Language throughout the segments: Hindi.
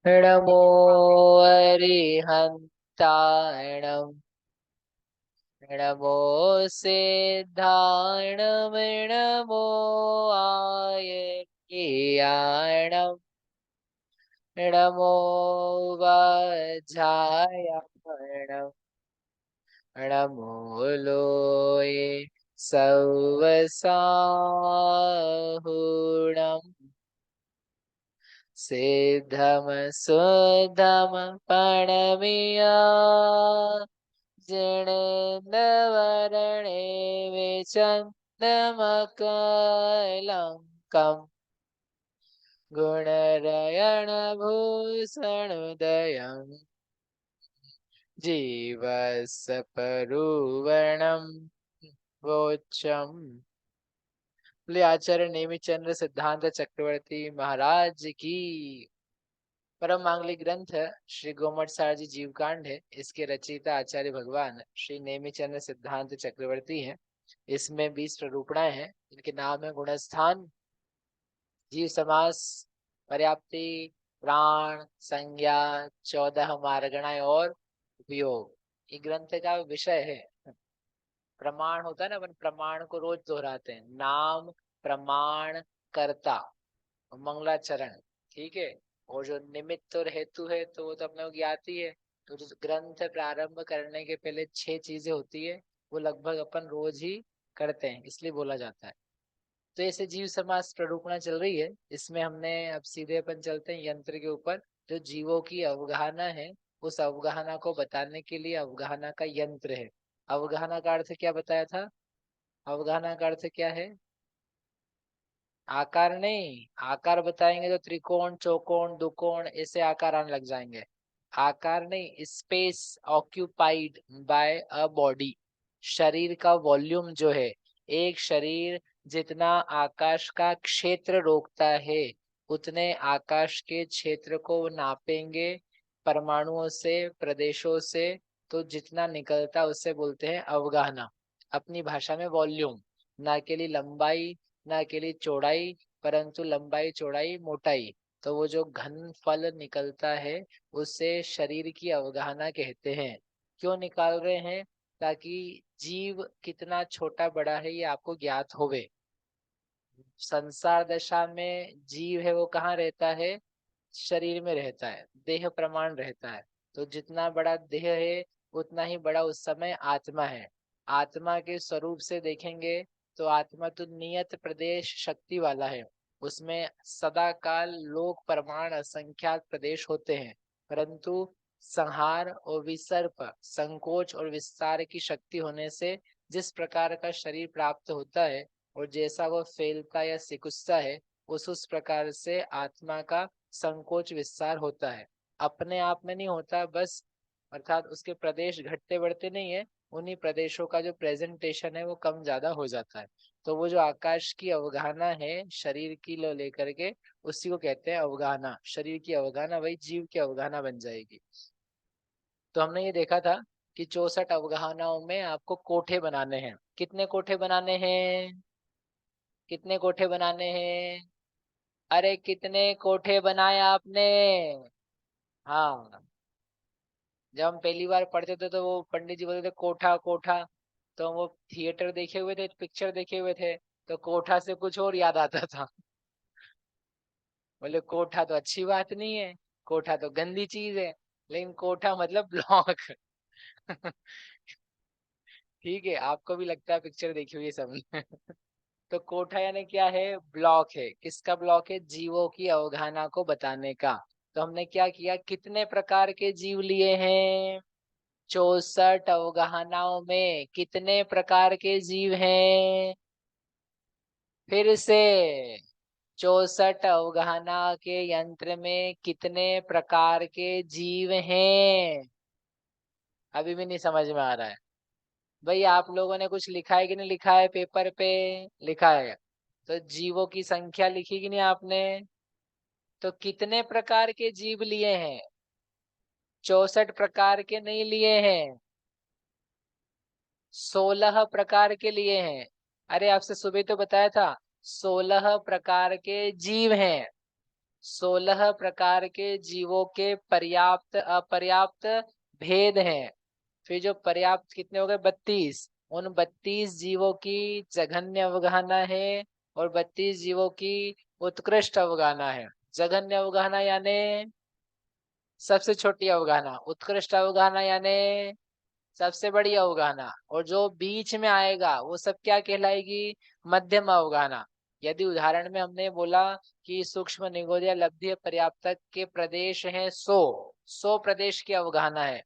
नमो अरिहन्ताय नमो सिद्धाणं नमो आयर्याणं नमो वज्राय नमो लोये सवसाहुणम् सिद्धम सुद्धम प्रणमिया जिनेन्द्रवरणे विचन्दमकलङ्कम् गुणरयणभूषणोदयं जीवस्वरूपणं वोच्यम्। बोले आचार्य नेमिचंद्र सिद्धांत चक्रवर्ती महाराज की। परम मांगलिक ग्रंथ श्री गोमट सार जी जीवकांड है। इसके रचयिता आचार्य भगवान श्री नेमिचंद्र सिद्धांत चक्रवर्ती हैं। इसमें 20 प्ररूपणाएं हैं। इनके नाम है गुणस्थान, जीव समास, पर्याप्ति, प्राण, संज्ञा, 14 मार्गणाएं और उपयोग। ये ग्रंथ का विषय है। प्रमाण होता है ना, अपन प्रमाण को रोज दोहराते हैं। नाम, प्रमाण, कर्ता, मंगलाचरण, ठीक है। और जो निमित्त और हेतु है तो वो तो अपने को ज्ञात ही है। तो जो ग्रंथ प्रारंभ करने के पहले 6 चीजें होती है, वो लगभग अपन रोज ही करते हैं, इसलिए बोला जाता है। तो ऐसे जीव समास प्ररूपणा चल रही है। इसमें हमने अब सीधे अपन चलते हैं यंत्र के ऊपर। जो जीवों की अवगाहना है, उस अवगाहना को बताने के लिए अवगाहना का यंत्र है। अवगाहना का अर्थ क्या बताया था? अवगाहना का अर्थ क्या है? आकार नहीं, आकार बताएंगे तो त्रिकोण, चौकोण, दुकोण ऐसे आकार आने लग जाएंगे। आकार नहीं, space occupied by a body. शरीर का वॉल्यूम जो है, एक शरीर जितना आकाश का क्षेत्र रोकता है, उतने आकाश के क्षेत्र को नापेंगे परमाणुओं से, प्रदेशों से, तो जितना निकलता उसे बोलते हैं अवगाहना। अपनी भाषा में वॉल्यूम, ना अकेली लंबाई, ना अकेली चौड़ाई, परंतु लंबाई, चौड़ाई, मोटाई। तो वो जो घन फल निकलता है, उससे शरीर की अवगाहना कहते हैं। क्यों निकाल रहे हैं? ताकि जीव कितना छोटा बड़ा है ये आपको ज्ञात होवे। संसार दशा में जीव है वो कहाँ रहता है? शरीर में रहता है, देह प्रमाण रहता है। तो जितना बड़ा देह है, उतना ही बड़ा उस समय आत्मा है। आत्मा के स्वरूप से देखेंगे तो आत्मा तो नियत प्रदेश शक्ति वाला है। उसमें सदा काल लोक प्रमाण असंख्यात प्रदेश होते हैं, परंतु संहार और विसर्प, संकोच और विस्तार की शक्ति होने से जिस प्रकार का शरीर प्राप्त होता है और जैसा वो फैलता या सिकुड़ता है, उस प्रकार से आत्मा का संकोच विस्तार होता है। अपने आप में नहीं होता बस, अर्थात उसके प्रदेश घटते बढ़ते नहीं है, उन्हीं प्रदेशों का जो प्रेजेंटेशन है वो कम ज्यादा हो जाता है। तो वो जो आकाश की अवगाहना है शरीर की लो लेकर के, उसी को कहते हैं अवगाहना। शरीर की अवगाहना वही जीव की अवगाहना बन जाएगी। तो हमने ये देखा था कि 64 अवगाहनाओं में आपको कोठे बनाने हैं। कितने कोठे बनाने हैं? कितने कोठे बनाने हैं? अरे कितने कोठे बनाए आपने? हाँ, जब हम पहली बार पढ़ते थे तो वो पंडित जी बोलते थे कोठा कोठा। तो वो थिएटर देखे हुए थे, पिक्चर देखे हुए थे, तो कोठा से कुछ और याद आता था। बोले कोठा तो अच्छी बात नहीं है, कोठा तो गंदी चीज है, लेकिन कोठा मतलब ब्लॉक। ठीक है, आपको भी लगता है पिक्चर देखी हुई है सबने। तो कोठा यानी क्या है? ब्लॉक है। किसका ब्लॉक है? जीवों की अवगाहना को बताने का। तो हमने क्या किया, कितने प्रकार के जीव लिए हैं? 64 अवगाहनाओं में कितने प्रकार के जीव हैं? फिर से, 64 अवगाहना के यंत्र में कितने प्रकार के जीव हैं? अभी भी नहीं समझ में आ रहा है? भाई आप लोगों ने कुछ लिखा है कि नहीं लिखा है? पेपर पे लिखा है, तो जीवों की संख्या लिखी कि नहीं आपने? तो कितने प्रकार के जीव लिए हैं? 64 प्रकार के नहीं लिए हैं, 16 प्रकार के लिए हैं। अरे आपसे सुबह तो बताया था, 16 प्रकार के जीव हैं। 16 प्रकार के जीवों के पर्याप्त अपर्याप्त भेद हैं। फिर जो पर्याप्त कितने हो गए 32, उन 32 जीवों की जघन्य अवगाहना है और 32 जीवों की उत्कृष्ट अवगाहना है। जघन्य अवगाहना यानी सबसे छोटी अवगाहना, उत्कृष्ट अवगाहना यानी सबसे बड़ी अवगाहना, और जो बीच में आएगा वो सब क्या कहलाएगी, मध्यम अवगाहना। यदि उदाहरण में हमने बोला कि सूक्ष्म निगोदिया लब्धि पर्याप्तक के प्रदेश हैं 100 प्रदेश की अवगाहना है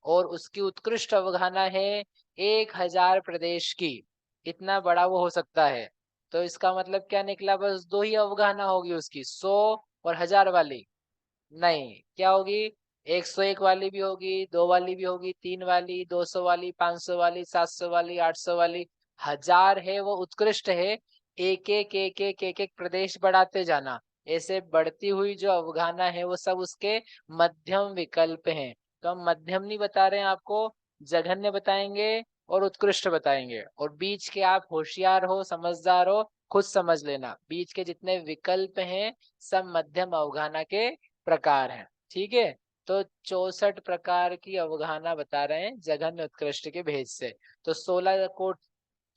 और उसकी उत्कृष्ट अवगाहना है 1000 प्रदेश की, इतना बड़ा वो हो सकता है। तो इसका मतलब क्या निकला, बस दो ही अवगाहना होगी उसकी, 100 और 1000 वाली नहीं, क्या होगी, 101 वाली भी होगी, 2 वाली भी होगी, 3 वाली, 200 वाली, 500 वाली, 700 वाली, 800 वाली। 1000 है वो उत्कृष्ट है। एक एक एक एक एक एक प्रदेश बढ़ाते जाना, ऐसे बढ़ती हुई जो अवगाहना है वो सब उसके मध्यम विकल्प हैं। तो हम मध्यम नहीं बता रहे हैं आपको, जघन्य बताएंगे और उत्कृष्ट बताएंगे। और बीच के आप होशियार हो, समझदार हो, खुद समझ लेना, बीच के जितने विकल्प हैं सब मध्यम अवगाहना के प्रकार हैं। ठीक है, तो 64 प्रकार की अवगाहना बता रहे हैं जघन्य उत्कृष्ट के भेद से। तो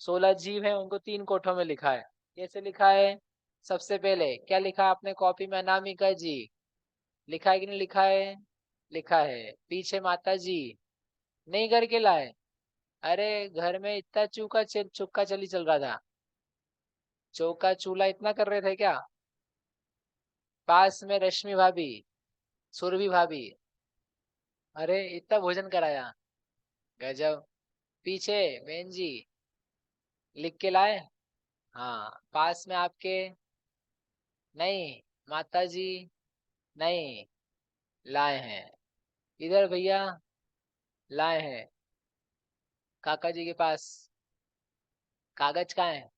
16 जीव हैं, उनको 3 कोठों में लिखा है। कैसे लिखा है, सबसे पहले क्या लिखा है आपने कॉपी में, अनामिका जी, लिखा है कि नहीं लिखा है, लिखा है। पीछे माता जी नहीं करके लाए, अरे घर में इतना चुक्का चली चल रहा था, चौका चूल्हा इतना कर रहे थे क्या। पास में रश्मि भाभी, सुरभि भाभी, अरे इतना भोजन कराया, गजब। पीछे बहन जी लिख के लाए, हाँ पास में आपके, नहीं माता जी नहीं लाए हैं, इधर भैया लाए हैं, काका जी के पास कागज कहाँ है,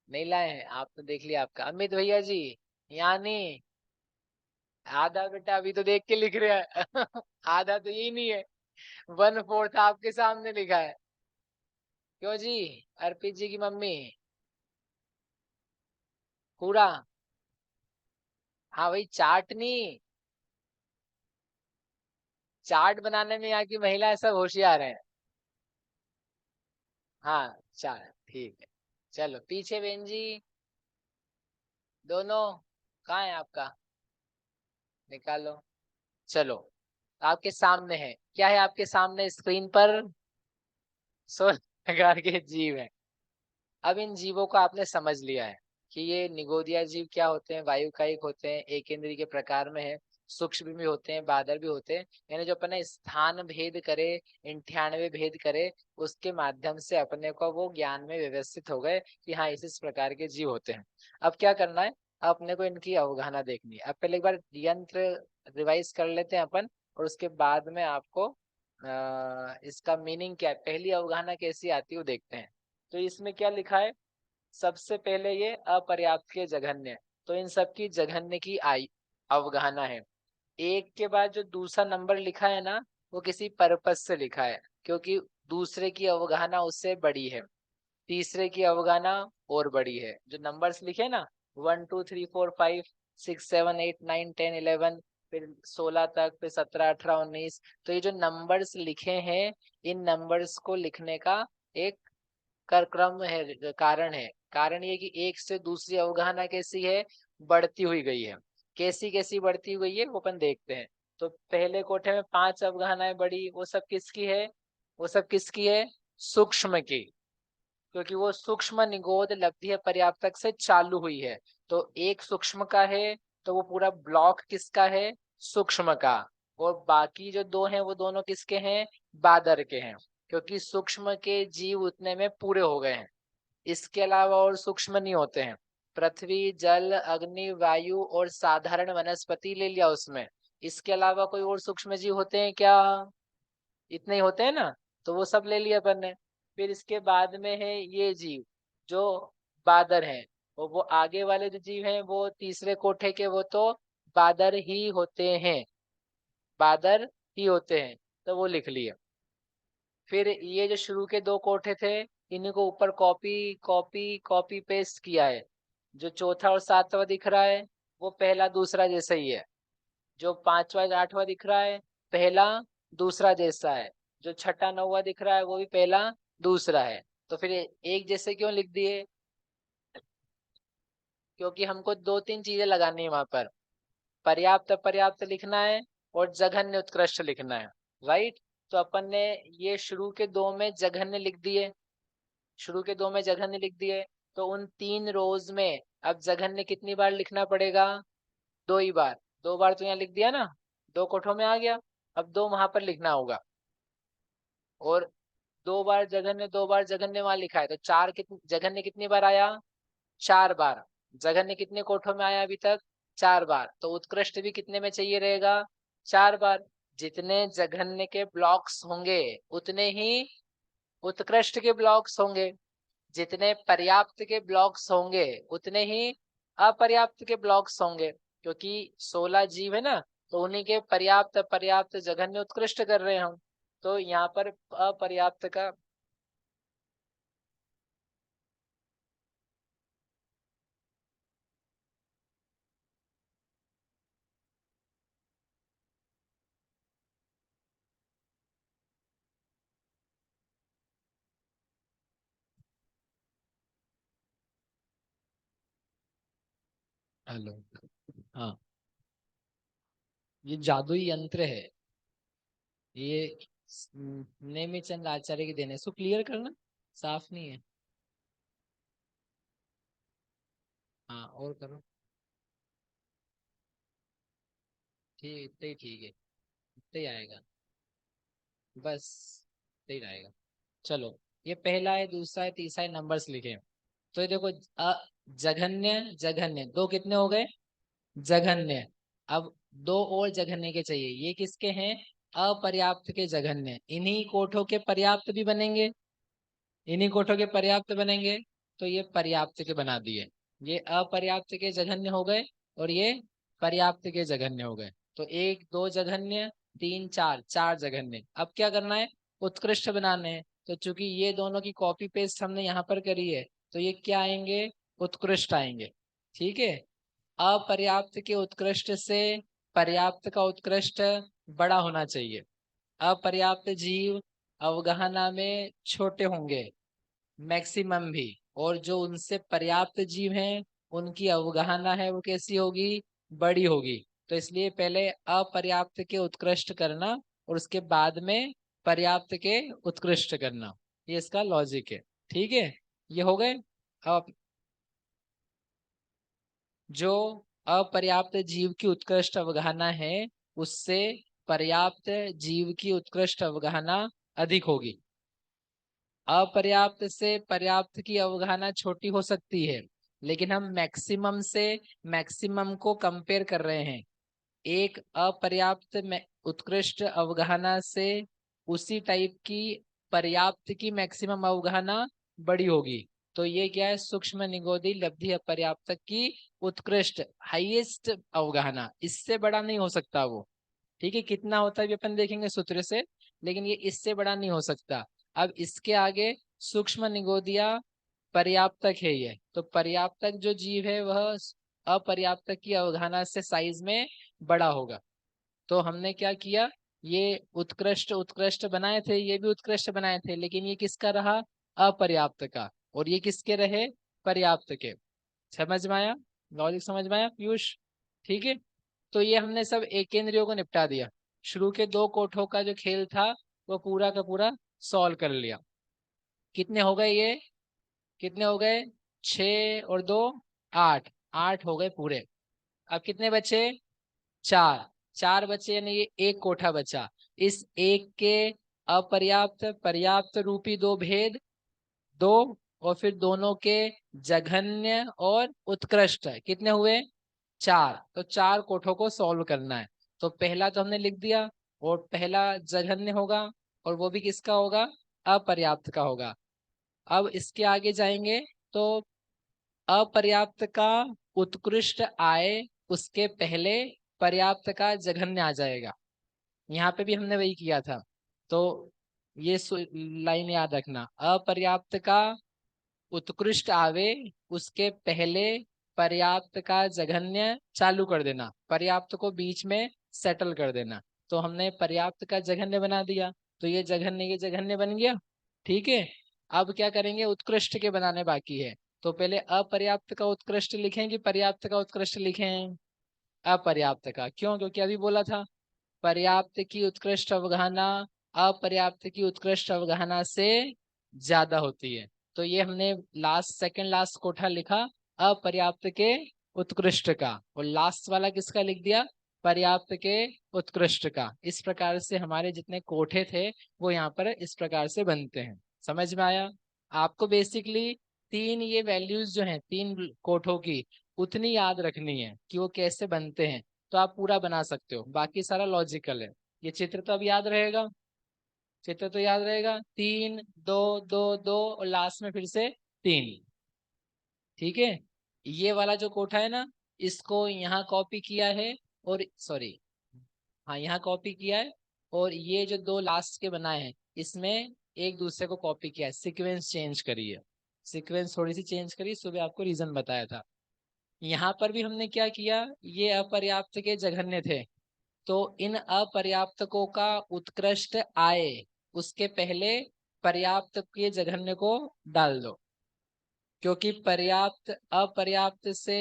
नहीं लाए हैं, आप तो देख लिया आपका। अमित भैया जी यहाँ नहीं, आधा बेटा अभी तो देख के लिख रहे हैं आधा तो यही नहीं है, 1/4 आपके सामने लिखा है। क्यों जी, अर्पित जी की मम्मी पूरा, हाँ भाई चाट नहीं, चाट बनाने में यहाँ की महिलाएं सब होशियार हैं। हाँ चाट ठीक है, चलो पीछे बहन जी दोनों, कहाँ है आपका, निकालो। चलो आपके सामने है, क्या है आपके सामने स्क्रीन पर, 16 प्रकार के जीव हैं। अब इन जीवों को आपने समझ लिया है कि ये निगोदिया जीव क्या होते हैं, वायुकायिक होते हैं, एक इंद्रिय के प्रकार में है, सूक्ष्म भी होते हैं, बादर भी होते हैं। यानी जो अपने स्थान भेद करे, 98 भेद करे, उसके माध्यम से अपने को वो ज्ञान में व्यवस्थित हो गए कि हाँ इस प्रकार के जीव होते हैं। अब क्या करना है, अपने को इनकी अवगाहना देखनी है। अब पहले एक बार यंत्र रिवाइज कर लेते हैं अपन, और उसके बाद में आपको इसका मीनिंग क्या है, पहली अवगाहना कैसी आती है वो देखते हैं। तो इसमें क्या लिखा है, सबसे पहले ये अपर्याप्त के जघन्य, तो इन सब की जघन्य की आई अवगाहना है। एक के बाद जो दूसरा नंबर लिखा है ना, वो किसी पर्पस से लिखा है, क्योंकि दूसरे की अवगाहना उससे बड़ी है, तीसरे की अवगाहना और बड़ी है। जो नंबर्स लिखे ना 1 2 3 4 5 6 7 8 9 10 11, फिर 16 तक, फिर 17 18 19, तो ये जो नंबर्स लिखे हैं, इन नंबर्स को लिखने का एक कर क्रम है, कारण है। कारण ये कि एक से दूसरी अवगाहना कैसी है, बढ़ती हुई गई है। कैसी कैसी बढ़ती हुई है वो अपन देखते हैं। तो पहले कोठे में 5 अवगाहनाएं बढ़ी, वो सब किसकी है, वो सब किसकी है, सूक्ष्म की, क्योंकि वो सूक्ष्म निगोद लब्धि पर्याप्तक से चालू हुई है। तो एक सूक्ष्म का है, तो वो पूरा ब्लॉक किसका है, सूक्ष्म का। और बाकी जो दो हैं वो दोनों किसके हैं, बादर के हैं, क्योंकि सूक्ष्म के जीव उतने में पूरे हो गए हैं। इसके अलावा और सूक्ष्म नहीं होते हैं। पृथ्वी, जल, अग्नि, वायु और साधारण वनस्पति ले लिया उसमें, इसके अलावा कोई और सूक्ष्म जीव होते हैं क्या, इतने ही होते हैं ना, तो वो सब ले लिया अपन ने। फिर इसके बाद में है ये जीव जो बादर हैं, और वो आगे वाले जो जीव हैं वो तीसरे कोठे के, वो तो बादर ही होते हैं, बादर ही होते हैं, तो वो लिख लिए। फिर ये जो शुरू के 2 कोठे थे, इन्हीं को ऊपर कॉपी कॉपी कॉपी पेस्ट किया है। जो चौथा और 7वां दिख रहा है, वो पहला दूसरा जैसा ही है। जो पांचवा आठवां दिख रहा है पहला दूसरा जैसा है, जो छठा नौवा दिख रहा है वो भी पहला दूसरा है। तो फिर एक जैसे क्यों लिख दिए? क्योंकि हमको दो तीन चीजें लगानी है वहां पर, पर्याप्त अपर्याप्त लिखना है और जघन्य उत्कृष्ट लिखना है। राइट। तो अपन ने ये शुरू के दो में जघन्य लिख दिए, शुरू के दो में जघन्य लिख दिए। तो उन तीन रोज में अब जघन्य कितनी बार लिखना पड़ेगा? दो ही बार। दो बार तो यहाँ लिख दिया ना, दो कोठों में आ गया। अब दो वहां पर लिखना होगा। और दो बार जघन्य, दो बार जघन्य वहां लिखा है, तो चार कितनी जघन्य कितनी बार आया? चार बार। जघन्य कितने कोठों में आया अभी तक? चार बार। तो उत्कृष्ट भी कितने में चाहिए रहेगा? चार बार। जितने जघन्य के ब्लॉक्स होंगे उतने ही उत्कृष्ट के ब्लॉक्स होंगे, जितने पर्याप्त के ब्लॉक्स होंगे उतने ही अपर्याप्त के ब्लॉक्स होंगे। क्योंकि 16 जीव है ना, तो उन्हीं के पर्याप्त अपर्याप्त जघन्य उत्कृष्ट कर रहे हैं हम। तो यहाँ पर अपर्याप्त का हेलो। हाँ, ये जादुई यंत्र है। ये नेमिचंद आचार्य के देने। इसको क्लियर करना, साफ नहीं है। हाँ, और करो। ठीक, इतना ही ठीक है, इतना ही आएगा बस, इतना ही रहेगा। चलो, ये पहला है, दूसरा है, तीसरा है, नंबर्स लिखे। तो ये देखो, जघन्य जघन्य दो कितने हो गए? जघन्य। अब दो और जघन्य के चाहिए, ये किसके हैं? अपर्याप्त के जघन्य। इन्हीं कोठों के पर्याप्त भी बनेंगे, इन्हीं कोठों के पर्याप्त बनेंगे। तो ये पर्याप्त के बना दिए। ये अपर्याप्त के जघन्य हो गए और ये पर्याप्त के जघन्य हो गए। तो एक दो जघन्य, तीन चार, चार जघन्य। अब क्या करना है? उत्कृष्ट बनाने हैं। तो चूंकि ये दोनों की कॉपी पेस्ट हमने यहाँ पर करी है, तो ये क्या आएंगे? उत्कृष्ट आएंगे। ठीक है। अपर्याप्त के उत्कृष्ट से पर्याप्त का उत्कृष्ट बड़ा होना चाहिए। अपर्याप्त जीव अवगाहना में छोटे होंगे, मैक्सिमम भी। और जो उनसे पर्याप्त जीव हैं उनकी अवगाहना है वो कैसी होगी? बड़ी होगी। तो इसलिए पहले अपर्याप्त के उत्कृष्ट करना और उसके बाद में पर्याप्त के उत्कृष्ट करना, ये इसका लॉजिक है। ठीक है, ये हो गए। अब जो अपर्याप्त जीव की उत्कृष्ट अवगाहना है उससे पर्याप्त जीव की उत्कृष्ट अवगाहना अधिक होगी। अपर्याप्त से पर्याप्त की अवगाहना छोटी हो सकती है, लेकिन हम मैक्सिमम से मैक्सिमम को कंपेयर कर रहे हैं। एक अपर्याप्त में उत्कृष्ट अवगाहना से उसी टाइप की पर्याप्त की मैक्सिमम अवगाहना बड़ी होगी। तो ये क्या है? सूक्ष्म निगोदी लब्धि अपर्याप्त की उत्कृष्ट हाईएस्ट अवगाहना, इससे बड़ा नहीं हो सकता वो। ठीक है, कितना होता है भी अपन देखेंगे सूत्र से, लेकिन ये इससे बड़ा नहीं हो सकता। अब इसके आगे सूक्ष्म निगोदिया पर्याप्तक है ये, तो पर्याप्तक जो जीव है वह अपर्याप्तक की अवधारणा से साइज में बड़ा होगा। तो हमने क्या किया? ये उत्कृष्ट उत्कृष्ट बनाए थे, ये भी उत्कृष्ट बनाए थे, लेकिन ये किसका रहा? अपर्याप्त का। और ये किसके रहे? पर्याप्त के। समझ में आया? लॉजिक समझ में आया पीयूष? ठीक है। तो ये हमने सब एक केंद्रियों को निपटा दिया। शुरू के दो कोठों का जो खेल था वो पूरा का पूरा सॉल्व कर लिया। कितने हो गए ये? कितने हो गए? 6 और 2, 8। 8 हो गए पूरे। अब कितने बचे? 4। 4 बचे, यानी ये एक कोठा बचा। इस एक के अपर्याप्त पर्याप्त रूपी दो भेद, दो, और फिर दोनों के जघन्य और उत्कृष्ट कितने हुए? 4। तो 4 कोठों को सॉल्व करना है। तो पहला तो हमने लिख दिया, और पहला जघन्य होगा, और वो भी किसका होगा? अपर्याप्त का होगा। अब इसके आगे जाएंगे तो अपर्याप्त का उत्कृष्ट आए उसके पहले पर्याप्त का जघन्य आ जाएगा। यहाँ पे भी हमने वही किया था। तो ये लाइन याद रखना, अपर्याप्त का उत्कृष्ट आवे उसके पहले पर्याप्त का जघन्य चालू कर देना, पर्याप्त को बीच में सेटल कर देना। तो हमने पर्याप्त का जघन्य बना दिया, तो ये जघन्य बन गया। ठीक है, अब क्या करेंगे, उत्कृष्ट के बनाने बाकी है। तो पहले अपर्याप्त का उत्कृष्ट लिखें कि पर्याप्त का उत्कृष्ट लिखें? अपर्याप्त का। क्यों? क्योंकि अभी बोला था पर्याप्त की उत्कृष्ट अवगाहना अपर्याप्त की उत्कृष्ट अवगाहना से ज्यादा होती है। तो ये हमने सेकंड लास्ट कोठा लिखा अपर्याप्त के उत्कृष्ट का, और लास्ट वाला किसका लिख दिया? पर्याप्त के उत्कृष्ट का। इस प्रकार से हमारे जितने कोठे थे वो यहाँ पर इस प्रकार से बनते हैं। समझ में आया? आपको बेसिकली तीन ये वैल्यूज जो हैं तीन कोठों की उतनी याद रखनी है कि वो कैसे बनते हैं, तो आप पूरा बना सकते हो, बाकी सारा लॉजिकल है। ये चित्र तो अब याद रहेगा, चित्र तो याद रहेगा, 3 2 2 2 और लास्ट में फिर से 3। ठीक है, ये वाला जो कोठा है ना, इसको यहाँ कॉपी किया है, और सॉरी, हाँ यहाँ कॉपी किया है, और ये जो दो लास्ट के बनाए हैं इसमें एक दूसरे को कॉपी किया है, सीक्वेंस चेंज करी है, सीक्वेंस थोड़ी सी चेंज करी, सुबह आपको रीजन बताया था। यहाँ पर भी हमने क्या किया, ये अपर्याप्त के जघन्य थे, तो इन अपर्याप्तकों का उत्कृष्ट आए उसके पहले पर्याप्त के जघन्य को डाल दो, क्योंकि पर्याप्त अपर्याप्त से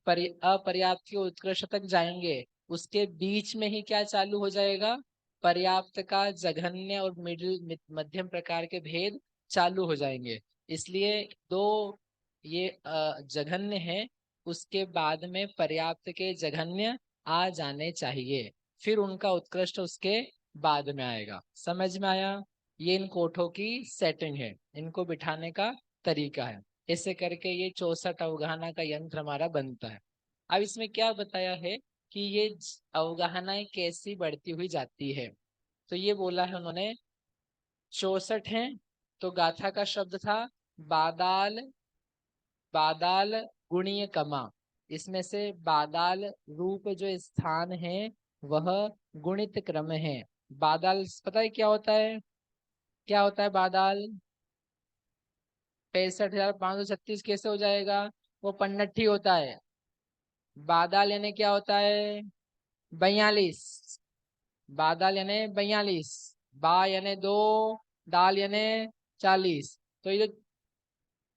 अपर्याप्त के उत्कृष्ट तक जाएंगे, उसके बीच में ही क्या चालू हो जाएगा, पर्याप्त का जघन्य और मिडिल मध्यम प्रकार के भेद चालू हो जाएंगे। इसलिए दो ये जघन्य है, उसके बाद में पर्याप्त के जघन्य आ जाने चाहिए, फिर उनका उत्कृष्ट उसके बाद में आएगा। समझ में आया? ये इन कोठों की सेटिंग है, इनको बिठाने का तरीका है। ऐसे करके ये 64 अवगाहना का यंत्र हमारा बनता है। अब इसमें क्या बताया है कि ये अवगाहनाएं कैसी बढ़ती हुई जाती है, तो ये बोला है उन्होंने 64 है, तो गाथा का शब्द था बादाल, बादाल गुणीय कमा, इसमें से बादाल रूप जो स्थान है वह गुणित क्रम है। बादाल पता है क्या होता है? क्या होता है बादाल? 65,536 कैसे हो जाएगा? वो पन्नठी होता है। बादाल यानी क्या होता है? 42। बादाल यानी 42, बा यानी 2, दाल यानी 40। तो ये जो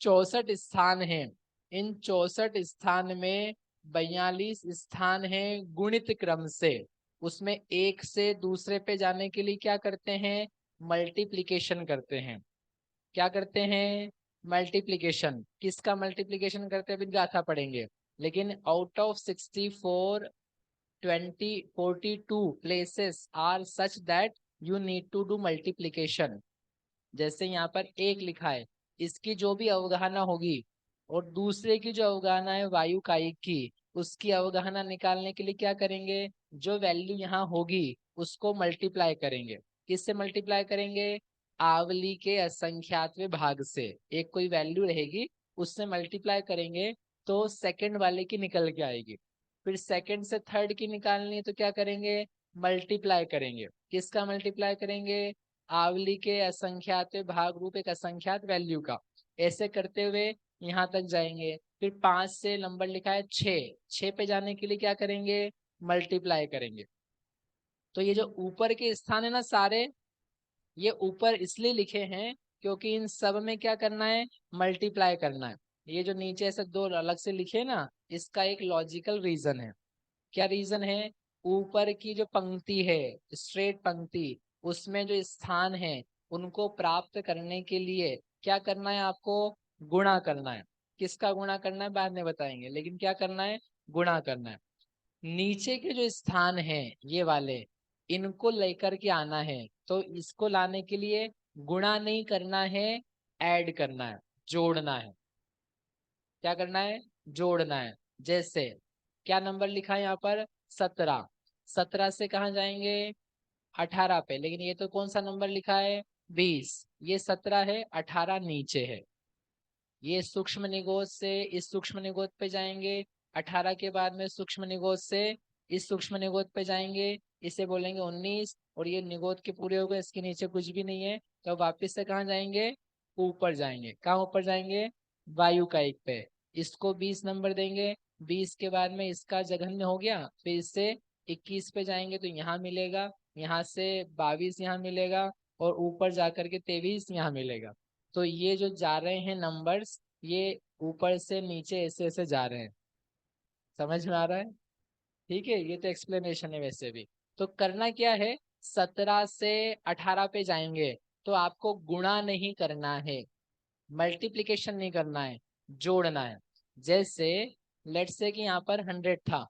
64 स्थान है, इन 64 स्थान में 42 स्थान है गुणित क्रम से। उसमें एक से दूसरे पे जाने के लिए क्या करते हैं? मल्टीप्लिकेशन करते हैं। क्या करते हैं? मल्टीप्लिकेशन। किसका मल्टीप्लिकेशन करते हैं अभी गाथा पढ़ेंगे, लेकिन out of 64 42 places are such that you need to do multiplication. जैसे यहाँ पर एक लिखा है, इसकी जो भी अवगाहना होगी और दूसरे की जो अवगाहना है वायु कायिक की, उसकी अवगाहना निकालने के लिए क्या करेंगे? जो वैल्यू यहाँ होगी उसको मल्टीप्लाई करेंगे। किससे मल्टीप्लाई करेंगे? आवली के असंख्यातवें भाग से। एक कोई वैल्यू रहेगी, उससे मल्टीप्लाई करेंगे तो सेकंड वाले की निकल के आएगी। फिर सेकंड से थर्ड की निकालनी है तो क्या करेंगे? मल्टीप्लाई करेंगे। किसका मल्टीप्लाई करेंगे? आवली के असंख्यात भाग रूप एक असंख्यात वैल्यू का। ऐसे करते हुए यहाँ तक जाएंगे। फिर 5 से नंबर लिखा है 6, 6 पे जाने के लिए क्या करेंगे? मल्टीप्लाई करेंगे। तो ये जो ऊपर के स्थान है ना सारे, ये ऊपर इसलिए लिखे हैं क्योंकि इन सब में क्या करना है? मल्टीप्लाई करना है। ये जो नीचे ऐसे दो अलग से लिखे ना, इसका एक लॉजिकल रीजन है। क्या रीजन है? ऊपर की जो पंक्ति है, स्ट्रेट पंक्ति, उसमें जो स्थान है उनको प्राप्त करने के लिए क्या करना है आपको? गुणा करना है। किसका गुणा करना है बाद में बताएंगे, लेकिन क्या करना है? गुणा करना है। नीचे के जो स्थान है ये वाले, इनको लेकर के आना है, तो इसको लाने के लिए गुणा नहीं करना है, ऐड करना है, जोड़ना है। क्या करना है? जोड़ना है। जैसे क्या नंबर लिखा है यहाँ पर? 17। 17 से कहाँ जाएंगे? 18 पे, लेकिन ये तो कौन सा नंबर लिखा है? 20। ये 17 है, 18 नीचे है। ये सूक्ष्म निगोद से इस सूक्ष्म निगोद पे जाएंगे, 18 के बाद में सूक्ष्म निगोद से इस सूक्ष्म निगोद पे जाएंगे, इसे बोलेंगे 19, और ये निगोद के पूरे हो गए, इसके नीचे कुछ भी नहीं है, तो वापिस से कहाँ जाएंगे? ऊपर जाएंगे। कहाँ ऊपर जाएंगे? वायु का एक पे। इसको 20 नंबर देंगे, 20 के बाद में इसका जघन्य हो गया, फिर इससे 21 पे जाएंगे तो यहाँ मिलेगा, यहाँ से 22 यहाँ मिलेगा, और ऊपर जाकर के 23 यहाँ मिलेगा। तो ये जो जा रहे हैं नंबर्स, ये ऊपर से नीचे ऐसे ऐसे जा रहे हैं। समझ में आ रहा है? ठीक है, ये तो एक्सप्लेनेशन है वैसे भी। तो करना क्या है, 17 से 18 पे जाएंगे तो आपको गुणा नहीं करना है, मल्टीप्लिकेशन नहीं करना है, जोड़ना है। जैसे लेट्स से कि यहाँ पर 100 था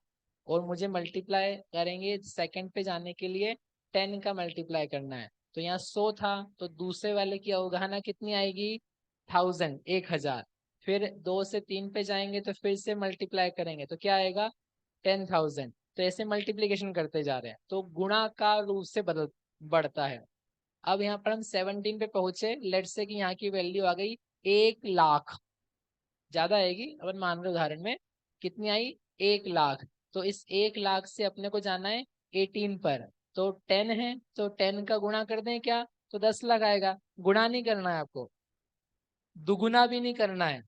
और मुझे मल्टीप्लाई करेंगे सेकंड पे जाने के लिए 10 का मल्टीप्लाई करना है, तो यहाँ 100 था तो दूसरे वाले की अवगाहना कितनी आएगी, 1000, 1000। फिर 2 से 3 पे जाएंगे तो फिर से मल्टीप्लाई करेंगे तो क्या आएगा, 10,000। तो ऐसे मल्टीप्लिकेशन करते जा रहे हैं तो गुणा का रूप से बदल बढ़ता है। अब यहाँ पर हम 17 पे पहुंचे, लेट्स से कि यहाँ की वैल्यू आ गई 1,00,000, ज्यादा आएगी, अपन मान रहे उदाहरण में कितनी आई, 1,00,000। तो इस 1,00,000 से अपने को जाना है 18 पर, तो 10 है तो 10 का गुणा कर दें क्या, तो 10,00,000 आएगा। गुणा नहीं करना है आपको, दुगुना भी नहीं करना है,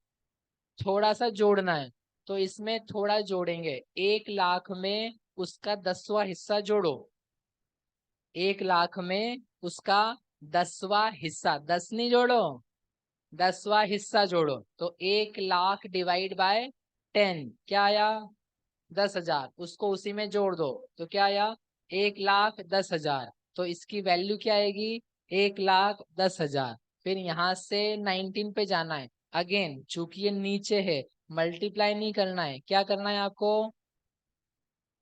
थोड़ा सा जोड़ना है। तो इसमें थोड़ा जोड़ेंगे, 1,00,000 में उसका 10वां हिस्सा जोड़ो, 1,00,000 में उसका 10वां हिस्सा, 10 नहीं जोड़ो, 10वां हिस्सा जोड़ो। तो 1,00,000 डिवाइड बाय 10 क्या आया, 10,000। उसको उसी में जोड़ दो तो क्या आया, 1,10,000। तो इसकी वैल्यू क्या आएगी, 1,10,000। फिर यहाँ से 19 पे जाना है, अगेन चूंकि ये नीचे है, मल्टीप्लाई नहीं करना है, क्या करना है आपको,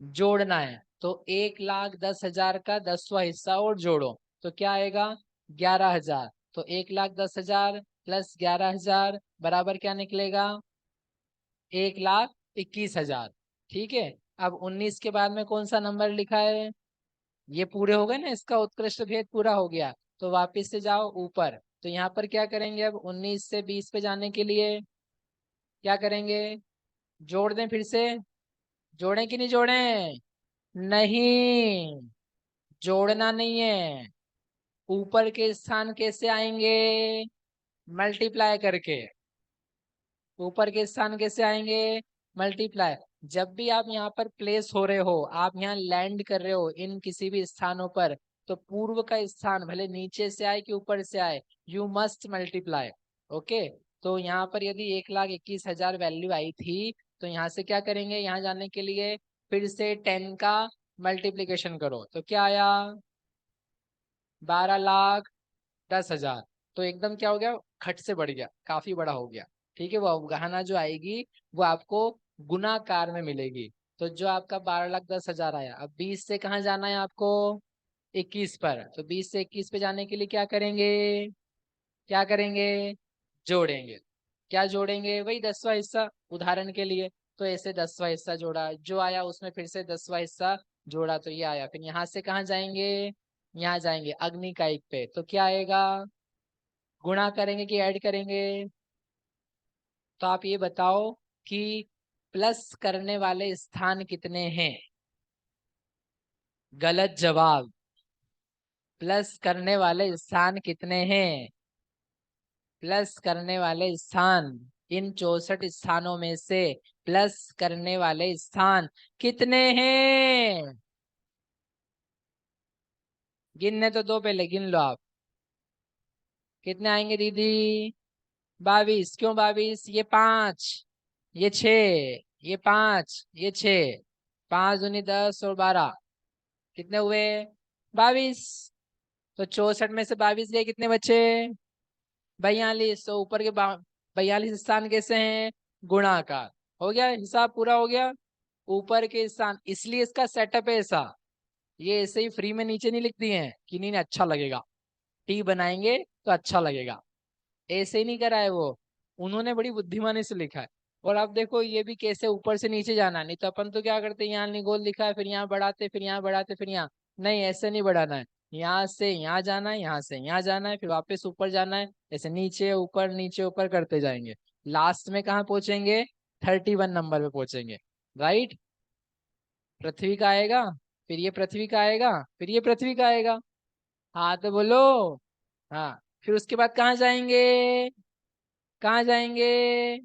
जोड़ना है। तो 1,10,000 का 10वां हिस्सा और जोड़ो तो क्या आएगा, 11,000। तो 1,10,000 प्लस 11,000 बराबर क्या निकलेगा, 1,21,000। ठीक है, अब 19 के बाद में कौन सा नंबर लिखा है, ये पूरे हो गए ना, इसका उत्कृष्ट भेद पूरा हो गया। तो वापस से जाओ ऊपर, तो यहाँ पर क्या करेंगे, अब 19 से 20 पे जाने के लिए क्या करेंगे, जोड़ दें फिर से, जोड़ें कि नहीं जोड़ें, नहीं, जोड़ना नहीं है। ऊपर के स्थान कैसे आएंगे, मल्टीप्लाई करके। ऊपर के स्थान कैसे आएंगे, मल्टीप्लाई। जब भी आप यहाँ पर प्लेस हो रहे हो, आप यहाँ लैंड कर रहे हो इन किसी भी स्थानों पर, तो पूर्व का स्थान भले नीचे से आए कि ऊपर से आए, यू मस्ट मल्टीप्लाई। ओके, तो यहाँ पर यदि 1,21,000 वैल्यू आई थी तो यहाँ से क्या करेंगे, यहाँ जाने के लिए फिर से 10 का मल्टीप्लीकेशन करो तो क्या आया, 12,10,000। तो एकदम क्या हो गया, खट से बढ़ गया, काफी बड़ा हो गया। ठीक है, वो अवगाहना जो आएगी वो आपको गुणाकार में मिलेगी। तो जो आपका 12,10,000 आया, अब 20 से कहाँ जाना है आपको, 21 पर। तो 20 से 21 पे जाने के लिए क्या करेंगे, क्या करेंगे, जोड़ेंगे। क्या जोड़ेंगे, वही 10वां हिस्सा उदाहरण के लिए। तो ऐसे 10वां हिस्सा जोड़ा, जो आया उसमें फिर से 10वां हिस्सा जोड़ा तो ये आया। फिर यहाँ से कहाँ जाएंगे, यहाँ जाएंगे अग्निकायिक पे, तो क्या आएगा, गुणा करेंगे कि ऐड करेंगे। तो आप ये बताओ कि प्लस करने वाले स्थान कितने हैं, गलत जवाब। प्लस करने वाले स्थान कितने हैं, प्लस करने वाले स्थान, इन 64 स्थानों में से प्लस करने वाले स्थान कितने हैं, गिनने तो दो, पहले गिन लो आप, कितने आएंगे दीदी, 22। क्यों 22, ये 5, ये 6, ये 5, ये 6, 5 दूनी 10 और 12, कितने हुए, 22। तो 64 में से 22 गए, कितने बचे, 42। तो ऊपर के 42 स्थान कैसे हैं, गुणाकार। हो गया, हिसाब पूरा हो गया। ऊपर के स्थान, इसलिए इसका सेटअप है ऐसा, ये ऐसे ही फ्री में नीचे नहीं लिख दिए हैं कि नहीं नहीं अच्छा लगेगा, टी बनाएंगे तो अच्छा लगेगा, ऐसे ही नहीं करा है वो, उन्होंने बड़ी बुद्धिमानी से लिखा है। और आप देखो ये भी कैसे ऊपर से नीचे जाना, नहीं तो अपन तो क्या करते हैं, यहाँ निगोल लिखा है फिर यहाँ बढ़ाते, फिर यहाँ बढ़ाते, फिर यहाँ, नहीं ऐसे नहीं बढ़ाना है, यहाँ से यहाँ जाना है, यहाँ से यहाँ जाना है, फिर वापस ऊपर जाना है, ऐसे नीचे ऊपर करते जाएंगे। लास्ट में कहाँ पहुंचेंगे, 31 नंबर पे पहुंचेंगे, राइट। पृथ्वी का आएगा, फिर ये पृथ्वी का आएगा, फिर ये पृथ्वी का आएगा, हाँ तो बोलो, हाँ। फिर उसके बाद कहाँ जाएंगे, कहाँ जाएंगे,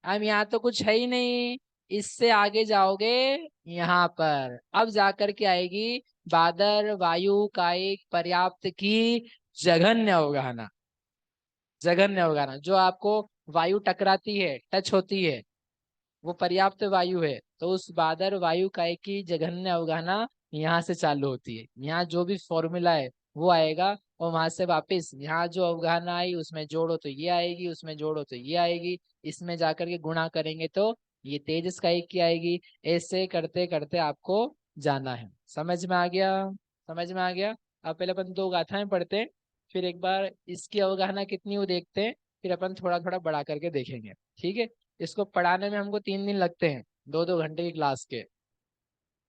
अब यहाँ तो कुछ है ही नहीं, इससे आगे जाओगे यहाँ पर, अब जाकर के आएगी बादर वायु कायिक पर्याप्त की जघन्य अवगाहना। जघन्य अवगाहना जो आपको वायु टकराती है, टच होती है, वो पर्याप्त वायु है, तो उस बादर वायु कायिक की जघन्य अवगाहना यहाँ से चालू होती है। यहाँ जो भी फॉर्मूला है वो आएगा, और वहां से वापस यहाँ जो अवगाहना आई उसमें जोड़ो तो ये आएगी, उसमें जोड़ो तो ये आएगी, इसमें जाकर के गुणा करेंगे तो ये तेजस कायिक की आएगी। ऐसे करते करते आपको जाना है। समझ में आ गया? समझ में आ गया? अब पहले अपन दो गाथाएं पढ़ते हैं, फिर एक बार इसकी अवगाहना कितनी वो देखते हैं, फिर अपन थोड़ा थोड़ा बढ़ा करके देखेंगे। ठीक है? इसको पढ़ाने में हमको 3 दिन लगते हैं, 2-2 घंटे की क्लास के,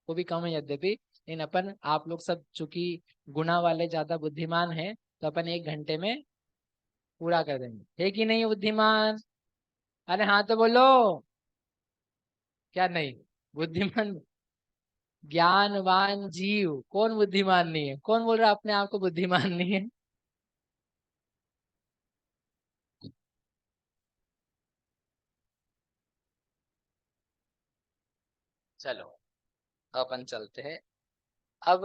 वो भी कम है यद्यपि, लेकिन अपन आप लोग सब चूंकि गुणा वाले ज्यादा बुद्धिमान हैं, तो अपन 1 घंटे में पूरा कर देंगे। है कि नहीं बुद्धिमान? अरे हाँ तो बोलो। क्या नहीं? बुद्धिमान, ज्ञानवान जीव, कौन बुद्धिमान नहीं है? कौन बोल रहा है अपने आप को बुद्धिमान नहीं है? चलो अपन चलते हैं। अब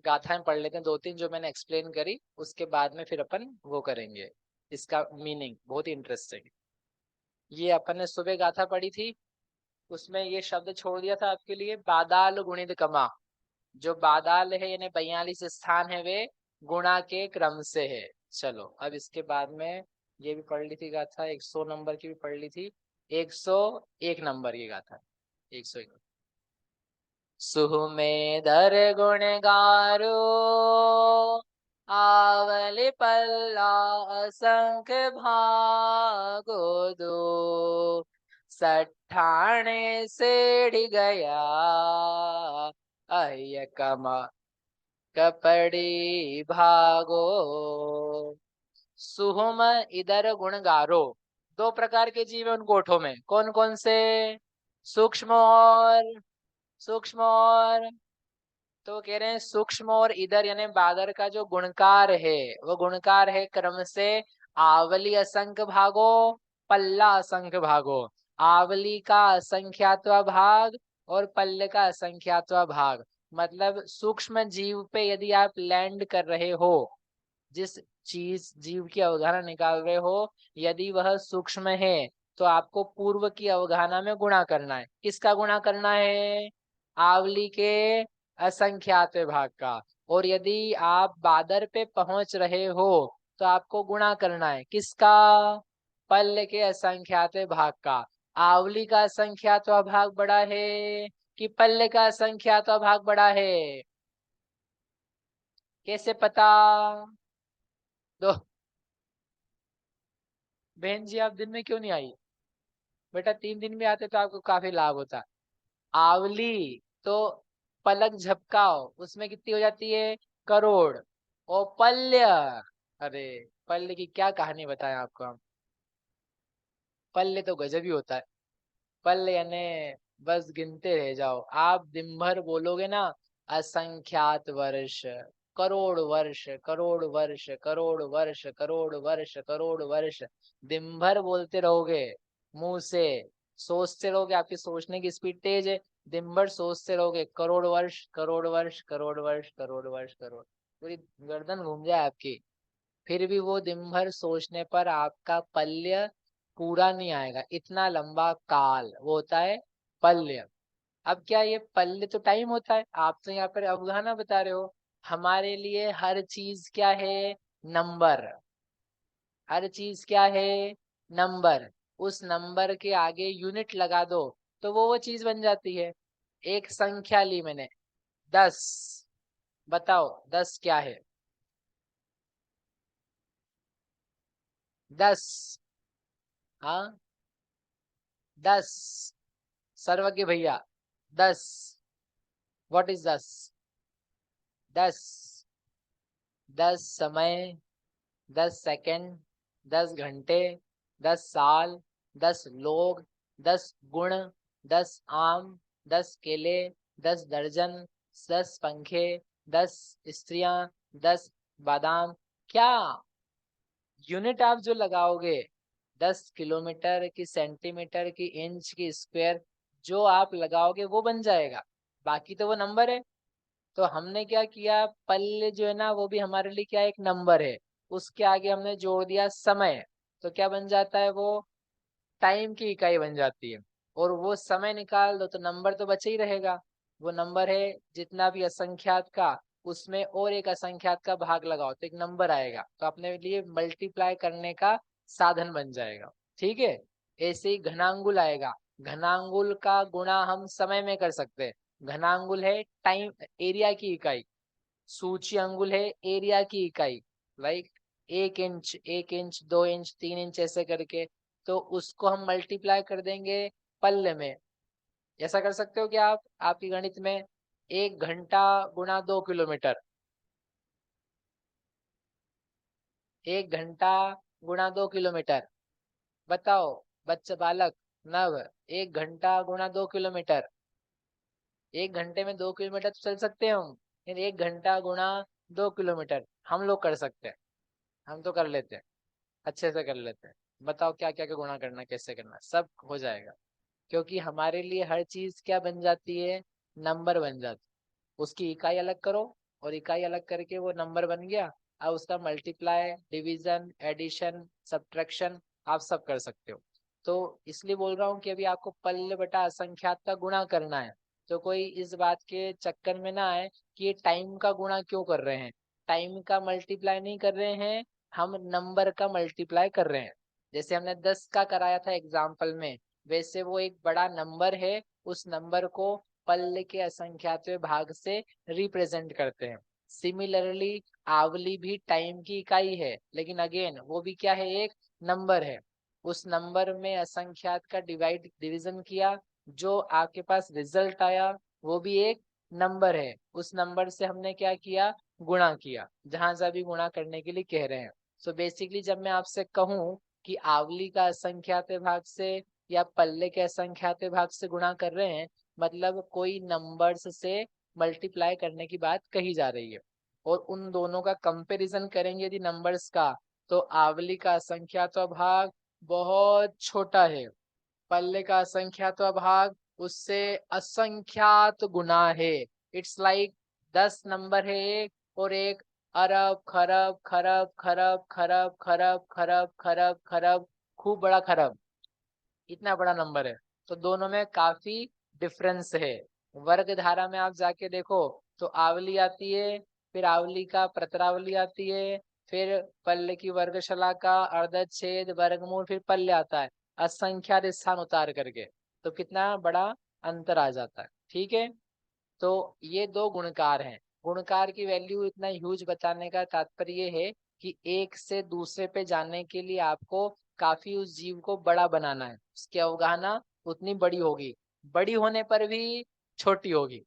गाथाएं पढ़ लेते हैं 2-3 जो मैंने एक्सप्लेन करी, उसके बाद में फिर अपन वो करेंगे इसका मीनिंग, बहुत ही इंटरेस्टिंग। ये अपन ने सुबह गाथा पढ़ी थी, उसमें ये शब्द छोड़ दिया था आपके लिए, बादाल गुणित कमा। जो बादाल है यानी 42 स्थान है, वे गुणा के क्रम से है। चलो अब इसके बाद में ये भी पढ़ ली थी गाथा, 100 नंबर की भी पढ़ ली थी, 101 नंबर की गाथा, 101। सुमेधर गुण गारो, आवली पल्ला असंख्य भागो दो, सठाने सेढ़ गया अय कमा कपड़ी भागो। सुहुम इधर गुण गारो, 2 प्रकार के जीव है उन कोठों में, कौन कौन से? सूक्ष्म और, सूक्ष्म और, तो कह रहे हैं सूक्ष्म और इधर यानी बादर का जो गुणकार है, वो गुणकार है क्रम से आवली असंख्य भागो, पल्ला असंख्य भागो। आवली का असंख्यात्वा भाग और पल्ले का असंख्यात्वा भाग। मतलब सूक्ष्म जीव पे यदि आप लैंड कर रहे हो, जिस चीज जीव की अवधारणा निकाल रहे हो, यदि वह सूक्ष्म है, तो आपको पूर्व की अवधारणा में गुणा करना है। किसका गुणा करना है? आवली के असंख्यात भाग का। और यदि आप बादर पे पहुंच रहे हो, तो आपको गुणा करना है किसका? पल्ल के असंख्यात भाग का। आवली का असंख्यात भाग बड़ा है कि पल्ले का असंख्यात भाग बड़ा है? कैसे पता? दो, बहन जी आप दिन में क्यों नहीं आई? बेटा 3 दिन में आते तो आपको काफी लाभ होता। आवली तो पलक झपकाओ उसमें कितनी हो जाती है? करोड़। और पल्य, अरे पल्य की क्या कहानी बताएं आपको हम। पल्य तो गजब ही होता है। पल्य यानी बस गिनते रह जाओ। आप दिन भर बोलोगे ना, असंख्यात वर्ष, करोड़ वर्ष, करोड़ वर्ष, करोड़ वर्ष, करोड़ वर्ष, करोड़ वर्ष, दिन भर बोलते रहोगे मुंह से। सोचते रहोगे, आपकी सोचने की स्पीड तेज है, दिन भर सोचते रहोगे करोड़ वर्ष, करोड़ वर्ष, करोड़ वर्ष, करोड़ वर्ष, करोड़, पूरी गर्दन घूम जाए आपकी, फिर भी वो दिन भर सोचने पर आपका पल्य पूरा नहीं आएगा। इतना लंबा काल वो होता है पल्य। अब क्या ये पल्य तो टाइम होता है, आप तो यहाँ पर अवगाहना बता रहे हो। हमारे लिए हर चीज क्या है? नंबर। हर चीज क्या है? नंबर। उस नंबर के आगे यूनिट लगा दो तो वो चीज बन जाती है। एक संख्या ली मैंने, 10। बताओ 10 क्या है? 10। हाँ 10, सर्वज्ञ भैया 10। What is 10? 10, 10 समय, 10 सेकंड, 10 घंटे, 10 साल, 10 लोग, 10 गुण, 10 आम, 10 केले, 10 दर्जन, 10 पंखे, 10 स्त्रियां, 10 बादाम। क्या यूनिट आप जो लगाओगे, 10 किलोमीटर की, सेंटीमीटर की, इंच की, स्क्वायर, जो आप लगाओगे वो बन जाएगा, बाकी तो वो नंबर है। तो हमने क्या किया, पल्ले जो है ना वो भी हमारे लिए क्या है, एक नंबर है। उसके आगे हमने जोड़ दिया समय, तो क्या बन जाता है वो, टाइम की इकाई बन जाती है। और वो समय निकाल दो तो नंबर तो बचा ही रहेगा। वो नंबर है जितना भी असंख्यात का, उसमें और एक असंख्यात का भाग लगाओ तो एक नंबर आएगा, तो अपने लिए मल्टीप्लाई करने का साधन बन जाएगा। ठीक है। ऐसे ही घनांगुल आएगा, घनांगुल का गुणा हम समय में कर सकते हैं। घनांगुल है टाइम, एरिया की इकाई। सूची अंगुल है एरिया की इकाई, like 1 inch, 1 inch, 2 inch, 3 inch, ऐसे करके। तो उसको हम मल्टीप्लाई कर देंगे पल्ले में। ऐसा कर सकते हो क्या आप, आपकी गणित में 1 घंटा गुणा 2 किलोमीटर, 1 घंटा गुणा 2 किलोमीटर। बताओ बच्चा, बालक, नव, 1 घंटा गुणा 2 किलोमीटर। 1 घंटे में 2 किलोमीटर तो चल सकते हैं हम, लेकिन 1 घंटा गुणा 2 किलोमीटर हम लोग कर सकते हैं, हम तो कर लेते हैं, अच्छे से कर लेते हैं। बताओ क्या क्या क्या गुणा करना है, कैसे करना है, सब हो जाएगा। क्योंकि हमारे लिए हर चीज क्या बन जाती है, नंबर बन जाती है। उसकी इकाई अलग करो, और इकाई अलग करके वो नंबर बन गया। अब उसका मल्टीप्लाई, डिवीजन, एडिशन, सब्ट्रैक्शन आप सब कर सकते हो। तो इसलिए बोल रहा हूँ कि अभी आपको पल्ले बटा असंख्यात का गुणा करना है। तो कोई इस बात के चक्कर में ना आए कि ये टाइम का गुणा क्यों कर रहे हैं। टाइम का मल्टीप्लाई नहीं कर रहे हैं, हम नंबर का मल्टीप्लाई कर रहे हैं। जैसे हमने 10 का कराया था एग्जाम्पल में, वैसे वो एक बड़ा नंबर है, उस नंबर को पल्ले के असंख्यातवें भाग से रिप्रेजेंट करते हैं। सिमिलरली आवली भी टाइम की इकाई है, लेकिन अगेन वो भी क्या है, एक नंबर है। उस नंबर में असंख्यात का डिवीजन किया, जो आपके पास रिजल्ट आया वो भी एक नंबर है। उस नंबर से हमने क्या किया, गुणा किया, जहां से भी गुणा करने के लिए कह रहे हैं। सो बेसिकली जब मैं आपसे कहूँ कि आवली का असंख्यात भाग से या पल्ले के असंख्यात भाग से गुणा कर रहे हैं, मतलब कोई नंबर्स से मल्टीप्लाई करने की बात कही जा रही है। और उन दोनों का कंपैरिजन करेंगे यदि नंबर्स का, तो आवली का असंख्यात भाग बहुत छोटा है, पल्ले का असंख्यात भाग उससे असंख्यात गुना है। इट्स लाइक 10 नंबर है एक, और एक अरब खरब खरब खरब खरब खरब खरब खरब खरब, खूब बड़ा खरब, इतना बड़ा नंबर है। तो दोनों में काफी डिफरेंस है। वर्ग धारा में आप जाके देखो तो आवली आती है, फिर आवली का प्रतरावली आती है, फिर पल्ले की वर्गशला का अर्धच्छेद वर्गमूल, फिर पल्ले आता है असंख्यात स्थान उतार करके। तो कितना बड़ा अंतर आ जाता है। ठीक है। तो ये दो गुणकार हैं। गुणकार की वैल्यू इतना ह्यूज बताने का तात्पर्य ये है कि एक से दूसरे पे जाने के लिए आपको काफी उस जीव को बड़ा बनाना है, उसकी अवगाहना उतनी बड़ी होगी, बड़ी होने पर भी छोटी होगी।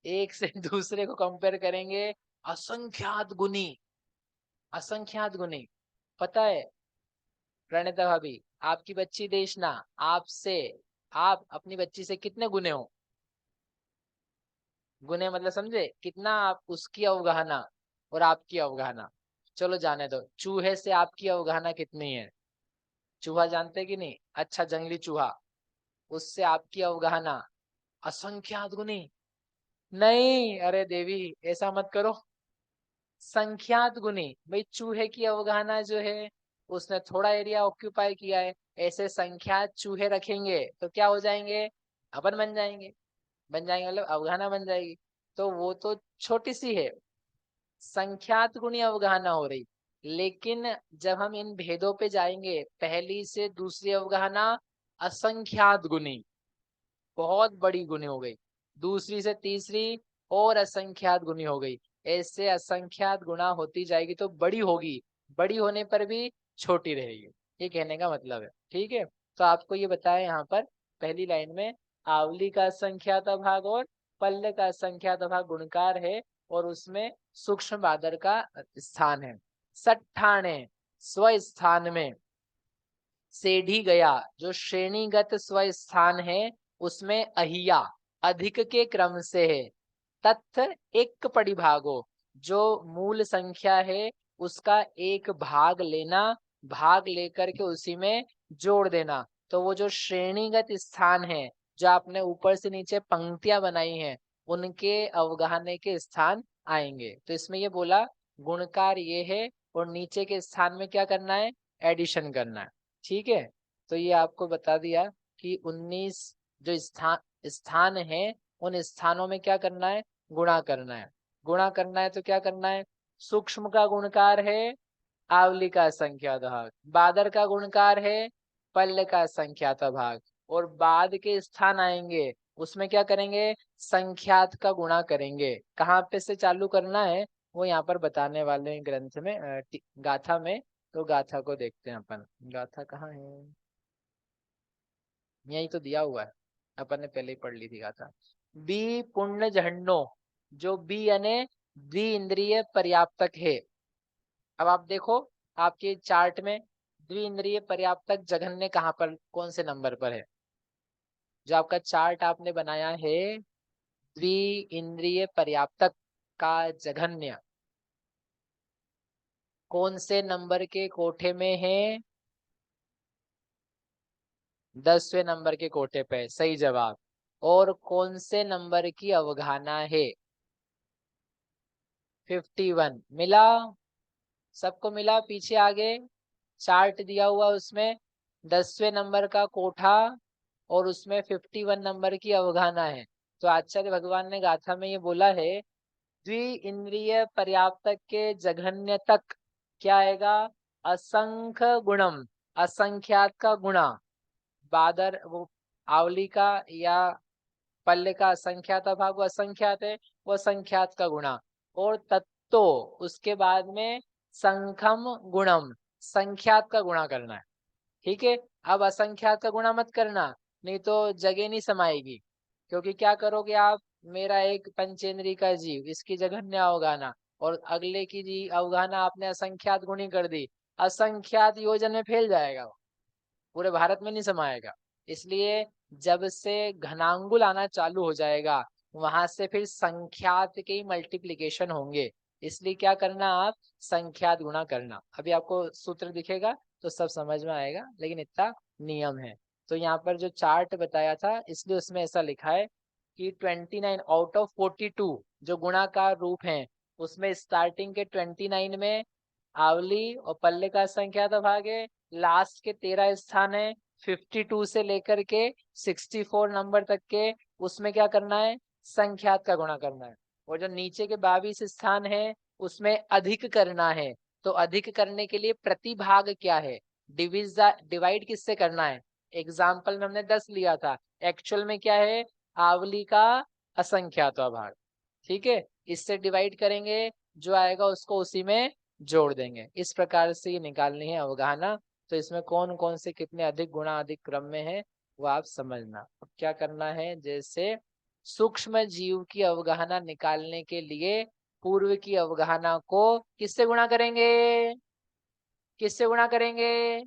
एक से दूसरे को कंपेयर करेंगे, असंख्यात गुनी, असंख्यात गुनी। पता है प्रणीता भाभी, आपकी बच्ची देशना आपसे, आप अपनी बच्ची से कितने गुने हो, गुने मतलब समझे कितना, आप उसकी अवगाहना और आपकी अवगाहना। चलो जाने दो, चूहे से आपकी अवगाहना कितनी है, चूहा जानते कि नहीं, अच्छा जंगली चूहा, उससे आपकी अवगाहना असंख्यात गुनी। नहीं अरे देवी, ऐसा मत करो, संख्यात गुनी। भाई चूहे की अवगाहना जो है, उसने थोड़ा एरिया ऑक्यूपाई किया है, ऐसे संख्यात चूहे रखेंगे तो क्या हो जाएंगे, अपन बन जाएंगे, बन जाएंगे मतलब अवगाहना बन जाएगी। तो वो तो छोटी सी है, संख्यात गुणी अवगाहना हो रही। लेकिन जब हम इन भेदों पे जाएंगे, पहली से दूसरी अवगाहना असंख्यात गुनी, बहुत बड़ी गुनी हो गई, दूसरी से तीसरी और असंख्यात गुनी हो गई। ऐसे असंख्यात गुणा होती जाएगी तो बड़ी होगी, बड़ी होने पर भी छोटी रहेगी, ये कहने का मतलब है। ठीक है। तो आपको ये बताया यहाँ पर पहली लाइन में, आवली का असंख्यात भाग और पल्ले का असंख्यात भाग गुणकार है, और उसमें सूक्ष्म बादर का स्थान है। सट्ठाणे स्व स्थान में सेढ़ी गया, जो श्रेणीगत स्व स्थान है उसमें अहिया अधिक के क्रम से है। तथ्य एक परिभागो, जो मूल संख्या है उसका एक भाग लेना भाग लेकर के उसी में जोड़ देना। तो वो जो श्रेणीगत स्थान है, जो आपने ऊपर से नीचे पंक्तियां बनाई हैं, उनके अवगाहने के स्थान आएंगे। तो इसमें ये बोला गुणकार ये है और नीचे के स्थान में क्या करना है, एडिशन करना है। ठीक है, तो ये आपको बता दिया कि 19 जो स्थान स्थान है, उन स्थानों में क्या करना है, गुणा करना है। गुणा करना है तो क्या करना है, सूक्ष्म का गुणकार है आवली का संख्यात भाग, बादर का गुणकार है पल्ल का संख्यात भाग, और बाद के स्थान आएंगे उसमें क्या करेंगे, संख्यात का गुणा करेंगे। कहाँ पे से चालू करना है वो यहाँ पर बताने वाले हैं ग्रंथ में, गाथा में। तो गाथा को देखते हैं अपन, गाथा कहाँ है, यही तो दिया हुआ है, अपन ने पहले ही पढ़ ली थी गाथा। बी पुण्य झंडो, जो बी यानी द्वि इंद्रिय पर्याप्तक है। अब आप देखो आपके चार्ट में द्वि इंद्रिय पर्याप्तक जघन्य कहाँ पर, कौन से नंबर पर है, जो आपका चार्ट आपने बनाया है द्वि इंद्रिय पर्याप्तक का जघन्य कौन से नंबर के कोठे में है, 10वें नंबर के कोठे पे, सही जवाब। और कौन से नंबर की अवगाहना है, 51 मिला, सबको मिला। पीछे आगे चार्ट दिया हुआ उसमें 10वें नंबर का कोठा और उसमें 51 नंबर की अवगाहना है। तो आचार्य भगवान ने गाथा में ये बोला है द्वि इंद्रिय पर्याप्तक के जघन्य तक क्या आएगा, असंख्य गुणम, असंख्यात का गुणा, बादर वो आवली का या पल्ले का असंख्यात भाग वो असंख्यात है, वो असंख्यात का गुणा, और तत्तो उसके बाद में संखम गुणम, संख्यात का गुणा करना है। ठीक है, अब असंख्यात का गुणा मत करना, नहीं तो जगह नहीं समाएगी। क्योंकि क्या करोगे आप, मेरा एक पंचेंद्री का जीव इसकी जघन्य अवगाहना और अगले की जी अवगाहना आपने असंख्यात गुणी कर दी, असंख्यात योजन में फैल जाएगा वो, पूरे भारत में नहीं समाएगा। इसलिए जब से घनांगुल आना चालू हो जाएगा वहां से फिर संख्यात के ही मल्टीप्लिकेशन होंगे। इसलिए क्या करना आप, संख्यात गुणा करना। अभी आपको सूत्र दिखेगा तो सब समझ में आएगा, लेकिन इतना नियम है। तो यहाँ पर जो चार्ट बताया था इसलिए उसमें ऐसा लिखा है कि 29 आउट ऑफ 42 जो गुणा का रूप है उसमें स्टार्टिंग के 29 में आवली और पल्ले का संख्या तो भाग है, लास्ट के 13 स्थान है 52 से लेकर के 64 नंबर तक के, उसमें क्या करना है, संख्यात का गुणा करना है। और जो नीचे के 22 स्थान है उसमें अधिक करना है। तो अधिक करने के लिए प्रतिभाग क्या है, डिवाइड किससे करना है। एग्जाम्पल में हमने 10 लिया था, एक्चुअल में क्या है, आवली का असंख्यात भाग। ठीक है, इससे डिवाइड करेंगे, जो आएगा उसको उसी में जोड़ देंगे। इस प्रकार से ये निकालनी है अवगाहना। तो इसमें कौन कौन से कितने अधिक गुणा अधिक क्रम में है वो आप समझना। अब क्या करना है, जैसे सूक्ष्म जीव की अवगाहना निकालने के लिए पूर्व की अवगाहना को किससे गुणा करेंगे, किससे गुणा करेंगे,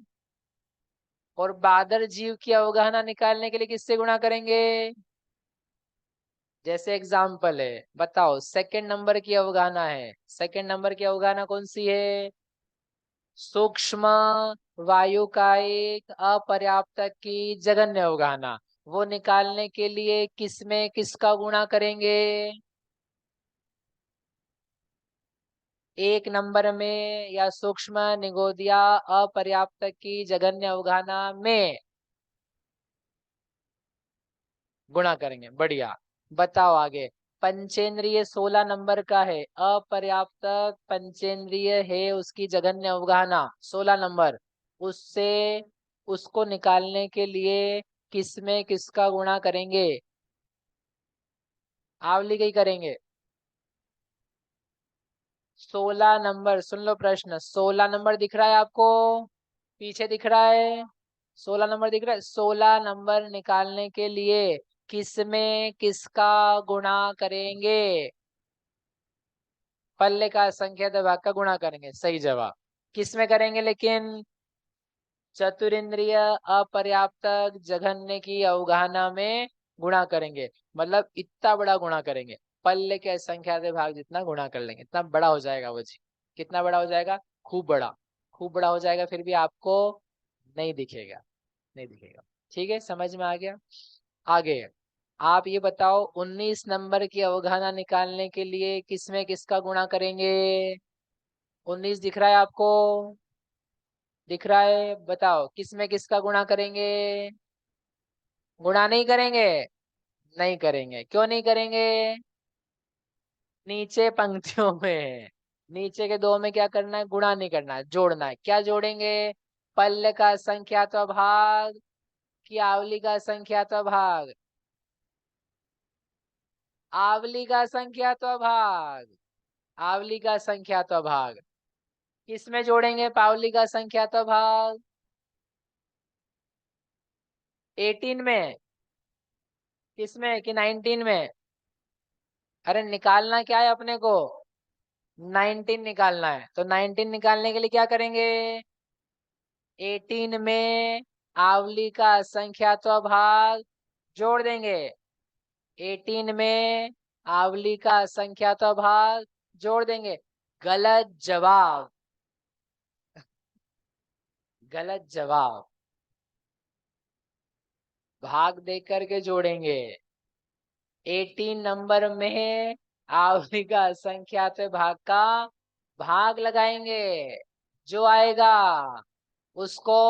और बादर जीव की अवगाहना निकालने के लिए किससे गुणा करेंगे। जैसे एग्जाम्पल है, बताओ सेकंड नंबर की अवगाहना है, सेकंड नंबर की अवगाहना कौन सी है, सूक्ष्म वायु का एक अपर्याप्त की जघन्य अवगाहना, वो निकालने के लिए किसमें किसका गुणा करेंगे, एक नंबर में या सूक्ष्म निगोदिया अपर्याप्त की जघन्य अवगाहना में गुणा करेंगे। बढ़िया, बताओ आगे। पंचेंद्रिय 16 नंबर का है, अपर्याप्त पंचेंद्रिय है उसकी जघन्य अवगाहना 16 नंबर, उससे उसको निकालने के लिए किसमें किसका गुणा करेंगे, आवली का ही करेंगे। 16 नंबर, सुन लो प्रश्न, 16 नंबर दिख रहा है आपको, पीछे दिख रहा है, 16 नंबर दिख रहा है। 16 नंबर निकालने के लिए किसमें किसका गुणा करेंगे, पल्ले का संख्या भाग का गुणा करेंगे, सही जवाब। किसमें करेंगे लेकिन, चतुरिंद्रिय अपर्याप्त जघन्य की अवगाहना में गुणा करेंगे। मतलब इतना बड़ा गुणा करेंगे, पल्ले के संख्या भाग जितना गुणा कर लेंगे इतना बड़ा हो जाएगा वो जी। कितना बड़ा हो जाएगा, खूब बड़ा, खूब बड़ा हो जाएगा फिर भी आपको नहीं दिखेगा, नहीं दिखेगा। ठीक है, समझ में आ गया। आगे आप ये बताओ, 19 नंबर की अवगाहना निकालने के लिए किसमें किसका गुणा करेंगे? 19 दिख रहा है आपको? दिख रहा है? बताओ किसमें किसका गुणा करेंगे? गुणा नहीं करेंगे? नहीं करेंगे, क्यों नहीं करेंगे? नीचे पंक्तियों में, नीचे के दो में क्या करना है? गुणा नहीं करना है, जोड़ना है। क्या जोड़ेंगे? पल्ल का संख्यात्मक भाग कि आवली का संख्यात्मक भाग? आवली का संख्यात्मक भाग, आवली का संख्यात्मक भाग। किसमें जोड़ेंगे पावली का संख्यात्मक भाग? 18 में? किसमें कि 19 में? अरे निकालना क्या है अपने को? 19 निकालना है, तो 19 निकालने के लिए क्या करेंगे? 18 में आवली का संख्यात्मक भाग जोड़ देंगे। 18 में आवली का संख्यात्मक भाग जोड़ देंगे। गलत जवाब, गलत जवाब। भाग देख करके जोड़ेंगे। 18 नंबर में आवली का संख्यात्मक भाग का भाग लगाएंगे। जो आएगा उसको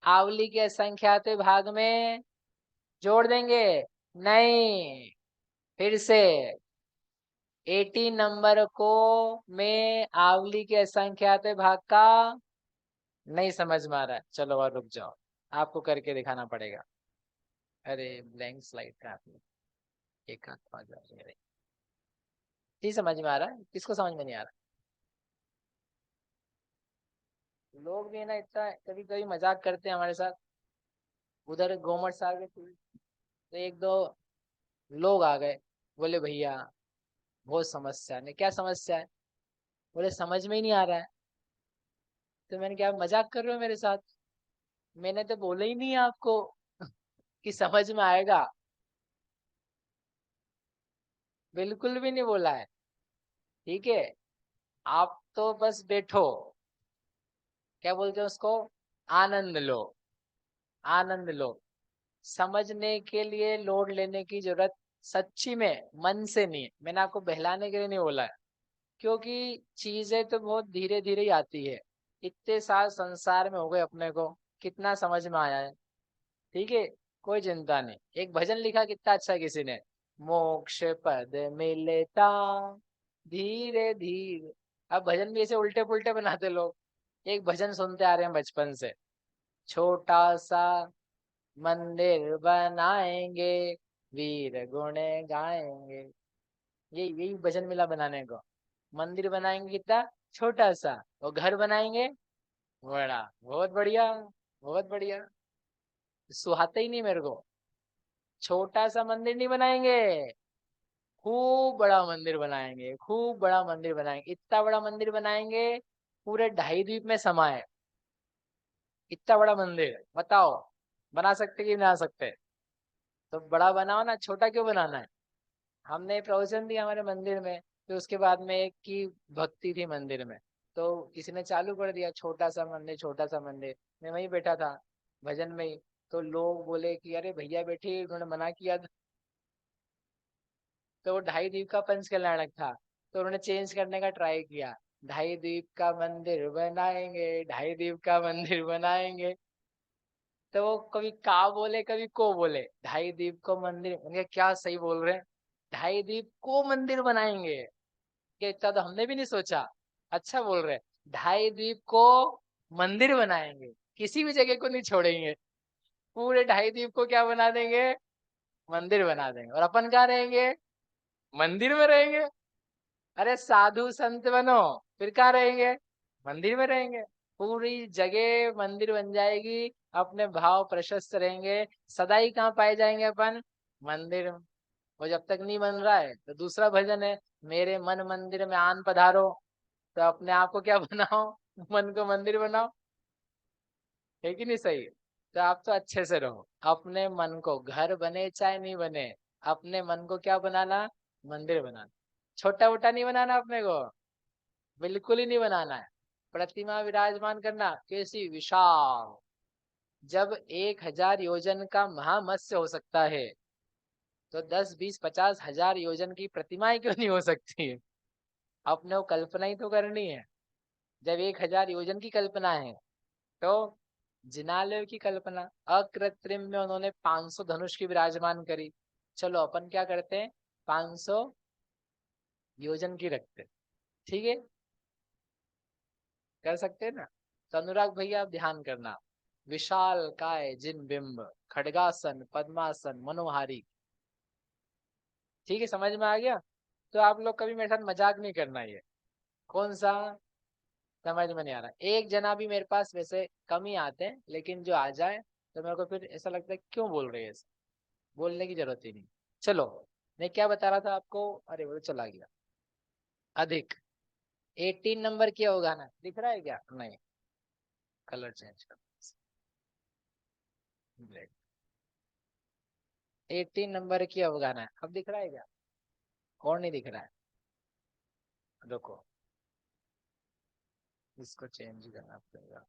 आवली के संख्यात्मक भाग में जोड़ देंगे। नहीं, फिर से 18 नंबर को में आवली के संख्यात्मक भाग का नहीं समझ में आ रहा है? चलो और रुक जाओ, आपको करके दिखाना पड़ेगा। अरे ब्लैंक स्लाइड का आपने एक हाथ पा जाओ मेरे। जी समझ में आ रहा है? किसको समझ में नहीं आ रहा? लोग भी ना इतना कभी कभी मजाक करते हैं हमारे साथ। उधर गोमट साहब के तो एक दो लोग आ गए, बोले भैया बहुत समस्या है। क्या समस्या है? बोले समझ में ही नहीं आ रहा है। तो मैंने क्या मजाक कर रहे हो मेरे साथ? मैंने तो बोला ही नहीं है आपको कि समझ में आएगा, बिल्कुल भी नहीं बोला है। ठीक है, आप तो बस बैठो, क्या बोलते हैं उसको, आनंद लो, आनंद लो। समझने के लिए लोड लेने की जरूरत सच्ची में मन से नहीं है। मैंने आपको बहलाने के लिए नहीं बोला है, क्योंकि चीजें तो बहुत धीरे धीरे ही आती है। इतने साल संसार में हो गए अपने को, कितना समझ में आया है? ठीक है, कोई चिंता नहीं। एक भजन लिखा कितना अच्छा किसी ने, मोक्ष पद मिलता धीरे धीरे। अब भजन भी ऐसे उल्टे पुल्टे बनाते लोग। एक भजन सुनते आ रहे हैं बचपन से, छोटा सा मंदिर बनाएंगे, वीर गुण गाएंगे। यही भजन मिला बनाने को। मंदिर बनाएंगे कितना छोटा सा, और घर बनाएंगे बड़ा। बहुत बढ़िया, बहुत बढ़िया। सुहाते ही नहीं मेरे को। छोटा सा मंदिर नहीं बनाएंगे, खूब बड़ा मंदिर बनाएंगे, खूब बड़ा मंदिर बनाएंगे। इतना बड़ा मंदिर बनाएंगे पूरे 2.5 द्वीप में समाये। इतना बड़ा मंदिर बताओ, बना सकते कि नहीं बना सकते? तो बड़ा बनाओ ना, छोटा क्यों बनाना है? हमने प्रवचन दिया हमारे मंदिर में, फिर उसके बाद में एक की भक्ति थी मंदिर में, तो किसी ने चालू कर दिया छोटा सा मंदिर, छोटा सा मंदिर। मैं वहीं बैठा था भजन में ही, तो लोग बोले कि अरे भैया बैठे, उन्होंने मना किया। तो वो 2.5 द्वीप का पंच कल्याणक था, तो उन्होंने चेंज करने का ट्राई किया। 2.5 द्वीप का मंदिर बनाएंगे, 2.5 द्वीप का मंदिर बनाएंगे। तो वो कभी का बोले कभी को बोले, 2.5 द्वीप को मंदिर। उनके क्या सही बोल रहे हैं, 2.5 द्वीप को मंदिर बनाएंगे। ये इतना तो हमने भी नहीं सोचा। अच्छा बोल रहे, 2.5 द्वीप को मंदिर बनाएंगे, किसी भी जगह को नहीं छोड़ेंगे। पूरे 2.5 द्वीप को क्या बना देंगे? मंदिर बना देंगे। और अपन कहाँ रहेंगे? मंदिर में रहेंगे। अरे साधु संत बनो, फिर कहाँ रहेंगे? मंदिर में रहेंगे। पूरी जगह मंदिर बन जाएगी, अपने भाव प्रशस्त रहेंगे। सदा ही कहाँ पाए जाएंगे अपन? मंदिर में। और जब तक नहीं बन रहा है तो दूसरा भजन है, मेरे मन मंदिर में आन पधारो। तो अपने आप को क्या बनाओ? मन को मंदिर बनाओ। है कि नहीं सही? तो आप तो अच्छे से रहो, अपने मन को, घर बने चाहे नहीं बने, अपने मन को क्या बनाना? मंदिर बनाना। छोटा मोटा नहीं बनाना अपने को, बिल्कुल ही नहीं बनाना है। प्रतिमा विराजमान करना कैसी? विशाल। जब 1000 योजन का महामत्स्य हो सकता है तो 10, 20, 50, 1000 योजन की प्रतिमाएं क्यों नहीं हो सकती है? अपने को कल्पना ही तो करनी है। जब 1000 योजन की कल्पना है तो जिनालय की कल्पना, अकृत्रिम में उन्होंने 500 धनुष की विराजमान करी। चलो अपन क्या करते हैं, 500 योजन की रखते, ठीक है, कर सकते हैं ना। तो अनुराग भैया आप ध्यान करना, विशाल काय जिन बिंब, खड़गासन, पद्मासन, मनोहारी। ठीक है, समझ में आ गया। तो आप लोग कभी मेरे साथ मजाक नहीं करना, ये कौन सा समझ में नहीं आ रहा। एक जना भी मेरे पास वैसे कम ही आते हैं, लेकिन जो आ जाए तो मेरे को फिर ऐसा लगता है क्यों बोल रहे हैं ऐसे, बोलने की जरूरत ही नहीं। चलो, मैं क्या बता रहा था आपको, अरे वो तो चला गया। अधिक 18 नंबर क्या होगा ना, दिख रहा है क्या? नहीं, कलर चेंज कर, ब्लैक। 18 नंबर की अवगाना है, अब दिख रहा है क्या? कौन नहीं दिख रहा है? रुको, इसको चेंज करना पड़ेगा।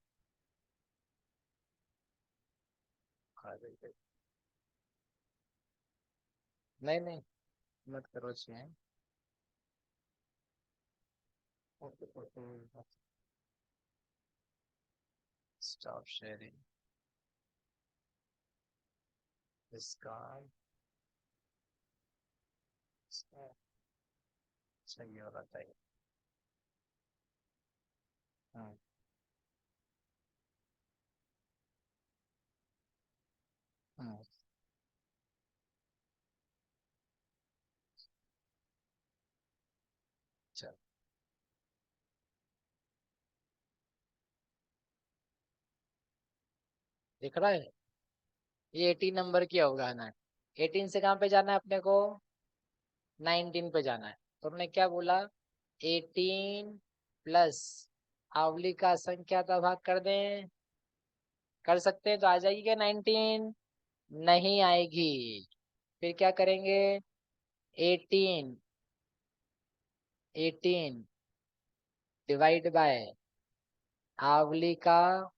नहीं नहीं, मत करो चेंज। स्टॉप शेयरिंग, इसका सही हो रहा था। हाँ, हाँ, चल, दिख रहा है। ये 18 नंबर की अवगाहना है। 18 से कहाँ पे जाना है अपने को? 19 पे जाना है। तो हमने क्या बोला, 18 प्लस आवली का संख्या का भाग कर दें, कर सकते हैं, तो आ जाएगी क्या 19? नहीं आएगी। फिर क्या करेंगे, 18, 18 डिवाइड बाय आवली का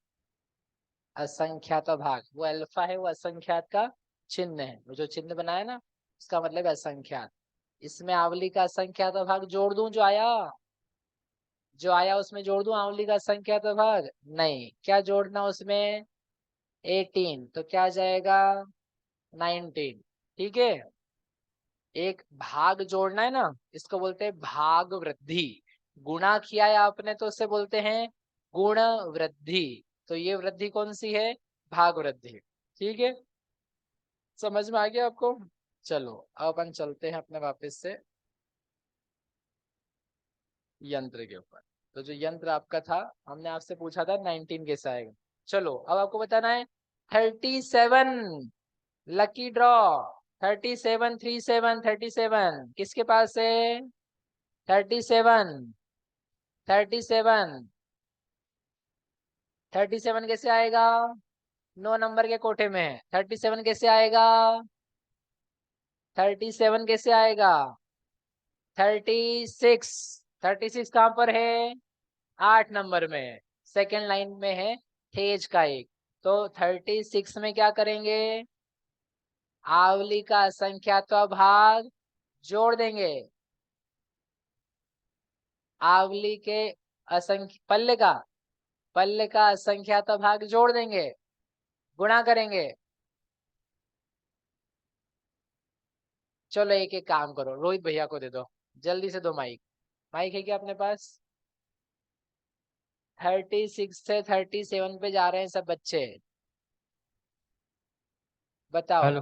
असंख्यात भाग, वो अल्फा है, वो असंख्यात का चिन्ह है, वो जो चिन्ह बनाया ना उसका मतलब है असंख्यात। इसमें आवली का असंख्यात भाग जोड़ दूं, जो आया उसमें जोड़ दूं आवली का असंख्यात भाग? नहीं, क्या जोड़ना उसमें? 18, तो क्या आ जाएगा? 19। ठीक है, एक भाग जोड़ना है ना, इसको बोलते हैं भाग वृद्धि। गुणा किया है आपने तो उससे बोलते हैं गुण वृद्धि। तो ये वृद्धि कौन सी है? भाग वृद्धि। ठीक है, समझ में आ गया आपको? चलो अब अपन चलते हैं अपने वापस से यंत्र के ऊपर। तो जो यंत्र आपका था, हमने आपसे पूछा था 19 कैसे आएगा। चलो अब आपको बताना है 37, लकी ड्रॉ। 37, 37, 37 किसके पास है? 37, 37, 37 कैसे आएगा? 9 नंबर के कोठे में है। 37 कैसे आएगा? 37 कैसे आएगा? 36, 36 कहाँ पर है? 8 नंबर में है, सेकेंड लाइन में है, हेज का एक। तो 36 में क्या करेंगे, आवली का संख्यात्मक भाग जोड़ देंगे, आवली के असंख्य पल्ले का असंख्यात्मक भाग जोड़ देंगे, गुणा करेंगे। चलो एक एक काम करो, रोहित भैया को दे दो, जल्दी से दो माइक। माइक है क्या अपने पास? 36 से 37 पे जा रहे हैं सब बच्चे, बताओ। हेलो।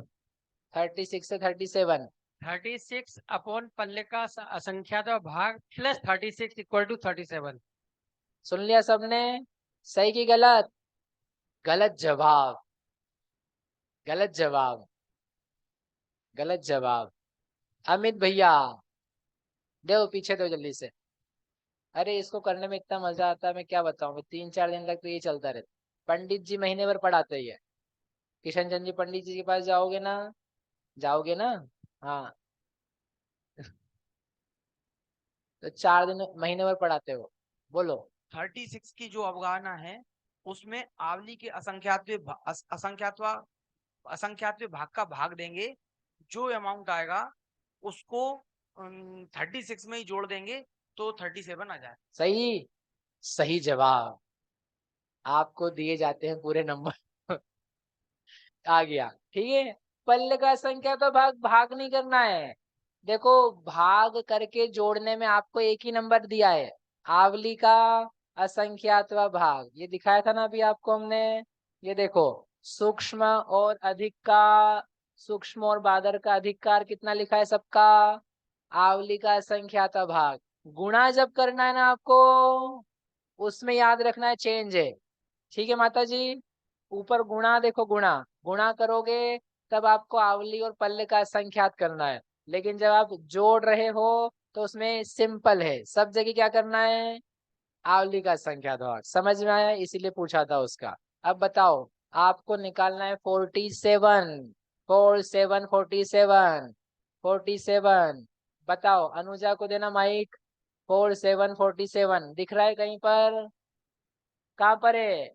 36 से 37। 36 अपॉन पल्ले का असंख्यात भाग प्लस 36 इक्वल टू 37। सुन लिया सबने? सही की गलत? गलत जवाब, गलत जवाब, गलत जवाब। अमित भैया दो, पीछे दो जल्दी से। अरे इसको करने में इतना मजा आता है, मैं क्या बताऊं, मैं 3-4 दिन तक तो ये चलता रहता। पंडित जी महीने भर पढ़ाते ही है। किशन चंद जी पंडित जी के पास जाओगे ना, जाओगे ना? हाँ, तो 4 दिन महीने भर पढ़ाते हो। बोलो, 36 की जो अवगाहना है उसमें आवली के असंख्यातवे भाग का भाग देंगे, जो अमाउंट आएगा उसको 36 में ही जोड़ देंगे तो 37 आ जाए। सही, सही जवाब। आपको दिए जाते हैं पूरे नंबर। आ गया, ठीक है। पल्ले का संख्या तो भाग नहीं करना है। देखो, भाग करके जोड़ने में आपको एक ही नंबर दिया है, आवली का असंख्यात्वा भाग, ये दिखाया था ना अभी आपको हमने। ये देखो, सूक्ष्म और अधिक का, सूक्ष्म और बादर का अधिकार कितना लिखा है सबका, आवली का असंख्यात्वा भाग। गुणा जब करना है ना आपको, उसमें याद रखना है चेंज है, ठीक है माता जी। ऊपर गुणा, देखो गुणा, गुणा करोगे तब आपको आवली और पल्ले का संख्यात करना है। लेकिन जब आप जोड़ रहे हो तो उसमें सिंपल है, सब जगह क्या करना है, आवली का संख्यात भाग। समझ में आया, इसीलिए पूछा था उसका। अब बताओ, आपको निकालना है 47, 47, 47, 47। बताओ, अनुजा को देना माइक। 47, 47 दिख रहा है कहीं पर? कहाँ पर है?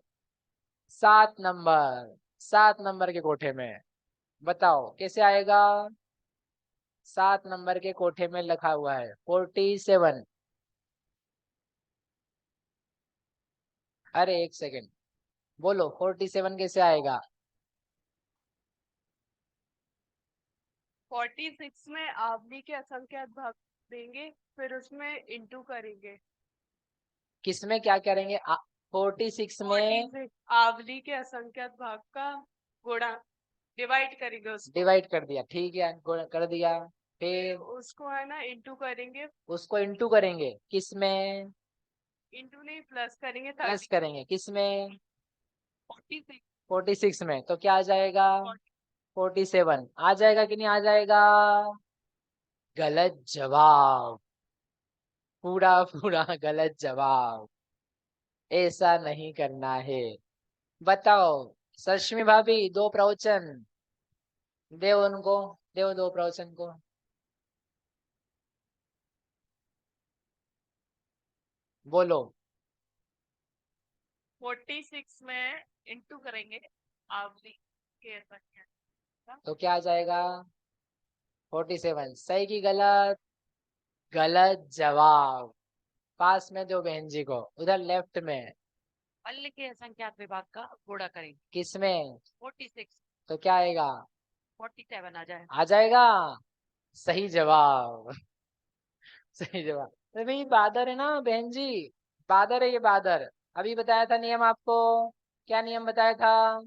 7 नंबर, 7 नंबर के कोठे में। बताओ कैसे आएगा? 7 नंबर के कोठे में लिखा हुआ है 47। अरे एक सेकेंड, बोलो 47 कैसे आएगा? 46 में आवली के असंख्यात भाग देंगे, फिर उसमें इंटू करेंगे। किसमें क्या करेंगे? 46 में 46 आवली के असंख्यात भाग का गुणा, डिवाइड करेंगे उसको। डिवाइड कर दिया, ठीक है, कर दिया। फिर फिर उसको है ना इंटू करेंगे, उसको इंटू करेंगे, किसमें? इंटू नहीं प्लस करेंगे प्लस 30। करेंगे, किसमें? 46 46 में। तो क्या आ जाएगा? 47 आ जाएगा कि नहीं आ जाएगा? गलत जवाब, पूरा पूरा गलत जवाब। ऐसा नहीं करना है। बताओ, सश्मी भाभी, दो प्रवचन दे उनको, दे दो प्रवचन को। बोलो। 46 में इंटू करेंगे आवली के असंख्यात। तो क्या आ जाएगा? 47 सही की गलत? गलत जवाब। पास में दो बहन जी को, उधर लेफ्ट में। पल्ले के असंख्यात विभाग का गुणा करेंगे। किसमें? 46, तो क्या आएगा? 47 आ जाए। आ जाएगा, सही जवाब। सही जवाब। तो भाई बादर है ना बहन जी, बादर है ये, बादर। अभी बताया था नियम आपको, क्या नियम बताया था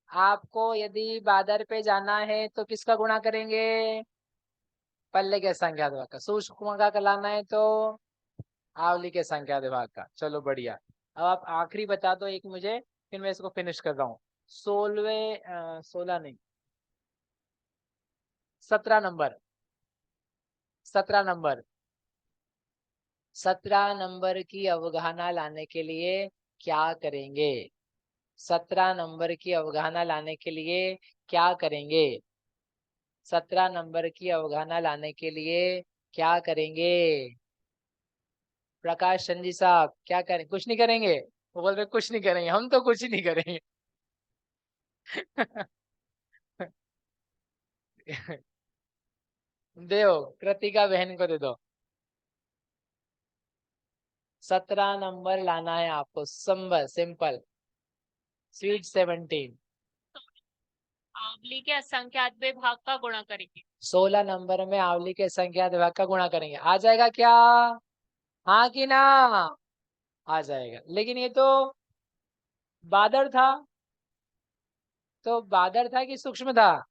आपको? यदि बादर पे जाना है तो किसका गुणा करेंगे? पल्ले के संख्या विभाग का। सूक्ष्म का लाना है तो आवली के संख्या विभाग का। चलो बढ़िया। अब आप आखिरी बता दो एक मुझे, फिर मैं इसको फिनिश कर रहा हूँ। 16 नहीं, 17 नंबर, 17 नंबर, 17 नंबर की अवगाहना लाने के लिए क्या करेंगे? 17 नंबर की अवगाहना लाने के लिए क्या करेंगे? 17 नंबर की अवगाहना लाने के लिए क्या करेंगे? प्रकाश चंद जी साहब क्या करें? कुछ नहीं करेंगे? वो बोल रहे कुछ नहीं करेंगे, हम तो कुछ नहीं करेंगे। दो, कृतिका बहन को दे दो। 17 नंबर लाना है आपको, सिंपल, स्वीट 17। आवली के असंख्यात भाग का गुणा करेंगे। 16 नंबर में आवली के संख्या विभाग का गुणा करेंगे, आ जाएगा क्या? हाँ कि ना? आ जाएगा। लेकिन ये तो बादर था, तो बादर था कि सूक्ष्म था?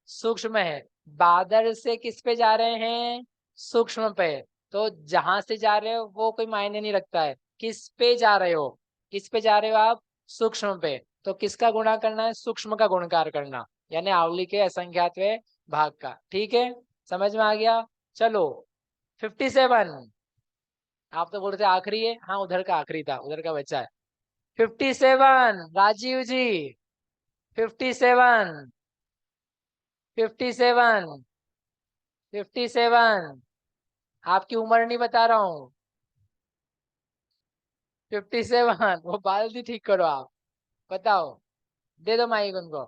सूक्ष्म है। बादर से किस पे जा रहे हैं? सूक्ष्म पे। तो जहां से जा रहे हो वो कोई मायने नहीं रखता है, किस पे जा रहे हो? किस पे जा रहे हो आप? सूक्ष्म पे। तो किसका गुणा करना है? सूक्ष्म का गुणकार करना, यानी आवली के असंख्यातवे भाग का। ठीक है, समझ में आ गया? चलो 57। आप तो बोलते आखिरी है, हाँ उधर का आखिरी था, उधर का बच्चा है। 57 राजीव जी, 57, 57, 57। आपकी उम्र नहीं बता रहा हूँ, 57, वो बाल्टी ठीक करो आप, बताओ, दे दो माइक उनको।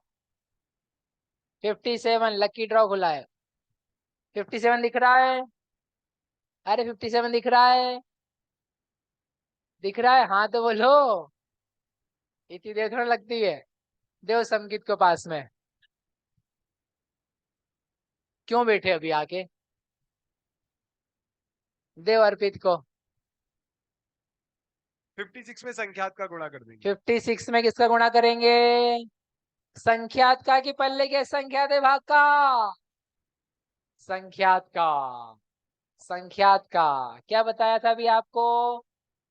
57, लकी ड्रॉ खुला है। 57 दिख रहा है? अरे 57 दिख रहा है? दिख रहा है? हाँ तो बोलो, इतनी देर थोड़ा लगती है। दो संगीत को पास में, क्यों बैठे अभी आके? देव अर्पित को। 56 में संख्यात का गुणा कर देंगे। 56 में किसका गुणा करेंगे? संख्यात का कि पल्ले के संख्यात भाग का? संख्यात का। संख्यात का क्या बताया था अभी आपको?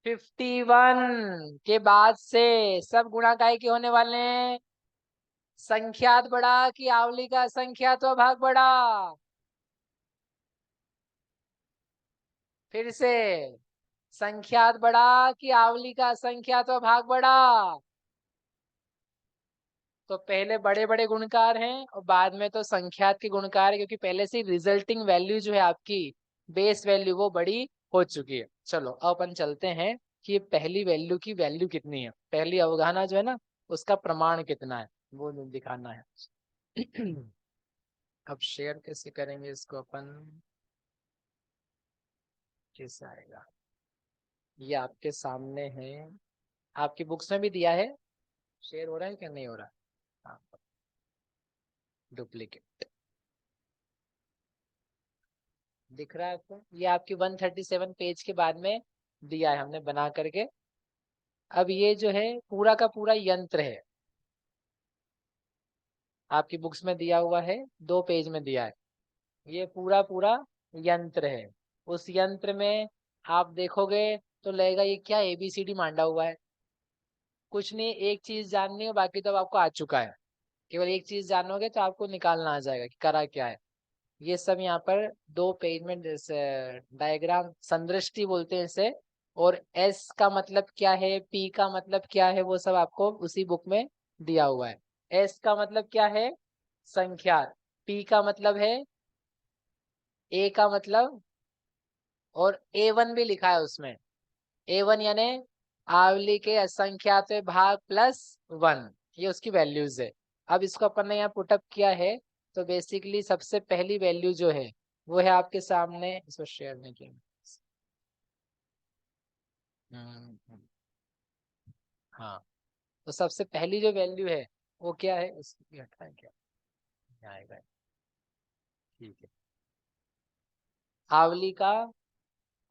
51 के बाद से सब गुणा काय के होने वाले हैं? संख्यात बड़ा कि आवली का संख्यात भाग बड़ा? फिर से, संख्यात बड़ा कि आवली का संख्यात भाग बड़ा? तो पहले बड़े बड़े गुणकार हैं और बाद में तो संख्यात के गुणकार है, क्योंकि पहले से रिजल्टिंग वैल्यू जो है आपकी बेस वैल्यू वो बड़ी हो चुकी है। चलो अब अपन चलते हैं कि पहली वैल्यू की वैल्यू कितनी है, पहली अवगाहना जो है ना उसका प्रमाण कितना है वो दिखाना है। अब शेयर कैसे करेंगे इसको अपन, कैसे आएगा? ये आपके सामने है, आपकी बुक्स में भी दिया है। शेयर हो रहा है क्या नहीं हो रहा? हाँ, डुप्लीकेट दिख रहा है आपको? ये आपकी 137 पेज के बाद में दिया है हमने बना करके। अब ये जो है पूरा का पूरा यंत्र है, आपकी बुक्स में दिया हुआ है, 2 पेज में दिया है। ये पूरा पूरा यंत्र है। उस यंत्र में आप देखोगे तो लगेगा ये क्या ABCD मांडा हुआ है। कुछ नहीं, एक चीज जाननी है, बाकी तो अब आपको आ चुका है। केवल एक चीज जानोगे तो आपको निकालना आ जाएगा कि करा क्या है। ये सब यहाँ पर 2 पेज में डायग्राम संदृष्टि बोलते हैं इसे, और एस का मतलब क्या है, पी का मतलब क्या है, वो सब आपको उसी बुक में दिया हुआ है। एस का मतलब क्या है? संख्या। पी का मतलब है, ए का मतलब, और A1 भी लिखा है उसमें। A1 यानी आवली के असंख्यात भाग प्लस 1, ये उसकी वैल्यूज है। अब इसको अपन ने यहाँ पुटअप किया है, तो बेसिकली सबसे पहली वैल्यू जो है वो है आपके सामने, इसको शेयर नहीं किया। हाँ, तो सबसे पहली जो वैल्यू है वो क्या है, इसकी हटाएं क्या? आएगा, ठीक है। आवली का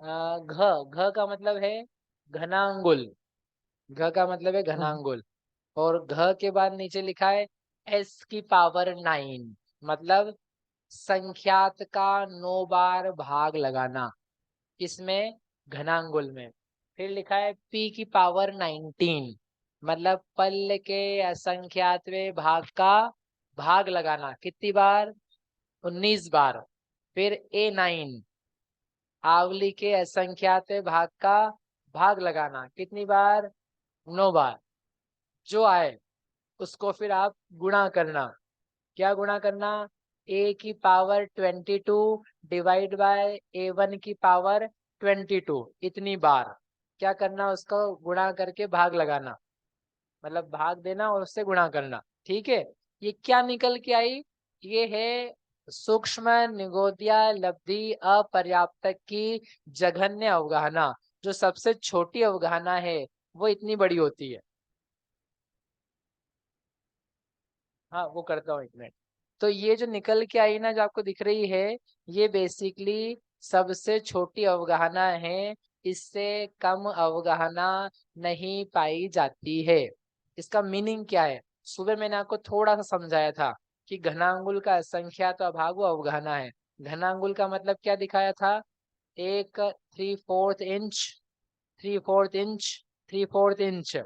घ का मतलब है घनांगुल, घ का मतलब है घनांगुल, और घ के बाद नीचे लिखा है S की पावर 9, मतलब संख्यात का 9 बार भाग लगाना, इसमें घनांगुल में। फिर लिखा है P की पावर 19, मतलब पल्ल के असंख्यातवें भाग का भाग लगाना, कितनी बार? 19 बार। फिर A9, आवली के असंख्यातवें भाग का भाग लगाना, कितनी बार? 9 बार। जो आए उसको फिर आप गुणा करना। क्या गुणा करना? A की पावर 22 डिवाइड बाय A1 की पावर 22, इतनी बार क्या करना? उसको गुणा करके भाग लगाना, मतलब भाग देना और उससे गुणा करना। ठीक है, ये क्या निकल के आई? ये है सूक्ष्म निगोदिया लब्धि अपर्याप्तक की जघन्य अवगाहना। जो सबसे छोटी अवगाहना है वो इतनी बड़ी होती है। हाँ वो करता हूँ, 1 मिनट। तो ये जो निकल के आई ना, जो आपको दिख रही है, ये बेसिकली सबसे छोटी अवगाहना है, इससे कम अवगाहना नहीं पाई जाती है। इसका मीनिंग क्या है? सुबह मैंने आपको थोड़ा सा समझाया था कि घनांगुल का असंख्यात अभाग वो अवगाहना है। घनांगुल का मतलब क्या दिखाया था? एक 3/4 इंच, 3/4 इंच, 3/4 इंच,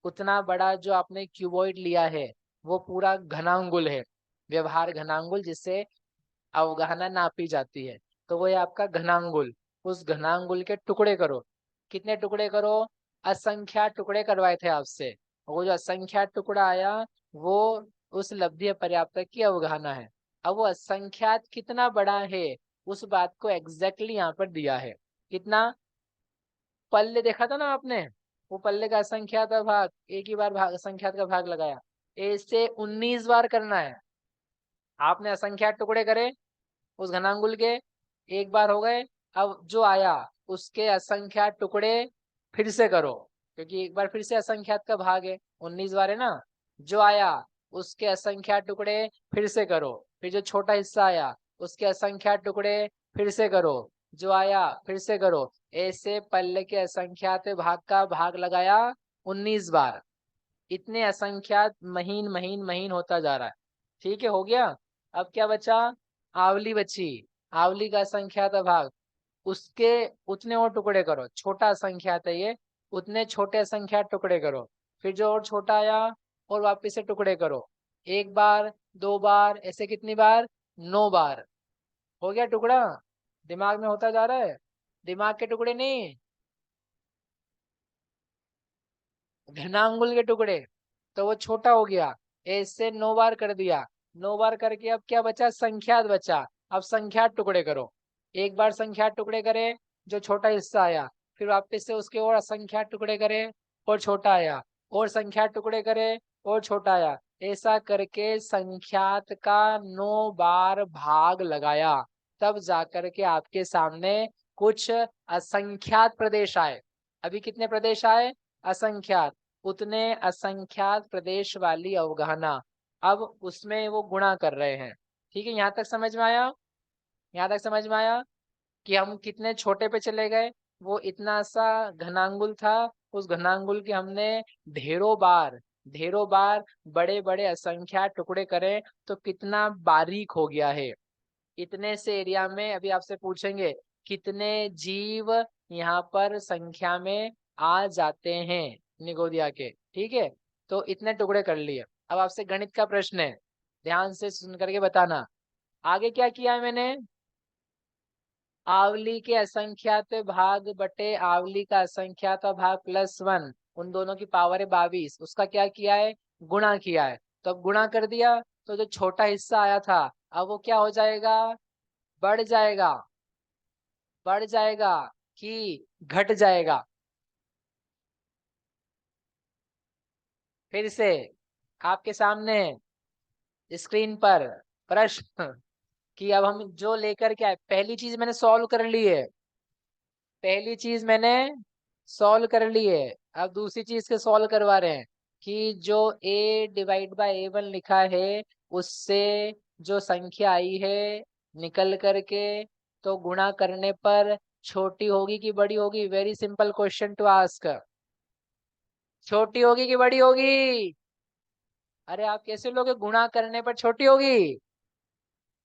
उतना बड़ा जो आपने क्यूबॉइड लिया है वो पूरा घनांगुल है, व्यवहार घनांगुल, जिससे अवगाहना नापी जाती है। तो वो है आपका घनांगुल। उस घनांगुल के टुकड़े करो। कितने टुकड़े करो? असंख्यात टुकड़े करवाए थे आपसे, वो जो असंख्यात टुकड़ा आया वो उस लब्धि पर्याप्त की अवगाहना है। अब वो असंख्यात कितना बड़ा है उस बात को एग्जैक्टली यहाँ पर दिया है। कितना? पल्ले देखा था ना आपने, वो पल्ले का असंख्यात भाग, एक ही बार भाग असंख्यात का भाग लगाया। ऐसे 19 बार करना है। आपने असंख्यात टुकड़े करे उस घनांगुल के, एक बार हो गए। अब जो आया उसके असंख्यात टुकड़े फिर से करो, क्योंकि एक बार फिर से असंख्यात का भाग है, 19 बार है ना। जो आया उसके असंख्यात टुकड़े फिर से करो। फिर जो छोटा हिस्सा आया उसके असंख्यात टुकड़े फिर से करो। जो आया फिर से करो। ऐसे पल्ले के असंख्यात भाग का भाग लगाया 19 बार। इतने असंख्यात महीन महीन महीन होता जा रहा है। ठीक है, हो गया। अब क्या बचा? आवली बची। आवली का असंख्यात भाग, उसके उतने और टुकड़े करो। छोटा असंख्यात है ये, उतने छोटे असंख्यात टुकड़े करो। फिर जो और छोटा आया और वापस से टुकड़े करो। एक बार, दो बार, ऐसे कितनी बार? 9 बार। हो गया टुकड़ा? दिमाग में होता जा रहा है? दिमाग के टुकड़े नहीं, घनांगुल के टुकड़े। तो वो छोटा हो गया। ऐसे 9 बार कर दिया। 9 बार करके अब क्या बचा? संख्यात बचा। अब संख्यात टुकड़े करो। एक बार संख्यात टुकड़े करे, जो छोटा हिस्सा आया। फिर वापस से उसके और असंख्यात टुकड़े करे और छोटा आया। और संख्यात टुकड़े करे और छोटा आया। ऐसा करके संख्यात का 9 बार भाग लगाया। तब जाकर के आपके सामने कुछ असंख्यात प्रदेश आए। अभी कितने प्रदेश आए? असंख्यात। उतने असंख्यात प्रदेश वाली अवगाहना अब उसमें वो गुणा कर रहे हैं। ठीक है, यहाँ तक समझ में आया? यहाँ तक समझ में आया कि हम कितने छोटे पे चले गए? वो इतना सा घनांगुल था, उस घनांगुल के हमने ढेरों बार बड़े बड़े असंख्यात टुकड़े करे तो कितना बारीक हो गया है। इतने से एरिया में अभी आपसे पूछेंगे कितने जीव यहाँ पर संख्या में आ जाते हैं निगोदिया के। ठीक है, तो इतने टुकड़े कर लिए। अब आपसे गणित का प्रश्न है, ध्यान से सुन करके बताना। आगे क्या किया है मैंने? आवली के असंख्यात भाग बटे आवली का असंख्यात भाग +1, उन दोनों की पावर है 22। उसका क्या किया है? गुणा किया है। तो अब गुणा कर दिया तो जो छोटा हिस्सा आया था अब वो क्या हो जाएगा? बढ़ जाएगा। बढ़ जाएगा कि घट जाएगा? फिर से आपके सामने स्क्रीन पर प्रश्न कि अब हम जो लेकर के आए, पहली चीज मैंने सॉल्व कर ली है। पहली चीज मैंने सॉल्व कर ली है। अब दूसरी चीज के सॉल्व करवा रहे हैं कि जो a/a1 लिखा है उससे जो संख्या आई है निकल करके तो गुणा करने पर छोटी होगी कि बड़ी होगी? Very simple question to ask. छोटी होगी कि बड़ी होगी? अरे आप कैसे लोगे? गुणा करने पर छोटी होगी?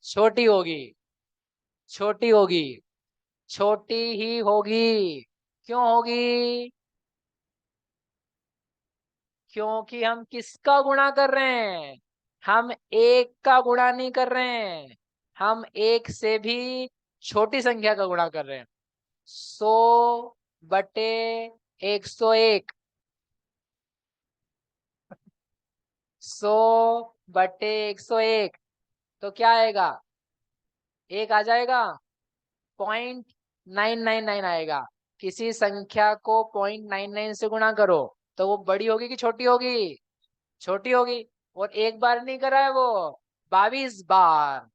छोटी होगी। छोटी होगी। छोटी ही होगी। क्यों होगी? क्योंकि हम किसका गुणा कर रहे हैं? हम एक का गुणा नहीं कर रहे हैं, हम एक से भी छोटी संख्या का गुणा कर रहे हैं। 100/101। 100/101 तो क्या आएगा? एक आ जाएगा, 0.999 आएगा। किसी संख्या को 0.99 से गुणा करो तो वो बड़ी होगी कि छोटी होगी? छोटी होगी। और एक बार नहीं करा है वो, 22 बार।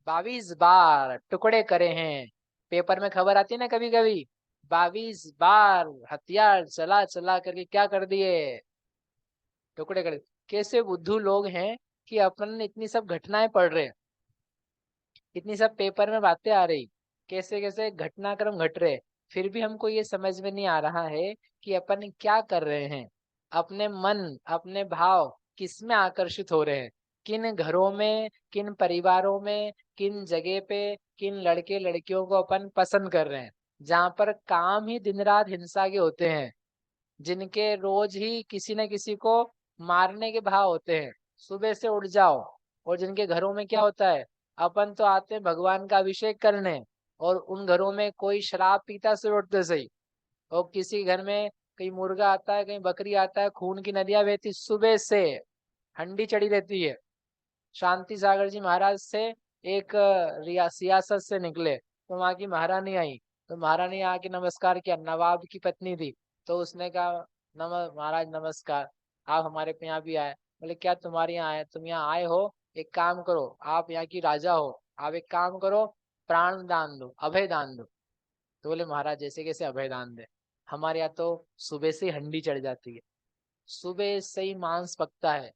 22 बार टुकड़े करे हैं। पेपर में खबर आती है ना कभी कभी, 22 बार हथियार चला चला करके क्या कर दिए? टुकड़े कर दिए। कैसे बुद्धू लोग हैं कि अपन इतनी सब घटनाएं पढ़ रहे हैं, इतनी सब पेपर में बातें आ रही, कैसे कैसे घटनाक्रम घट रहे, फिर भी हमको ये समझ में नहीं आ रहा है कि अपन क्या कर रहे हैं। अपने मन, अपने भाव किस में आकर्षित हो रहे हैं? किन घरों में, किन परिवारों में, किन जगह पे, किन लड़के लड़कियों को अपन पसंद कर रहे हैं, जहाँ पर काम ही दिन रात हिंसा के होते हैं, जिनके रोज ही किसी न किसी को मारने के भाव होते हैं। सुबह से उठ जाओ और जिनके घरों में क्या होता है, अपन तो आते हैं भगवान का अभिषेक करने और उन घरों में कोई शराब पीता से उठते सही, और किसी घर में कहीं मुर्गा आता है, कहीं बकरी आता है, खून की नदियां बहती, सुबह से हंडी चढ़ी रहती है। शांति सागर जी महाराज से एक सियासत से निकले तो वहां की महारानी आई, तो महारानी आके नमस्कार किया, नवाब की पत्नी थी। तो उसने कहा महाराज नमस्कार, आप हमारे पे यहाँ भी आए। बोले क्या तुम्हारे यहाँ आए? तुम यहाँ आए हो, एक काम करो, आप यहाँ की राजा हो, आप एक काम करो, प्राण दान दो, अभय दान दो। तो बोले महाराज जैसे कैसे अभय दान दे, हमारे यहाँ तो सुबह से ही हंडी चढ़ जाती है, सुबह से ही मांस पकता है,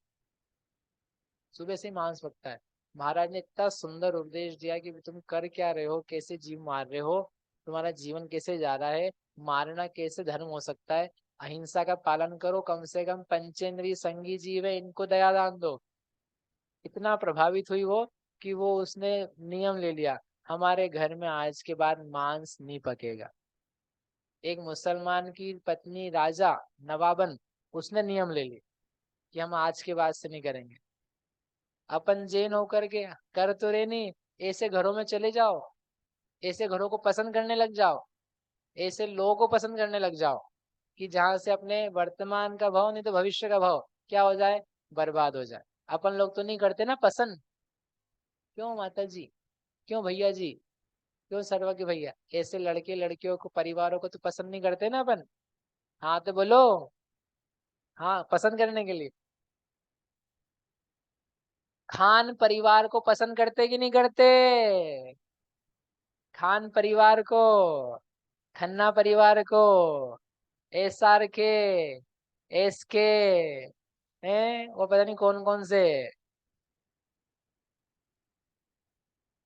सुबह से ही मांस पकता है। महाराज ने इतना सुंदर उपदेश दिया कि तुम कर क्या रहे हो, कैसे जीव मार रहे हो, तुम्हारा जीवन कैसे जा रहा है, मारना कैसे धर्म हो सकता है, अहिंसा का पालन करो, कम से कम पंचेंद्रिय संगी जीव है, इनको दया दान दो। इतना प्रभावित हुई वो कि वो उसने नियम ले लिया, हमारे घर में आज के बाद मांस नहीं पकेगा। एक मुसलमान की पत्नी राजा नवाबन, उसने नियम ले लिया कि हम आज के बाद से नहीं करेंगे। अपन जैन होकर के कर तो रहे नहीं, ऐसे घरों में चले जाओ, ऐसे घरों को पसंद करने लग जाओ, ऐसे लोगों को पसंद करने लग जाओ कि जहां से अपने वर्तमान का भाव नहीं तो भविष्य का भाव क्या हो जाए, बर्बाद हो जाए। अपन लोग तो नहीं करते ना पसंद। क्यों माता जी, क्यों भैया जी, क्यों सर्वा के भैया, ऐसे लड़के लड़कियों को परिवारों को तो पसंद नहीं करते ना अपन। हाँ तो बोलो, हाँ पसंद करने के लिए। खान परिवार को पसंद करते कि नहीं करते? खान परिवार को, खन्ना परिवार को, SR के, SK, हैं वो पता नहीं कौन कौन से।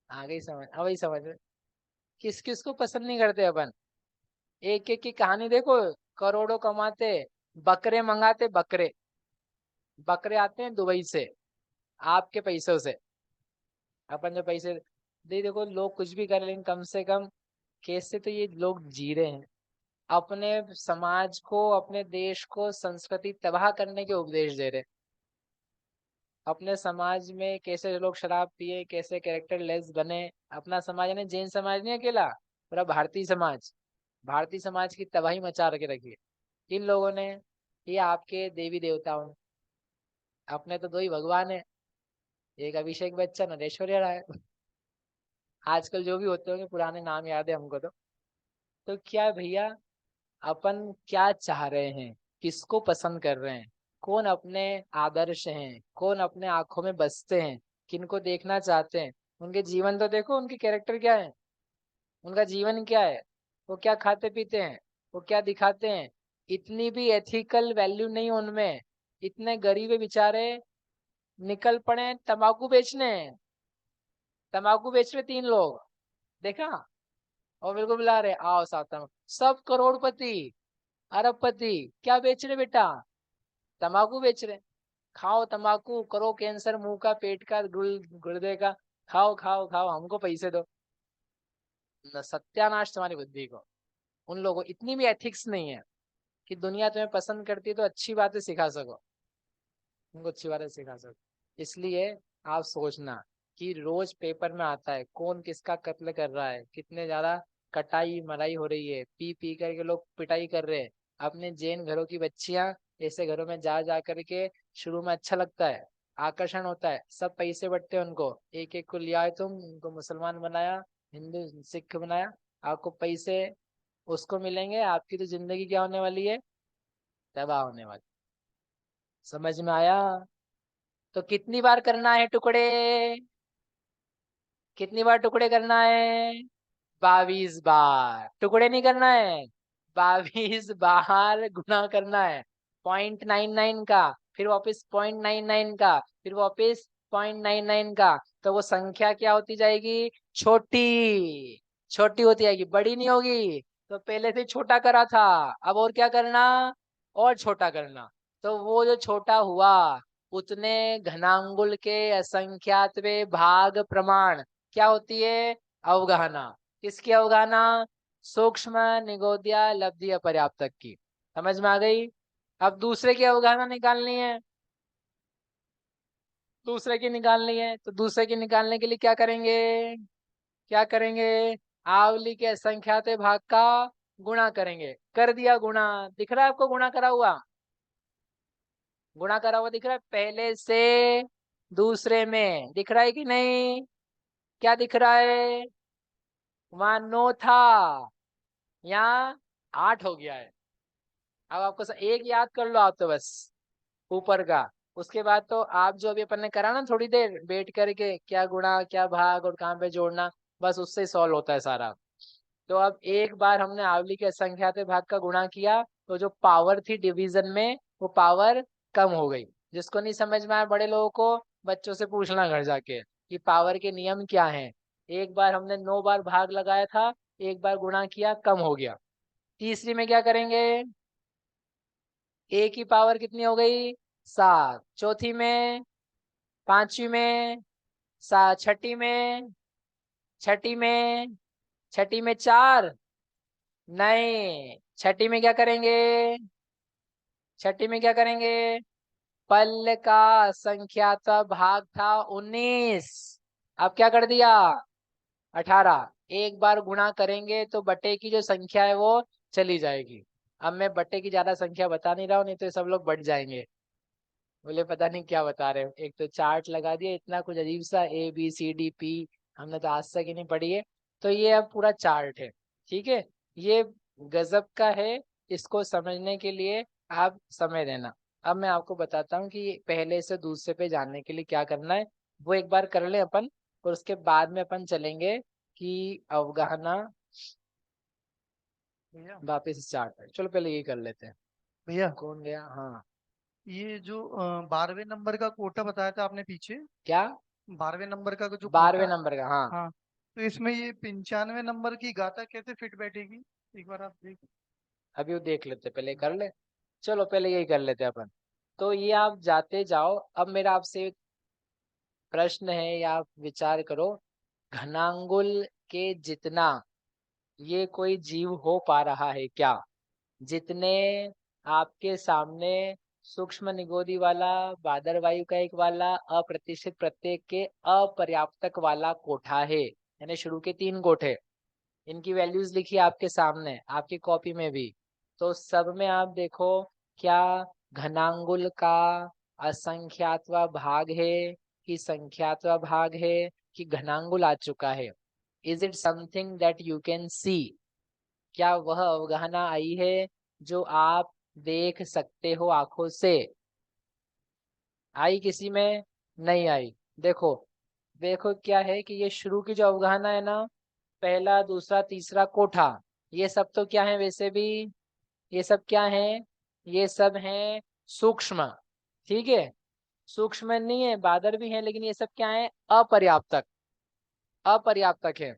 आ गई समझ, अब वही समझ में। किस किस को पसंद नहीं करते अपन। एक एक की कहानी देखो, करोड़ों कमाते, बकरे मंगाते, बकरे बकरे आते हैं दुबई से आपके पैसों से। अपन जो पैसे दे, देखो लोग कुछ भी कर, लेकिन कम से कम कैसे तो ये लोग जी रहे हैं। अपने समाज को, अपने देश को, संस्कृति तबाह करने के उपदेश दे रहे। अपने समाज में कैसे लोग शराब पिए, कैसे कैरेक्टर लेस बने। अपना समाज यानी जैन समाज नहीं अकेला, पूरा भारतीय समाज, भारतीय समाज की तबाही मचा के रखी है इन लोगों ने। ये आपके देवी देवताओं ने, अपने तो दो ही भगवान है, एक अभिषेक बच्चन और ऐश्वर्या राय। आजकल जो भी होते होंगे पुराने नाम याद है हमको। तो क्या भैया, अपन क्या चाह रहे हैं, किसको पसंद कर रहे हैं, कौन अपने आदर्श हैं, कौन अपने आंखों में बसते हैं, किनको देखना चाहते हैं। उनके जीवन तो देखो, उनके कैरेक्टर क्या है, उनका जीवन क्या है, वो क्या खाते पीते हैं, वो क्या दिखाते हैं। इतनी भी एथिकल वैल्यू नहीं उनमें। इतने गरीब बेचारे निकल पड़े तंबाकू बेचने, तंबाकू बेच रहे 3 लोग, देखा, और बिल्कुल बुला रहे आओ साथ। सब करोड़पति, अरबपति, क्या बेच रहे बेटा, तंबाकू बेच रहे। खाओ तंबाकू, करो कैंसर मुंह का, पेट का, गुर्दे का, खाओ खाओ खाओ, हमको पैसे दो। सत्यानाश तुम्हारी बुद्धि को। उन लोगों इतनी भी एथिक्स नहीं है कि दुनिया तुम्हें पसंद करती है तो अच्छी बातें सिखा सको, उनको अच्छी बातें सिखा सको। इसलिए आप सोचना कि रोज पेपर में आता है कौन किसका कत्ल कर रहा है, कितने ज्यादा कटाई मराई हो रही है, पी पी करके लोग पिटाई कर रहे हैं। अपने जैन घरों की बच्चियां ऐसे घरों में जा जा करके, शुरू में अच्छा लगता है, आकर्षण होता है, सब पैसे बटते हैं उनको, एक एक को लिया है तुम, उनको मुसलमान बनाया, हिंदू सिख बनाया, आपको पैसे उसको मिलेंगे, आपकी तो जिंदगी क्या होने वाली है, तबाह होने वाली। समझ में आया? तो कितनी बार करना है टुकड़े, कितनी बार टुकड़े करना है? 22 बार टुकड़े नहीं करना है, 22 बार गुना करना है। 0.99 का, फिर वापस 0.99 का, फिर वापस 0.99 का। तो वो संख्या क्या होती जाएगी, छोटी छोटी होती जाएगी, बड़ी नहीं होगी। तो पहले से छोटा करा था, अब और क्या करना, और छोटा करना। तो वो जो छोटा हुआ, उतने घनांगुल के असंख्यातवे भाग प्रमाण क्या होती है, अवगाहना। किसकी अवगाहना, सूक्ष्म निगोदिया लब्धि अपर्याप्तक की। समझ में आ गई? अब दूसरे की अवगाहना निकालनी है, दूसरे की निकालनी है। तो दूसरे की निकालने के लिए क्या करेंगे, क्या करेंगे, आवली के असंख्यात भाग का गुणा करेंगे। कर दिया गुणा, दिख रहा है आपको गुणा करा हुआ, गुणा करा हुआ दिख रहा है, पहले से दूसरे में दिख रहा है कि नहीं, क्या दिख रहा है, वहां 9 था, यहाँ 8 हो गया है। अब आपको एक याद कर लो आप तो बस ऊपर का, उसके बाद तो आप जो अभी अपन ने करा ना थोड़ी देर बैठ करके, क्या गुणा क्या भाग और कहाँ पे जोड़ना, बस उससे सॉल्व होता है सारा। तो अब एक बार हमने आवली के असंख्यात भाग का गुणा किया तो जो पावर थी डिवीजन में वो पावर कम हो गई। जिसको नहीं समझ में आया बड़े लोगों को बच्चों से पूछना घर जाके कि पावर के नियम क्या हैं। एक बार हमने 9 बार भाग लगाया था, एक बार गुणा किया, कम हो गया। तीसरी में क्या करेंगे, ए की पावर कितनी हो गई 7, चौथी में, पांचवी में 7, छठी में, छठी में, छठी में 4, नहीं छठी में क्या करेंगे, छठी में क्या करेंगे, पल का संख्यात्मक भाग था 19, अब क्या कर दिया 18। एक बार गुणा करेंगे तो बटे की जो संख्या है वो चली जाएगी। अब मैं बटे की ज्यादा संख्या बता नहीं रहा हूँ, नहीं तो सब लोग बढ़ जाएंगे, बोले पता नहीं क्या बता रहे हो। एक तो चार्ट लगा दिया इतना कुछ अजीब सा, ABCDP, हमने तो आज तक ही नहीं पढ़ी है। तो ये अब पूरा चार्ट है, ठीक है, ये गजब का है, इसको समझने के लिए आप समय देना। अब मैं आपको बताता हूँ कि पहले से दूसरे पे जानने के लिए क्या करना है, वो एक बार कर ले अपन, और उसके बाद में अपन चलेंगे कि अवगाहना भैया वापिस स्टार्ट है। चलो पहले ये कर लेते हैं। भैया कौन गया, हाँ ये जो 12वें नंबर का कोटा बताया था आपने पीछे, क्या, 12वें नंबर का जो 12वें कोटा, नंबर का, हाँ हाँ, तो इसमें ये 95 नंबर की गाथा कैसे फिट बैठेगी, एक बार आप देख। अभी वो देख लेते, पहले कर ले। चलो पहले यही कर लेते अपन। तो ये आप जाते जाओ, अब मेरा आपसे एक प्रश्न है या आप विचार करो, घनांगुल के जितना ये कोई जीव हो पा रहा है क्या, जितने आपके सामने सूक्ष्म निगोदी वाला, बादर वायु का एक वाला, अप्रतिष्ठित प्रत्येक के अपर्याप्तक वाला कोठा है, यानी शुरू के 3 कोठे, इनकी वैल्यूज लिखी आपके सामने आपकी कॉपी में भी। तो सब में आप देखो क्या घनांगुल का असंख्यात्वा भाग है कि संख्यात्वा भाग है कि घनांगुल आ चुका है। Is it something that you can see, क्या वह अवगाहना आई है जो आप देख सकते हो आंखों से, आई किसी में, नहीं आई। देखो देखो क्या है कि ये शुरू की जो अवगाहना है ना, पहला दूसरा तीसरा कोठा, ये सब तो क्या है वैसे भी, ये सब क्या है, ये सब है सूक्ष्म, ठीक है, सूक्ष्म नहीं है, बादर भी है, लेकिन ये सब क्या है अपर्याप्तक, अपर्याप्तक है।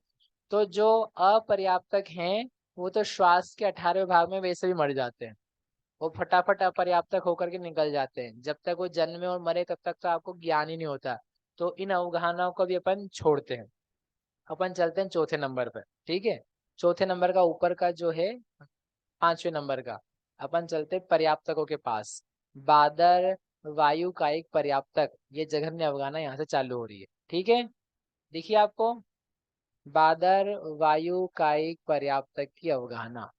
तो जो अपर्याप्तक हैं वो तो श्वास के 18वें भाग में वैसे भी मर जाते हैं, वो फटाफट अपर्याप्तक होकर के निकल जाते हैं। जब तक वो जन्मे और मरे तब तक तो आपको ज्ञान ही नहीं होता। तो इन अवगाहनाओं को भी अपन छोड़ते हैं, अपन चलते हैं चौथे नंबर पर, ठीक है। चौथे नंबर का ऊपर का जो है 5वें नंबर का, अपन चलते पर्याप्तकों के पास। बादर वायु का एक पर्याप्तक, ये जघन्य अवगाहना यहाँ से चालू हो रही है, ठीक है। देखिए आपको बादर वायु का एक पर्याप्तक की अवगाहना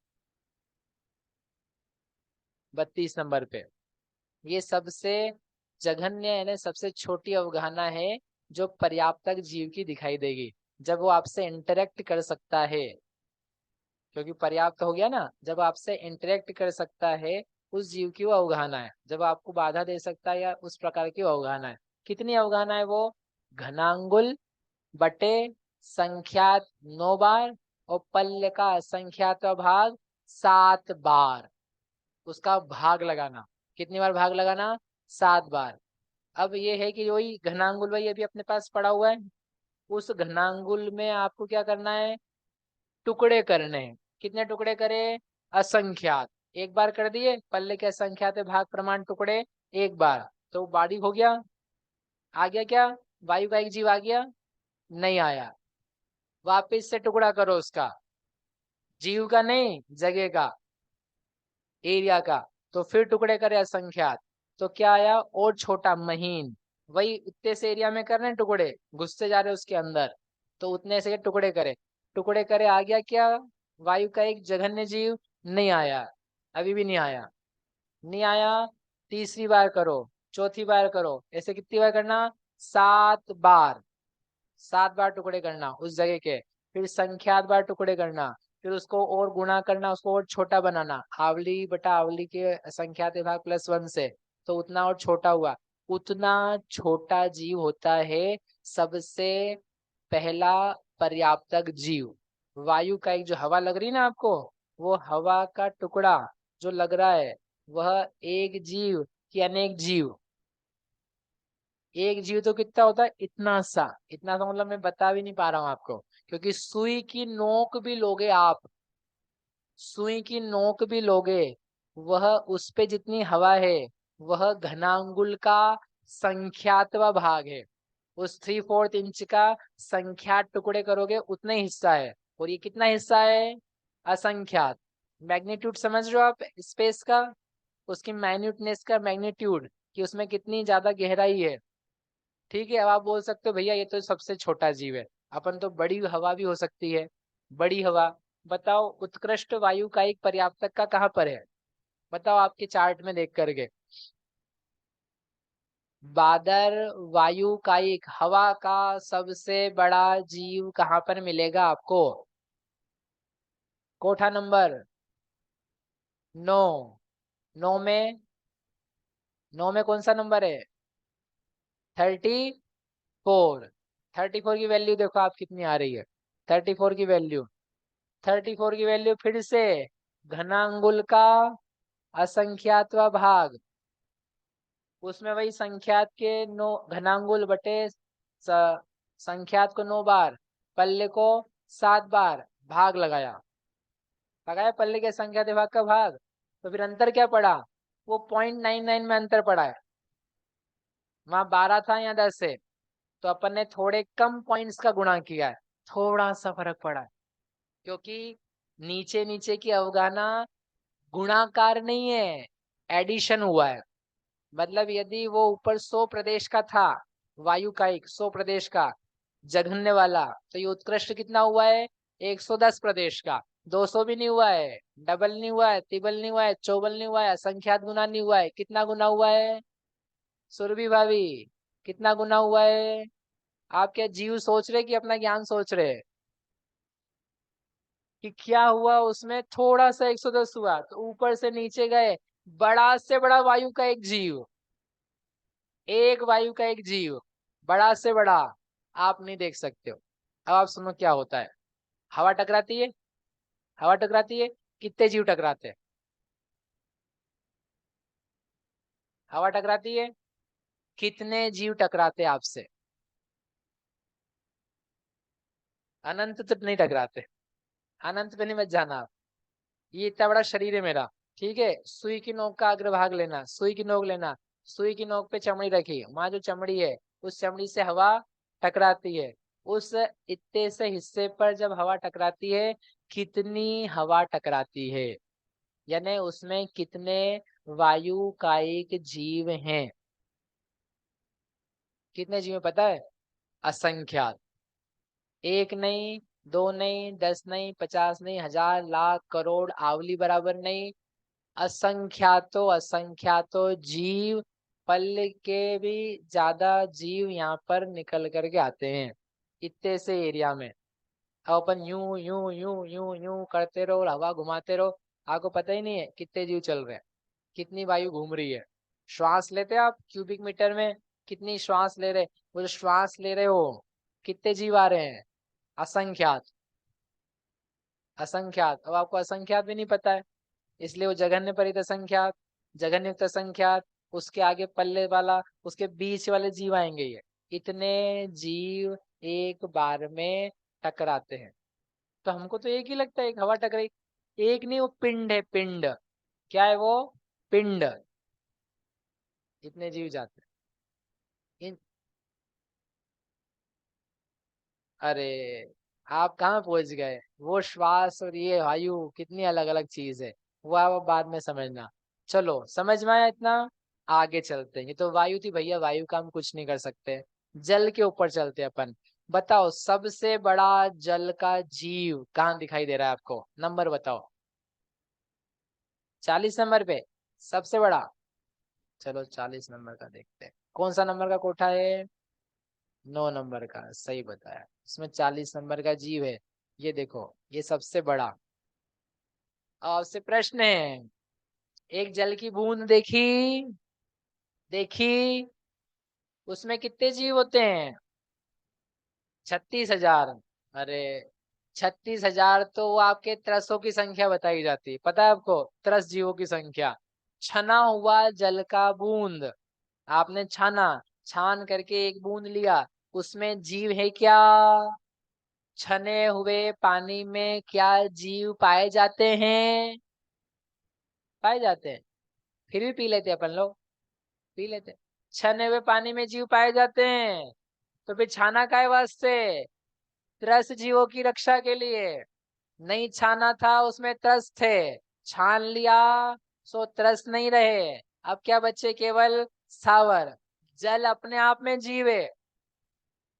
32 नंबर पे, ये सबसे जघन्य यानी सबसे छोटी अवगाहना है जो पर्याप्तक जीव की दिखाई देगी, जब वो आपसे इंटरेक्ट कर सकता है, क्योंकि पर्याप्त हो गया ना, जब आपसे इंटरेक्ट कर सकता है उस जीव की वो अवगाहना है, जब आपको बाधा दे सकता है या उस प्रकार की अवगाहना है। कितनी अवगाहना है वो, घनांगुल बटे संख्यात 9 बार और पल्ल का संख्यात भाग 7 बार, उसका भाग लगाना, कितनी बार भाग लगाना, 7 बार। अब ये है कि वही घनांगुल वही अभी अपने पास पड़ा हुआ है, उस घनांगुल में आपको क्या करना है, टुकड़े करने हैं। कितने टुकड़े करे, असंख्यात, एक बार कर दिए पल्ले के असंख्यात भाग प्रमाण टुकड़े एक बार, तो बाड़ी हो गया। आ गया क्या, वायु का एक जीव आ गया, नहीं आया, वापिस से टुकड़ा करो उसका, जीव का नहीं जगह का, एरिया का, तो फिर टुकड़े करे असंख्यात, तो क्या आया और छोटा महीन, वही उतने से एरिया में कर रहे हैं टुकड़े, घुसते जा रहे उसके अंदर, तो उतने से टुकड़े करे, टुकड़े करे आ गया क्या, वायु का एक जघन्य जीव, नहीं आया, अभी भी नहीं आया, नहीं आया, तीसरी बार करो, चौथी बार करो, ऐसे कितनी बार करना, 7 बार, 7 बार टुकड़े करना उस जगह के, फिर संख्यात बार टुकड़े करना, फिर उसको और गुणा करना, उसको और छोटा बनाना, आवली बटा आवली के असंख्यात भाग +1 से, तो उतना और छोटा हुआ। उतना छोटा जीव होता है सबसे पहला पर्याप्तक जीव। वायु का एक जो हवा लग रही ना आपको, वो हवा का टुकड़ा जो लग रहा है वह एक जीव कि अनेक जीव। एक जीव तो कितना होता है, इतना सा मतलब मैं बता भी नहीं पा रहा हूँ आपको, क्योंकि सुई की नोक भी लोगे आप, सुई की नोक भी लोगे, वह उस पे जितनी हवा है वह घनांगुल का संख्यातवा भाग है। उस 3/4 इंच का संख्यात टुकड़े करोगे उतना ही हिस्सा है, और ये कितना हिस्सा है, असंख्यात। मैग्नीट्यूड समझ रहे हो आप स्पेस का, उसकी माइन्यूटनेस का मैग्नीट्यूड, कि उसमें कितनी ज्यादा गहराई है। ठीक है, अब आप बोल सकते हो भैया ये तो सबसे छोटा जीव है, अपन तो बड़ी हवा भी हो सकती है। बड़ी हवा बताओ, उत्कृष्ट वायु का एक पर्याप्तक का कहाँ पर है, बताओ आपके चार्ट में देख करके। बादर वायु का एक हवा का सबसे बड़ा जीव कहाँ पर मिलेगा आपको, कोठा नंबर 9। 9 में, 9 में कौन सा नंबर है, 34। 34 की वैल्यू देखो आप कितनी आ रही है, 34 की वैल्यू, 34 की वैल्यू फिर से घनांगुल का असंख्यातवा भाग, उसमें वही संख्यात के 9 घनांगुल बटे संख्यात को 9 बार, पल्ले को 7 बार भाग लगाया, पल्ले के संख्यात भाग का भाग, तो फिर अंतर क्या पड़ा, वो 0.99 में अंतर पड़ा है। वहां 12 था या 10 है, तो अपन ने थोड़े कम पॉइंट्स का गुणा किया है, थोड़ा सा फर्क पड़ा है, क्योंकि नीचे नीचे की अवगाना गुणाकार नहीं है, एडिशन हुआ है। मतलब यदि वो ऊपर 100 प्रदेश का था, वायु का एक 100 प्रदेश का जघन्य वाला, तो ये उत्कृष्ट कितना हुआ है, 110 प्रदेश का। 200 भी नहीं हुआ है, डबल नहीं हुआ है, तिबल नहीं हुआ है, चौबल नहीं हुआ है, असंख्यात गुना नहीं हुआ है, कितना गुना हुआ है, सुरभि भाभी कितना गुना हुआ है। आप क्या जीव सोच रहे कि अपना ज्ञान सोच रहे कि क्या हुआ उसमें, थोड़ा सा 110 हुआ तो ऊपर से नीचे गए, बड़ा से बड़ा वायु का एक जीव, एक वायु का एक जीव, बड़ा से बड़ा आप नहीं देख सकते हो। अब आप सुनो क्या होता है, हवा टकराती है, हवा टकराती है, कितने जीव टकराते हैं, हवा टकराती है, कितने जीव टकराते हैं आपसे, अनंत तो नहीं टकराते, अनंत पे नहीं मत जाना आप। ये इतना बड़ा शरीर है मेरा, ठीक है, सुई की नोक का अग्रभाग लेना, सुई की नोक लेना, सुई की नोक पे चमड़ी रखी, वहां जो चमड़ी है उस चमड़ी से हवा टकराती है, उस इतने से हिस्से पर जब हवा टकराती है, कितनी हवा टकराती है, यानी उसमें कितने वायु कायिक जीव हैं, कितने जीव हैं पता है, असंख्यात। एक नहीं, 2 नहीं, 10 नहीं, 50 नहीं, 1000, लाख, करोड़, आवली बराबर नहीं, असंख्यातो असंख्यातो जीव, पल के भी ज्यादा जीव यहाँ पर निकल करके आते हैं इतने से एरिया में। अब अपन यूं यूं यूं यूं यूं करते रहो और हवा घुमाते रहो, आपको पता ही नहीं है कितने जीव चल रहे हैं, कितनी वायु घूम रही है। श्वास लेते हैं आप क्यूबिक मीटर में, कितनी श्वास ले रहे, वो जो श्वास ले रहे हो कितने जीव आ रहे हैं, असंख्यात, असंख्यात। अब आपको असंख्यात भी नहीं पता है, इसलिए वो जघन्य परित असंख्यात, जघन्य युक्त असंख्यात, उसके आगे पल्ले वाला, उसके बीच वाले जीव आएंगे, ये इतने जीव एक बार में टकराते हैं। तो हमको तो एक ही लगता है, एक हवा टकराई, एक नहीं, वो पिंड है, पिंड, क्या है वो, पिंड, इतने जीव जाते हैं अरे आप कहाँ पहुंच गए, वो श्वास और ये वायु कितनी अलग अलग चीज है, वो आप बाद में समझना। चलो समझ में आया इतना, आगे चलते हैं। ये तो वायु थी भैया, वायु का हम कुछ नहीं कर सकते। जल के ऊपर चलते हैं अपन। बताओ सबसे बड़ा जल का जीव कहाँ दिखाई दे रहा है आपको, नंबर बताओ, 40 नंबर पे सबसे बड़ा। चलो 40 नंबर का देखते हैं, कौन सा नंबर का कोठा है, 9 नंबर का, सही बताया, इसमें 40 नंबर का जीव है। ये देखो, ये सबसे बड़ा, आपसे प्रश्न है, एक जल की बूंद देखी, देखी, उसमें कितने जीव होते हैं? 36,000। अरे 36,000 तो वो आपके त्रसों की संख्या बताई जाती है, पता है आपको? त्रस जीवों की संख्या। छना हुआ जल का बूंद, आपने छाना, छान करके एक बूंद लिया, उसमें जीव है क्या? छने हुए पानी में क्या जीव पाए जाते हैं? पाए जाते हैं, फिर भी पी लेते हैं अपन लोग, पी लेते हैं। छने हुए पानी में जीव पाए जाते हैं, तो फिर छाना काय वास्ते? त्रस्त जीवों की रक्षा के लिए। नहीं छाना था, उसमें त्रस्त थे, छान लिया सो त्रस्त नहीं रहे। अब क्या बचे? केवल स्थावर। जल अपने आप में जीव है,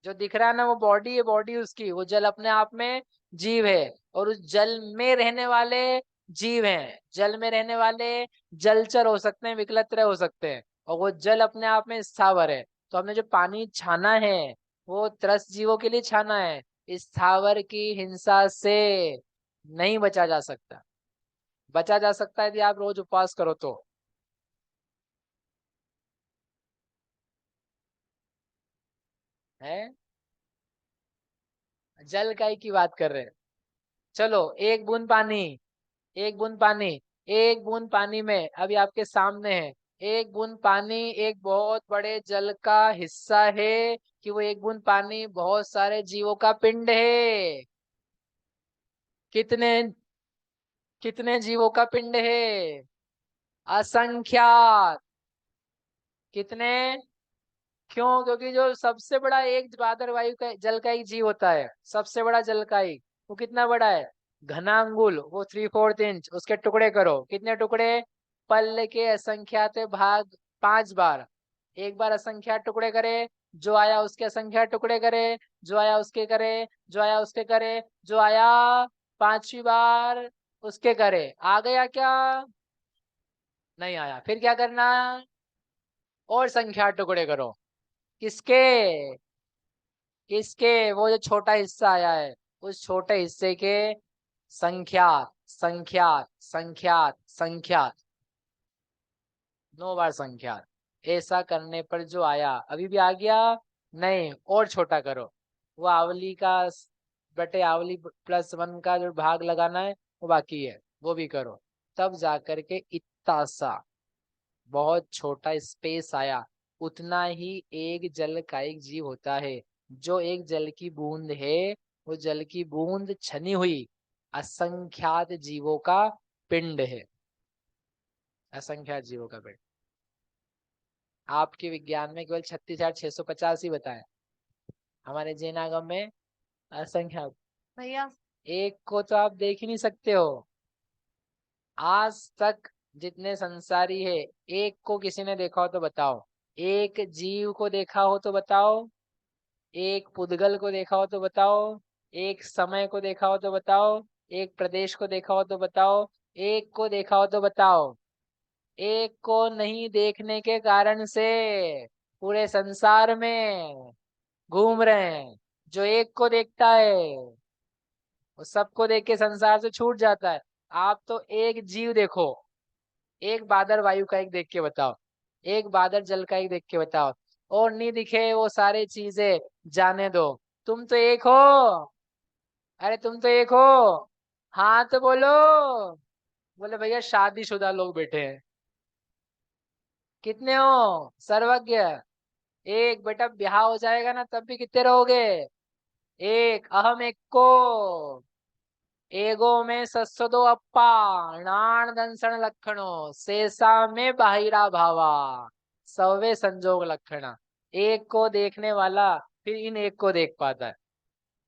जो दिख रहा है ना वो बॉडी है, बॉडी उसकी, वो जल अपने आप में जीव है। और उस जल में रहने वाले जीव हैं, जल में रहने वाले जलचर हो सकते हैं, विकलत्र हो सकते हैं, और वो जल अपने आप में स्थावर है। तो हमने जो पानी छाना है वो त्रस्त जीवों के लिए छाना है, स्थावर की हिंसा से नहीं बचा जा सकता। बचा जा सकता है यदि आप रोज उपवास करो तो। है जल का ही की बात कर रहे हैं। चलो एक बूंद पानी, एक बूंद पानी, एक बूंद पानी में अभी आपके सामने है, एक बूंद पानी एक बहुत बड़े जल का हिस्सा है कि वो एक बूंद पानी बहुत सारे जीवों का पिंड है? कितने, कितने जीवों का पिंड है? असंख्यात। कितने? क्यों? क्योंकि जो सबसे बड़ा एक बादर वायु का जल का एक जीव होता है, सबसे बड़ा जल का एक, वो कितना बड़ा है? घना अंगुल, वो 3/4 इंच। उसके टुकड़े करो, कितने टुकड़े? पल्ले के असंख्यात भाग 5 बार। एक बार असंख्यात टुकड़े करे, जो आया उसके असंख्यात टुकड़े करे, जो आया उसके करे, जो आया उसके करे, जो आया 5वीं बार उसके करे। आ गया क्या? नहीं आया। फिर क्या करना? और संख्या टुकड़े करो। किसके? किसके? वो जो छोटा हिस्सा आया है, उस छोटे हिस्से के संख्यात, संख्यात, संख्यात, संख्यात, 9 बार संख्यात। ऐसा करने पर जो आया, अभी भी आ गया? नहीं, और छोटा करो। वो आवली का बटे आवली +1 का जो भाग लगाना है वो बाकी है, वो भी करो। तब जाकर के इतना सा बहुत छोटा स्पेस आया। उतना ही एक जल का एक जीव होता है। जो एक जल की बूंद है, वो जल की बूंद छनी हुई असंख्यात जीवों का पिंड है, असंख्यात जीवों का पिंड। आपके विज्ञान में केवल 36,650 ही बताए, हमारे जैन आगम में असंख्यात। भैया एक को तो आप देख ही नहीं सकते हो। आज तक जितने संसारी है, एक को किसी ने देखा हो तो बताओ? एक जीव को देखा हो तो बताओ? एक पुद्गल को देखा हो तो बताओ? एक समय को देखा हो तो बताओ? एक प्रदेश को देखा हो तो बताओ? एक को देखा हो तो बताओ? एक को नहीं देखने के कारण से पूरे संसार में घूम रहे हैं। जो एक को देखता है वो सबको देख के संसार से छूट जाता है। आप तो एक जीव देखो, एक बादल वायु का एक देख के बताओ, एक बादल जल का एक देख के बताओ, और नहीं दिखे वो सारी चीजें जाने दो। तुम तो एक हो। अरे तुम तो एक हो। हाँ तो बोलो। बोले भैया शादीशुदा लोग बैठे हैं। कितने हो? सर्वज्ञ। एक। बेटा ब्याह हो जाएगा ना तब भी कितने रहोगे? एक। अहम एक को एगो में सस्सदो अप्पा नाण दंसण लक्षणो शेषा में बाहिरा भावा सवे संजोग लक्षणा। एक को देखने वाला फिर इन एक को देख पाता है,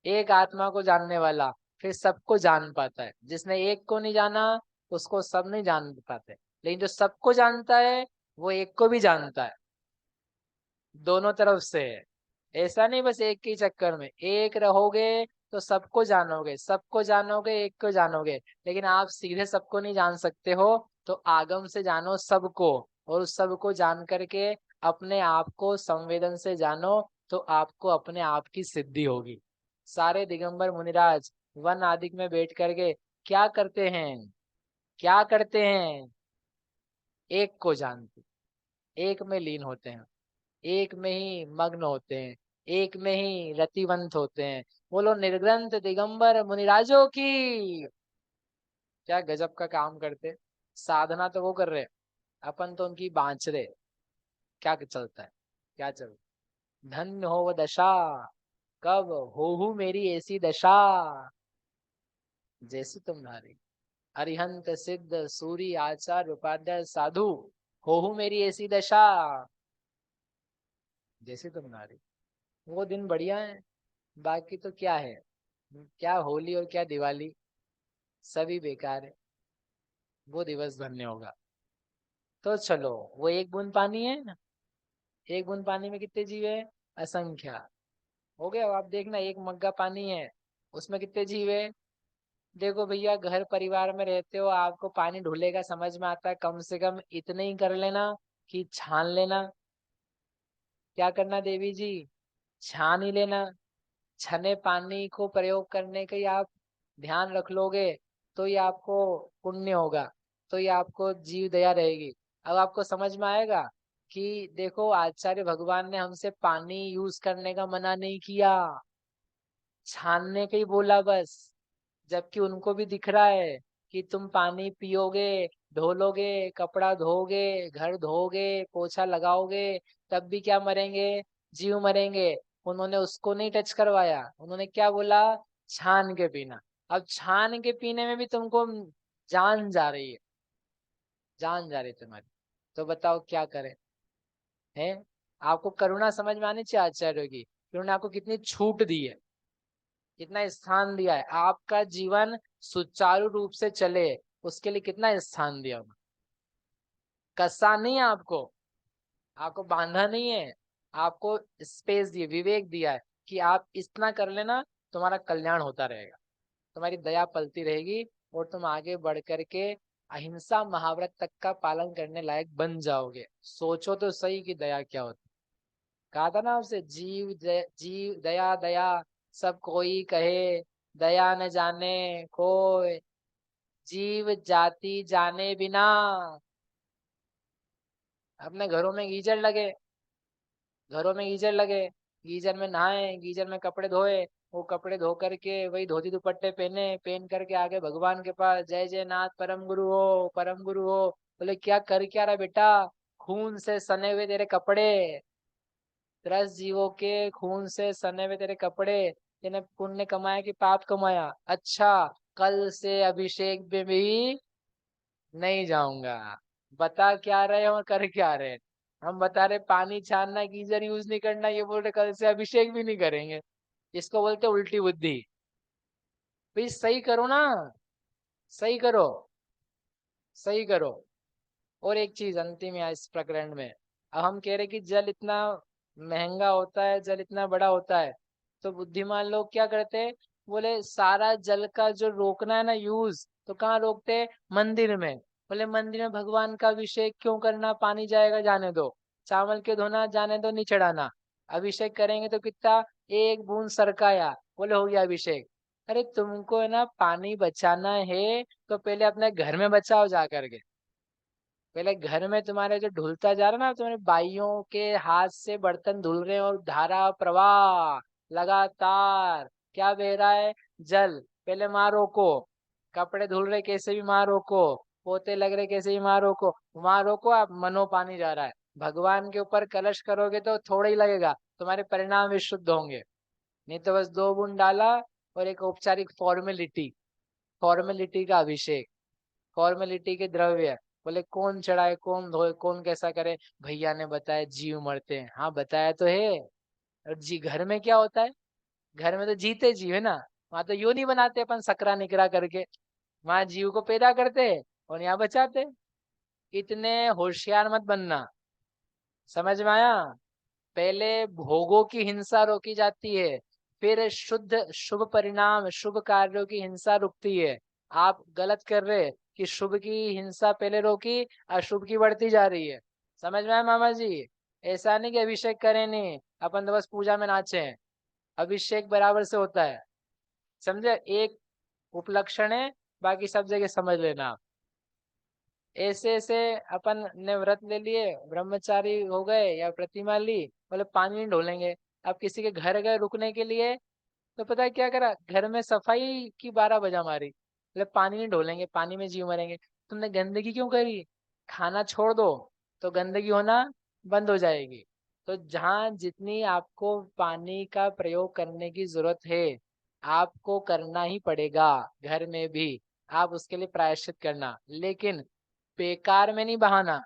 एक आत्मा को जानने वाला फिर सबको जान पाता है। जिसने एक को नहीं जाना उसको सब नहीं जान पाते, लेकिन जो सबको जानता है वो एक को भी जानता है। दोनों तरफ से है। ऐसा नहीं बस एक के चक्कर में। एक रहोगे तो सबको जानोगे, सबको जानोगे एक को जानोगे, लेकिन आप सीधे सबको नहीं जान सकते हो। तो आगम से जानो सबको, और उस सबको जान करके अपने आप को संवेदन से जानो, तो आपको अपने आप की सिद्धि होगी। सारे दिगंबर मुनिराज वन आदि में बैठ करके क्या करते हैं? क्या करते हैं? एक को जानते, एक में लीन होते हैं, एक में ही मग्न होते हैं, एक में ही रतिवंत होते हैं। बोलो निर्ग्रंथ दिगंबर मुनिराजों की। क्या गजब का काम करते। साधना तो वो कर रहे, अपन तो उनकी बांच रहे। क्या चलता है, क्या चल, धन्य हो वो दशा, कब हो मेरी ऐसी दशा, जैसी तुम्हारी अरिहंत सिद्ध सूरी आचार्य उपाध्याय साधु, हो मेरी ऐसी दशा, जैसी तुम्हारी। वो दिन बढ़िया है, बाकी तो क्या है, क्या होली और क्या दिवाली, सभी बेकार है। वो दिवस धन्य होगा। तो चलो, वो एक बूंद पानी है ना, एक बूंद पानी में कितने जीव है? असंख्य। हो गया। अब आप देखना, एक मग्गा पानी है, उसमें कितने जीव है? देखो भैया, घर परिवार में रहते हो, आपको पानी ढूलेगा समझ में आता है, कम से कम इतने ही कर लेना कि छान लेना। क्या करना देवी जी? छान ही लेना। छने पानी को प्रयोग करने का ही आप ध्यान रख लोगे तो ये आपको पुण्य होगा, तो ये आपको जीव दया रहेगी। अब आपको समझ में आएगा कि देखो, आचार्य भगवान ने हमसे पानी यूज करने का मना नहीं किया, छानने का ही बोला बस। जबकि उनको भी दिख रहा है कि तुम पानी पियोगे, धोलोगे, कपड़ा धोगे, घर धोगे, पोछा लगाओगे, तब भी क्या मरेंगे? जीव मरेंगे। उन्होंने उसको नहीं टच करवाया, उन्होंने क्या बोला? छान के पीना। अब छान के पीने में भी तुमको जान जा रही है, जान जा रही है तुम्हारी। तो बताओ क्या करें? है, आपको करुणा समझ में आनी चाहिए आचार्यों की, उन्होंने आपको कितनी छूट दी है, कितना स्थान दिया है, आपका जीवन सुचारू रूप से चले उसके लिए कितना स्थान दिया उन्होंने। कसा नहीं है आपको, आपको बांधा नहीं है, आपको स्पेस दिए, विवेक दिया है कि आप इतना कर लेना, तुम्हारा कल्याण होता रहेगा, तुम्हारी दया पलती रहेगी और तुम आगे बढ़ करके अहिंसा महाव्रत तक का पालन करने लायक बन जाओगे। सोचो तो सही कि दया क्या होती। कहा था ना आपसे, जीव दया दया सब कोई कहे, दया न जाने कोई, जीव जाति जाने बिना। अपने घरों में गीजर लगे, घरों में गीजर लगे, गीजर में नहाए, गीजर में कपड़े धोए, वो कपड़े धो करके वही धोती दुपट्टे पहने, पहन करके आगे भगवान के पास, जय जय नाथ परम गुरु हो, परम गुरु हो। बोले क्या कर क्या रहा बेटा? खून से सने हुए तेरे कपड़े, 10 जीवों के खून से सने हुए तेरे कपड़े, तेने पुण्य कमाया कि पाप कमाया? अच्छा, कल से अभिषेक में भी नहीं जाऊंगा। बता क्या रहे हैं और कर क्या रहे हैं? हम बता रहे पानी छानना, गीजर यूज नहीं करना, ये बोल रहे कल से अभिषेक भी नहीं करेंगे। इसको बोलते उल्टी बुद्धि। भाई सही करो ना, सही करो, सही करो। और एक चीज अंतिम है इस प्रकरण में, अब हम कह रहे कि जल इतना महंगा होता है, जल इतना बड़ा होता है, तो बुद्धिमान लोग क्या करते हैं? बोले सारा जल का जो रोकना है ना यूज, तो कहाँ रोकते हैं? मंदिर में। बोले मंदिर में भगवान का अभिषेक क्यों करना, पानी जाएगा जाने दो, चावल के धोना जाने दो, नहीं चढ़ाना, अभिषेक करेंगे तो कितना, एक बूंद सरकाया, बोले हो गया अभिषेक। अरे तुमको है ना पानी बचाना है तो पहले अपने घर में बचाओ जा करके। पहले घर में तुम्हारे जो धुलता जा रहा है ना, तुम्हारे भाइयों के हाथ से बर्तन धुल रहे हैं और धारा प्रवाह लगातार क्या बह रहा है? जल। पहले माँ रोको, कपड़े धुल रहे कैसे भी माँ रोको, पोते लग रहे कैसे भी माँ रोको, माँ रोको, आप मनो पानी जा रहा है। भगवान के ऊपर कलश करोगे तो थोड़ा ही लगेगा, तुम्हारे परिणाम विशुद्ध होंगे। नहीं तो बस 2 बूंद डाला और एक औपचारिक फॉर्मेलिटी, फॉर्मेलिटी का अभिषेक, फॉर्मेलिटी के द्रव्य। बोले कौन चढ़ाए, कौन धोए, कौन कैसा करे? भैया ने बताया जीव मरते हैं। हाँ बताया तो है। और जी घर में क्या होता है? घर में तो जीते जीव है ना, वहां तो यूं नहीं बनाते अपन सकरा निकरा करके, वहां जीव को पैदा करते और यहाँ बचाते। इतने होशियार मत बनना। समझ में आया? पहले भोगों की हिंसा रोकी जाती है, फिर शुद्ध शुभ परिणाम शुभ कार्यों की हिंसा रुकती है। आप गलत कर रहे कि शुभ की हिंसा पहले रोकी, अशुभ की बढ़ती जा रही है। समझ में आया मामा जी? ऐसा नहीं कि अभिषेक करें नहीं, अपन तो बस पूजा में नाचे हैं। अभिषेक बराबर से होता है, समझे? एक उपलक्षण है, बाकी सब जगह समझ लेना आप। ऐसे ऐसे अपन ने व्रत ले लिए, ब्रह्मचारी हो गए या प्रतिमा ली, बोले पानी नहीं ढोलेंगे। अब किसी के घर गए रुकने के लिए, तो पता है क्या करा, घर में सफाई की 12 बजा मारी, बोले पानी नहीं ढोलेंगे, पानी में जीव मरेंगे। तुमने गंदगी क्यों करी? खाना छोड़ दो तो गंदगी होना बंद हो जाएगी। तो जहाँ जितनी आपको पानी का प्रयोग करने की जरूरत है, आपको करना ही पड़ेगा। घर में भी आप उसके लिए प्रायश्चित करना, लेकिन बेकार में नहीं बहाना।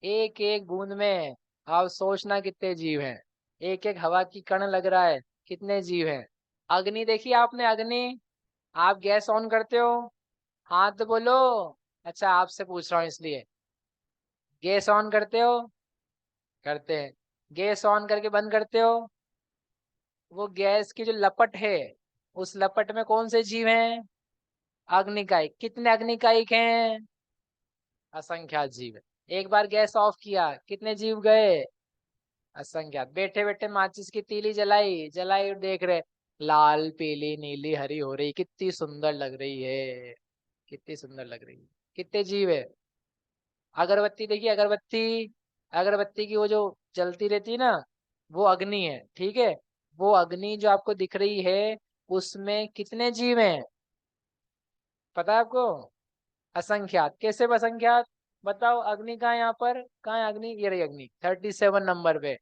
एक एक बूंद में आप सोचना कितने जीव हैं, एक एक हवा की कण लग रहा है कितने जीव हैं। अग्नि देखी आपने? अग्नि, आप गैस ऑन करते हो, हाथ बोलो। अच्छा आपसे पूछ रहा हूँ इसलिए, गैस ऑन करते हो? करते हैं। गैस ऑन करके बंद करते हो? वो गैस की जो लपट है, उस लपट में कौन से जीव हैं? अग्निकायिक। कितने अग्निकायिक हैं? असंख्यात जीव है। एक बार गैस ऑफ किया, कितने जीव गए? असंख्यात। बैठे बैठे माचिस की तीली जलाई जलाई और देख रहे, लाल पीली नीली हरी हो रही, कितनी सुंदर लग रही है, कितनी सुंदर लग रही है। कितने जीव है? अगरबत्ती देखिए, अगरबत्ती, अगरबत्ती की वो जो जलती रहती है ना, वो अग्नि है, ठीक है। वो अग्नि जो आपको दिख रही है, उसमें कितने जीव हैं पता है आपको? असंख्यात। कैसे असंख्यात? बताओ, अग्नि कहाँ है यहाँ पर? कहाँ है अग्नि? ये रही अग्नि 37 नंबर पे।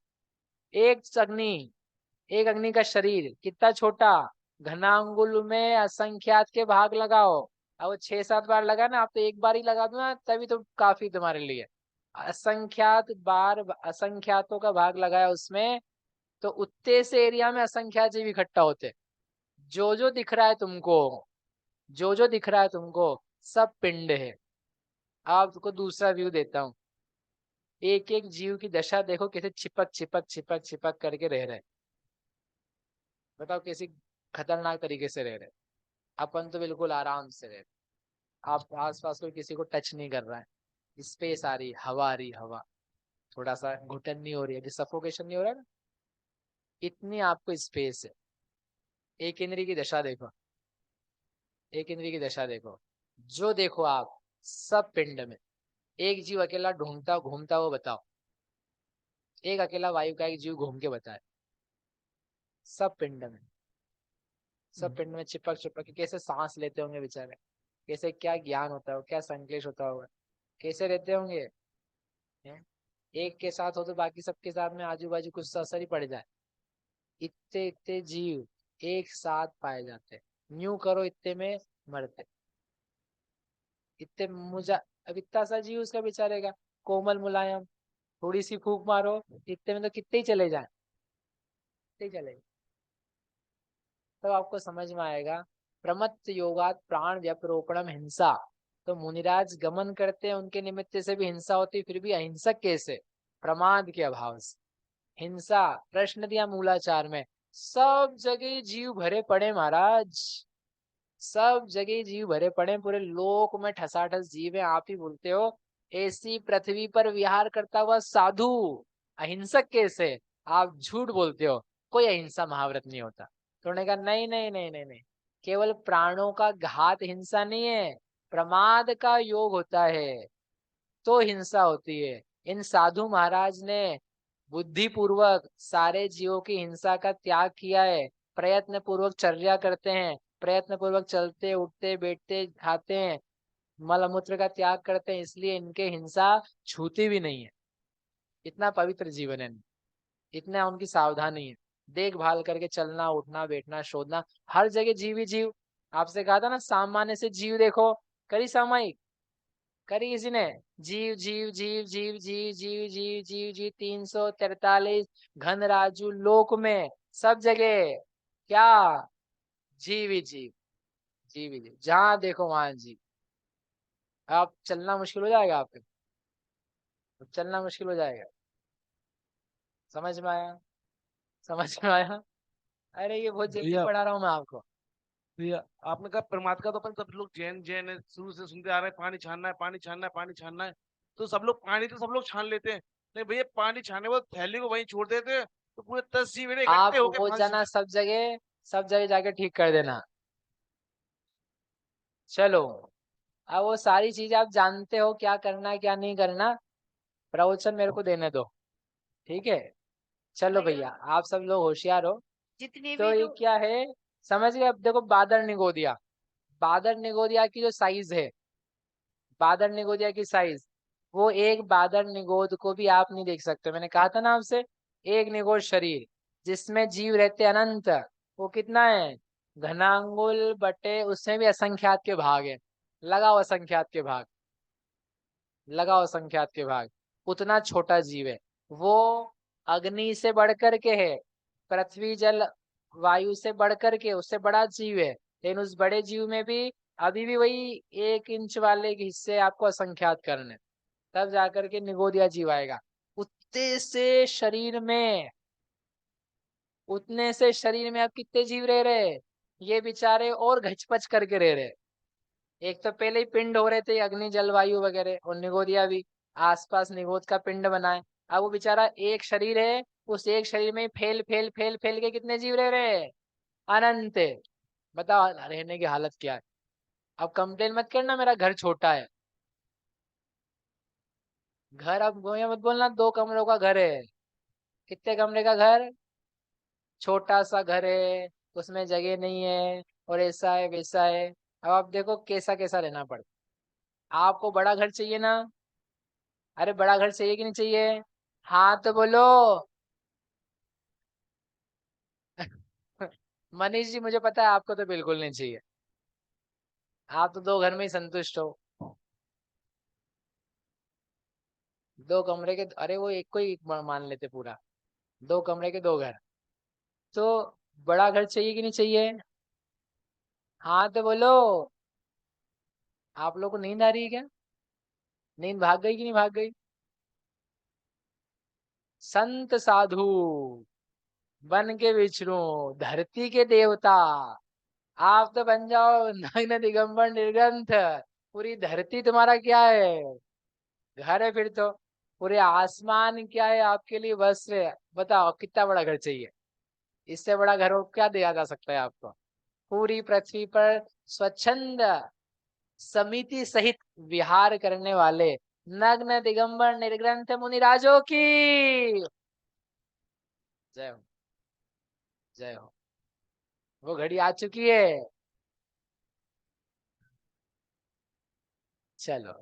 एक अग्नि, एक अग्नि का शरीर कितना छोटा, घनांगुल में असंख्यात के भाग लगाओ। अब वो 6-7 बार लगा ना, आप तो एक बार ही लगा दो ना, तभी तो काफी तुम्हारे लिए। असंख्यात बार असंख्यातों का भाग लगाया उसमें, तो उतने से एरिया में असंख्यात जीव इकट्ठा होते। जो दिख रहा है तुमको, जो दिख रहा है तुमको, सब पिंड है। आपको दूसरा व्यू देता हूँ। एक एक जीव की दशा देखो, कैसे चिपक चिपक चिपक चिपक करके रह रहे। बताओ कैसी खतरनाक तरीके से रह रहे। अपन तो बिल्कुल आराम से रह रहे, आप आसपास कोई किसी को टच नहीं कर रहा है। स्पेस आ रही, हवा आ रही, हवा थोड़ा सा घुटन नहीं हो रही है, कि सफोकेशन नहीं हो रहा है ना, इतनी आपको स्पेस है। एक इंद्री की दशा देखो, एक इंद्री की दशा देखो, जो देखो आप, सब पिंड में। एक जीव अकेला ढूंढता घूमता वो बताओ, एक अकेला वायु का एक जीव घूम के बताए। सब पिंड में, सब पिंड में चिपक चिपक के कैसे सांस लेते होंगे बेचारे, कैसे क्या ज्ञान होता है, क्या संकलेश होता होगा, कैसे रहते होंगे। हैं? एक के साथ हो तो बाकी सबके साथ में आजू बाजू कुछ तो असर ही पड़ जाए। इतने इतने जीव एक साथ पाए जाते, न्यू करो इतने में मरते। इतने मुझा, अब इतना सा जीव उसका बेचारे का कोमल मुलायम, थोड़ी सी फूंक मारो, इतने में तो कितने ही चले जाए, कितने ही चले जाए। तब आपको समझ में आएगा। प्रमत्त योगात प्राण व्यपरोपणम हिंसा। तो मुनिराज गमन करते हैं, उनके निमित्त से भी हिंसा होती, फिर भी अहिंसक कैसे? प्रमाद के अभाव से हिंसा। प्रश्न दिया मूलाचार में, सब जगह जीव भरे पड़े महाराज, सब जगह जीव भरे पड़े, पूरे लोक में ठसाठस जीव है। आप ही बोलते हो ऐसी पृथ्वी पर विहार करता हुआ साधु अहिंसक कैसे? आप झूठ बोलते हो, कोई अहिंसा महाव्रत नहीं होता। तो उन्होंने कहा नहीं नहीं नहीं नहीं नहीं, केवल प्राणों का घात हिंसा नहीं है, प्रमाद का योग होता है तो हिंसा होती है। इन साधु महाराज ने बुद्धि पूर्वक सारे जीवों की हिंसा का त्याग किया है, प्रयत्न पूर्वक चर्या करते हैं, प्रयत्न पूर्वक चलते उठते बैठते खाते हैं, मलमूत्र का त्याग करते हैं, इसलिए इनके हिंसा छूती भी नहीं है। इतना पवित्र जीवन है, इतना उनकी सावधानी है, देखभाल करके चलना उठना बैठना शोधना, हर जगह जीव ही जीव। आपसे कहा था ना, सामान्य से जीव देखो, करी सामायिक, करी किसी ने? जीव जीव जीव जीव जीव जीव जीव जीव जीव 343 घन राजू लोक में, सब जगह क्या? जीव ही जीव, जीव ही जीव, जहां देखो वहां जीव। आप चलना मुश्किल हो जाएगा, आपके चलना मुश्किल हो जाएगा। समझ में आया? समझ में आया? अरे ये बहुत जल्दी भैया पढ़ा रहा हूँ मैं आपको। भैया आपने कहा परमात्मा का, तो अपन सब लोग जैन जैन है, शुरू से सुनते आ रहे हैं, पानी छानना है पानी छानना है पानी छानना है। तो सब लोग पानी तो सब लोग छान लेते हैं, नहीं भैया पानी छानने के बाद थैली को वहीं छोड़ देते हैं, तो पूरे 10 जीव इकट्ठे आप होके वो पानी जाना सब जगह, सब जगह जाके ठीक कर देना। चलो अब वो सारी चीजें आप जानते हो, क्या करना है क्या नहीं करना। प्रवचन मेरे को देने दो, ठीक है। चलो भैया, आप सब लोग होशियार हो। जितने तो भी ये क्या है, समझ गए। अब देखो बादर निगोदिया, बादर निगोदिया की जो साइज है, बादर निगोदिया की साइज, वो एक बादर निगोद को भी आप नहीं देख सकते। मैंने कहा था ना आपसे, एक निगोद शरीर जिसमें जीव रहते अनंत, वो कितना है, घनांगुल बटे उसमें भी असंख्यात के भाग है। लगाओ असंख्यात के भाग, लगाओ असंख्यात के भाग। उतना छोटा जीव है वो, अग्नि से बढ़कर के है, पृथ्वी जल वायु से बढ़कर के उससे बड़ा जीव है। लेकिन उस बड़े जीव में भी अभी भी वही 1 इंच वाले के हिस्से आपको असंख्यात करने, तब जाकर के निगोदिया जीव आएगा। उतने से शरीर में, उतने से शरीर में आप कितने जीव रह रहे, ये बेचारे और घचपच करके रह रहे। एक तो पहले ही पिंड हो रहे थे, अग्नि जलवायु वगैरह, और निगोदिया भी आसपास निगोद का पिंड बनाए। अब वो बेचारा एक शरीर है, उस एक शरीर में फैल फैल फैल फैल के कितने जीव रह रहे हैं, अनंत। बताओ रहने की हालत क्या है। अब कंप्लेन मत करना मेरा घर छोटा है, घर अब गोया मत बोलना 2 कमरों का घर है। कितने कमरे का घर, छोटा सा घर है, उसमें जगह नहीं है, और ऐसा है वैसा है। अब आप देखो कैसा कैसा रहना पड़ता। आपको बड़ा घर चाहिए ना, अरे बड़ा घर चाहिए कि नहीं चाहिए, हाँ तो बोलो। मनीष जी मुझे पता है आपको तो बिल्कुल नहीं चाहिए, आप तो 2 घर में ही संतुष्ट हो। 2 कमरे के, अरे वो एक को ही मान लेते पूरा, 2 कमरे के 2 घर। तो बड़ा घर चाहिए कि नहीं चाहिए, हाँ तो बोलो। आप लोग को नींद आ रही है क्या, नींद भाग गई कि नहीं भाग गई। संत साधु बन के विचरूं, धरती के देवता, आप तो बन जाओ नग्न दिगंबर निर्ग्रंथ। पूरी धरती तुम्हारा क्या है, घर है फिर तो। पूरे आसमान क्या है आपके लिए, बस है। बताओ कितना बड़ा घर चाहिए, इससे बड़ा घर और क्या दिया जा सकता है आपको। पूरी पृथ्वी पर स्वच्छंद समिति सहित विहार करने वाले नग्न दिगंबर निर्ग्रंथ मुनिराजों की जय हो, जय हो। वो घड़ी आ चुकी है। चलो,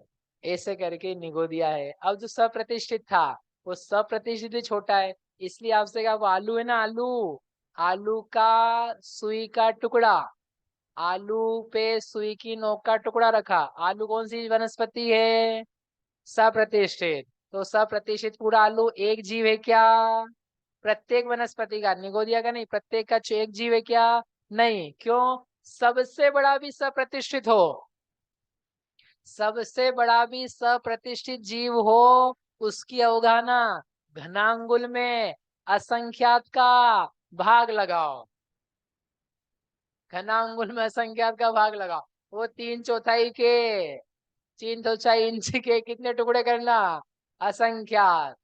ऐसे करके निगोदिया है। अब जो सप्रतिष्ठित था, वो सप्रतिष्ठित भी छोटा है। इसलिए आपसे क्या, वो आलू है ना, आलू, आलू का सुई का टुकड़ा, आलू पे सुई की नोक का टुकड़ा रखा। आलू कौन सी वनस्पति है, सप्रतिष्ठित। तो सप्रतिष्ठित पूरा आलू एक जीव है क्या, प्रत्येक वनस्पति का, निगोदिया का नहीं, प्रत्येक का एक जीव है क्या, नहीं। क्यों, सबसे बड़ा भी सप्रतिष्ठित हो, सबसे बड़ा भी सप्रतिष्ठित जीव हो, उसकी अवगाहना घनांगुल में असंख्यात का भाग लगाओ, घनांगुल में असंख्यात का भाग लगाओ। वो 3/4 के, 3/4 इंच के कितने टुकड़े करना, असंख्यात।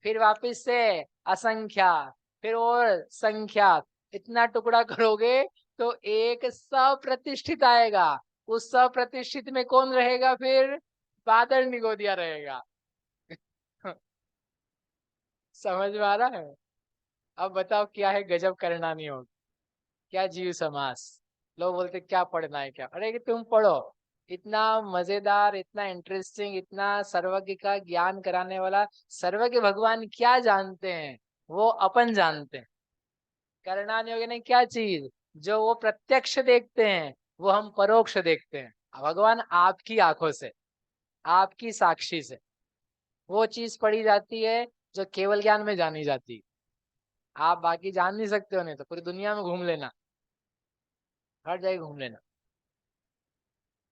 फिर वापिस से असंख्यात, फिर और संख्यात। इतना टुकड़ा करोगे तो एक सप्रतिष्ठित आएगा। उस सप्रतिष्ठित में कौन रहेगा फिर, बादल निगोदिया रहेगा। समझ में आ रहा है। अब बताओ क्या है गजब करना नहीं हो, क्या जीव समास। लोग बोलते क्या पढ़ना है क्या, अरे कि तुम पढ़ो। इतना मजेदार, इतना इंटरेस्टिंग, इतना सर्वज्ञ का ज्ञान कराने वाला, सर्वज्ञ भगवान क्या जानते हैं वो अपन जानते हैं। करना नहीं होगा नहीं, क्या चीज जो वो प्रत्यक्ष देखते हैं वो हम परोक्ष देखते हैं। भगवान आपकी आंखों से, आपकी साक्षी से वो चीज पढ़ी जाती है जो केवल ज्ञान में जानी जाती है। आप बाकी जान नहीं सकते हो, नहीं तो पूरी दुनिया में घूम लेना, हर जगह घूम लेना,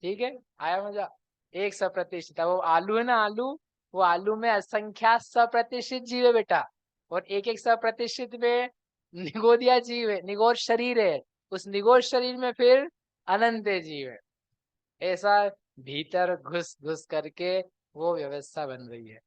ठीक है। आया मजा। एक सप्रतिष्ठित, वो आलू है ना, आलू, वो आलू में असंख्यात सप्रतिष्ठित जीव है बेटा। और एक एक सप्रतिष्ठित में निगोदिया जीव है, निगोद शरीर है। उस निगोद शरीर में फिर अनंत जीव है। ऐसा भीतर घुस घुस करके वो व्यवस्था बन रही है।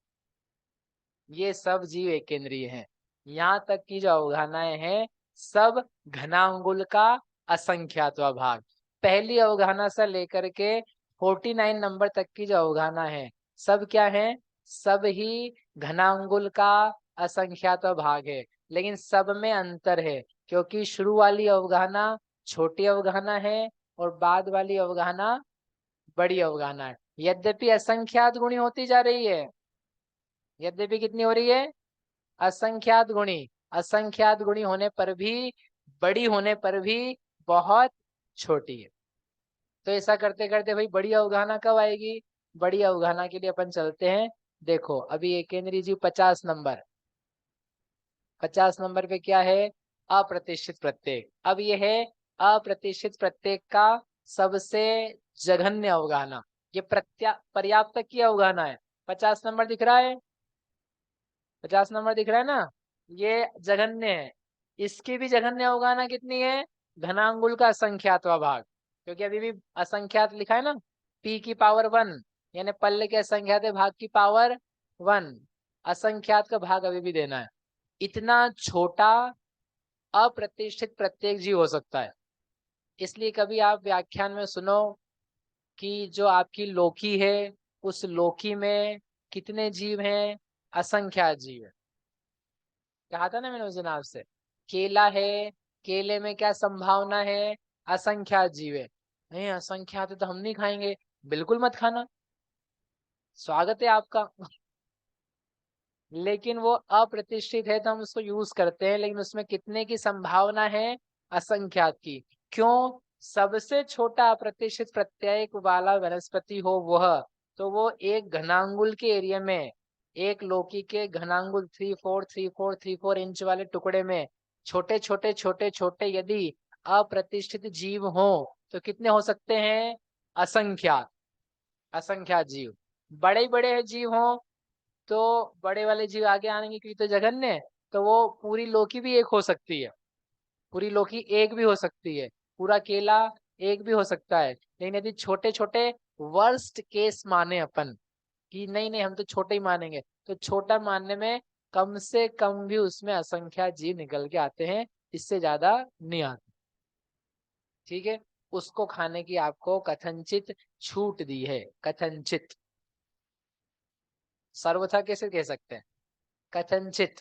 ये सब जीव एक केंद्रीय हैं। यहाँ तक की जो अवगाहनाएं हैं सब घनांगुल का असंख्यातवा भाग। पहली अवगाहना से लेकर के 49 नंबर तक की जो अवगाहना है सब क्या है, सब ही घनांगुल का असंख्यात भाग है, लेकिन सब में अंतर है क्योंकि शुरू वाली अवगाहना छोटी अवगाहना है और बाद वाली अवगाहना बड़ी अवगाहना है। यद्यपि असंख्यात गुणी होती जा रही है, यद्यपि कितनी हो रही है, असंख्यात गुणी, असंख्यात गुणी होने पर भी, बड़ी होने पर भी बहुत छोटी है। तो ऐसा करते करते भाई बड़ी अवगाहना कब आएगी, बड़ी अवगाहना के लिए अपन चलते हैं। देखो अभी एकेंद्रीय जीव 50 नंबर, 50 नंबर पे क्या है, अप्रतिष्ठित प्रत्यय। अब ये है अप्रतिष्ठित प्रत्यय का सबसे जघन्य अवगाहना, ये पर्याप्त की अवगाहना है। 50 नंबर दिख रहा है, 50 नंबर दिख रहा है ना, ये जघन्य है। इसकी भी जघन्य अवगाहना कितनी है, घनांगुल का असंख्यातवा भाग, क्योंकि अभी भी असंख्यात लिखा है ना, p की पावर 1 यानी पल्ले के असंख्यात भाग की पावर 1, असंख्यात का भाग अभी भी देना है। इतना छोटा अप्रतिष्ठित प्रत्येक जीव हो सकता है। इसलिए कभी आप व्याख्यान में सुनो कि जो आपकी लोकी है उस लोकी में कितने जीव हैं, असंख्यात जीव है। कहा था ना मैंने उस दिन आपसे, केला है, केले में क्या संभावना है, असंख्यात जीव है। नहीं असंख्यात है तो हम नहीं खाएंगे, बिल्कुल मत खाना, स्वागत है आपका लेकिन वो अप्रतिष्ठित है तो हम उसको यूज करते हैं, लेकिन उसमें कितने की संभावना है, असंख्यात की। क्यों, सबसे छोटा अप्रतिष्ठित प्रत्यय वाला वनस्पति हो वह, तो वो एक घनांगुल के एरिया में, एक लौकी के घनांगुल 3-4 इंच वाले टुकड़े में छोटे छोटे छोटे छोटे यदि अप्रतिष्ठित जीव हो तो कितने हो सकते हैं, असंख्यात, असंख्यात जीव। बड़े बड़े जीव हो तो बड़े वाले जीव आगे आएंगे क्योंकि तो जघन्य है, तो वो पूरी लौकी भी एक हो सकती है, पूरी लौकी एक भी हो सकती है, पूरा केला एक भी हो सकता है। लेकिन यदि छोटे छोटे वर्स्ट केस माने अपन कि नहीं नहीं हम तो छोटे ही मानेंगे, तो छोटा मानने में कम से कम भी उसमें असंख्यात जीव निकल के आते हैं, इससे ज्यादा नहीं आते। ठीक है, उसको खाने की आपको कथनचित छूट दी है, कथनचित, सर्वथा कैसे कह सकते हैं, कथनचित।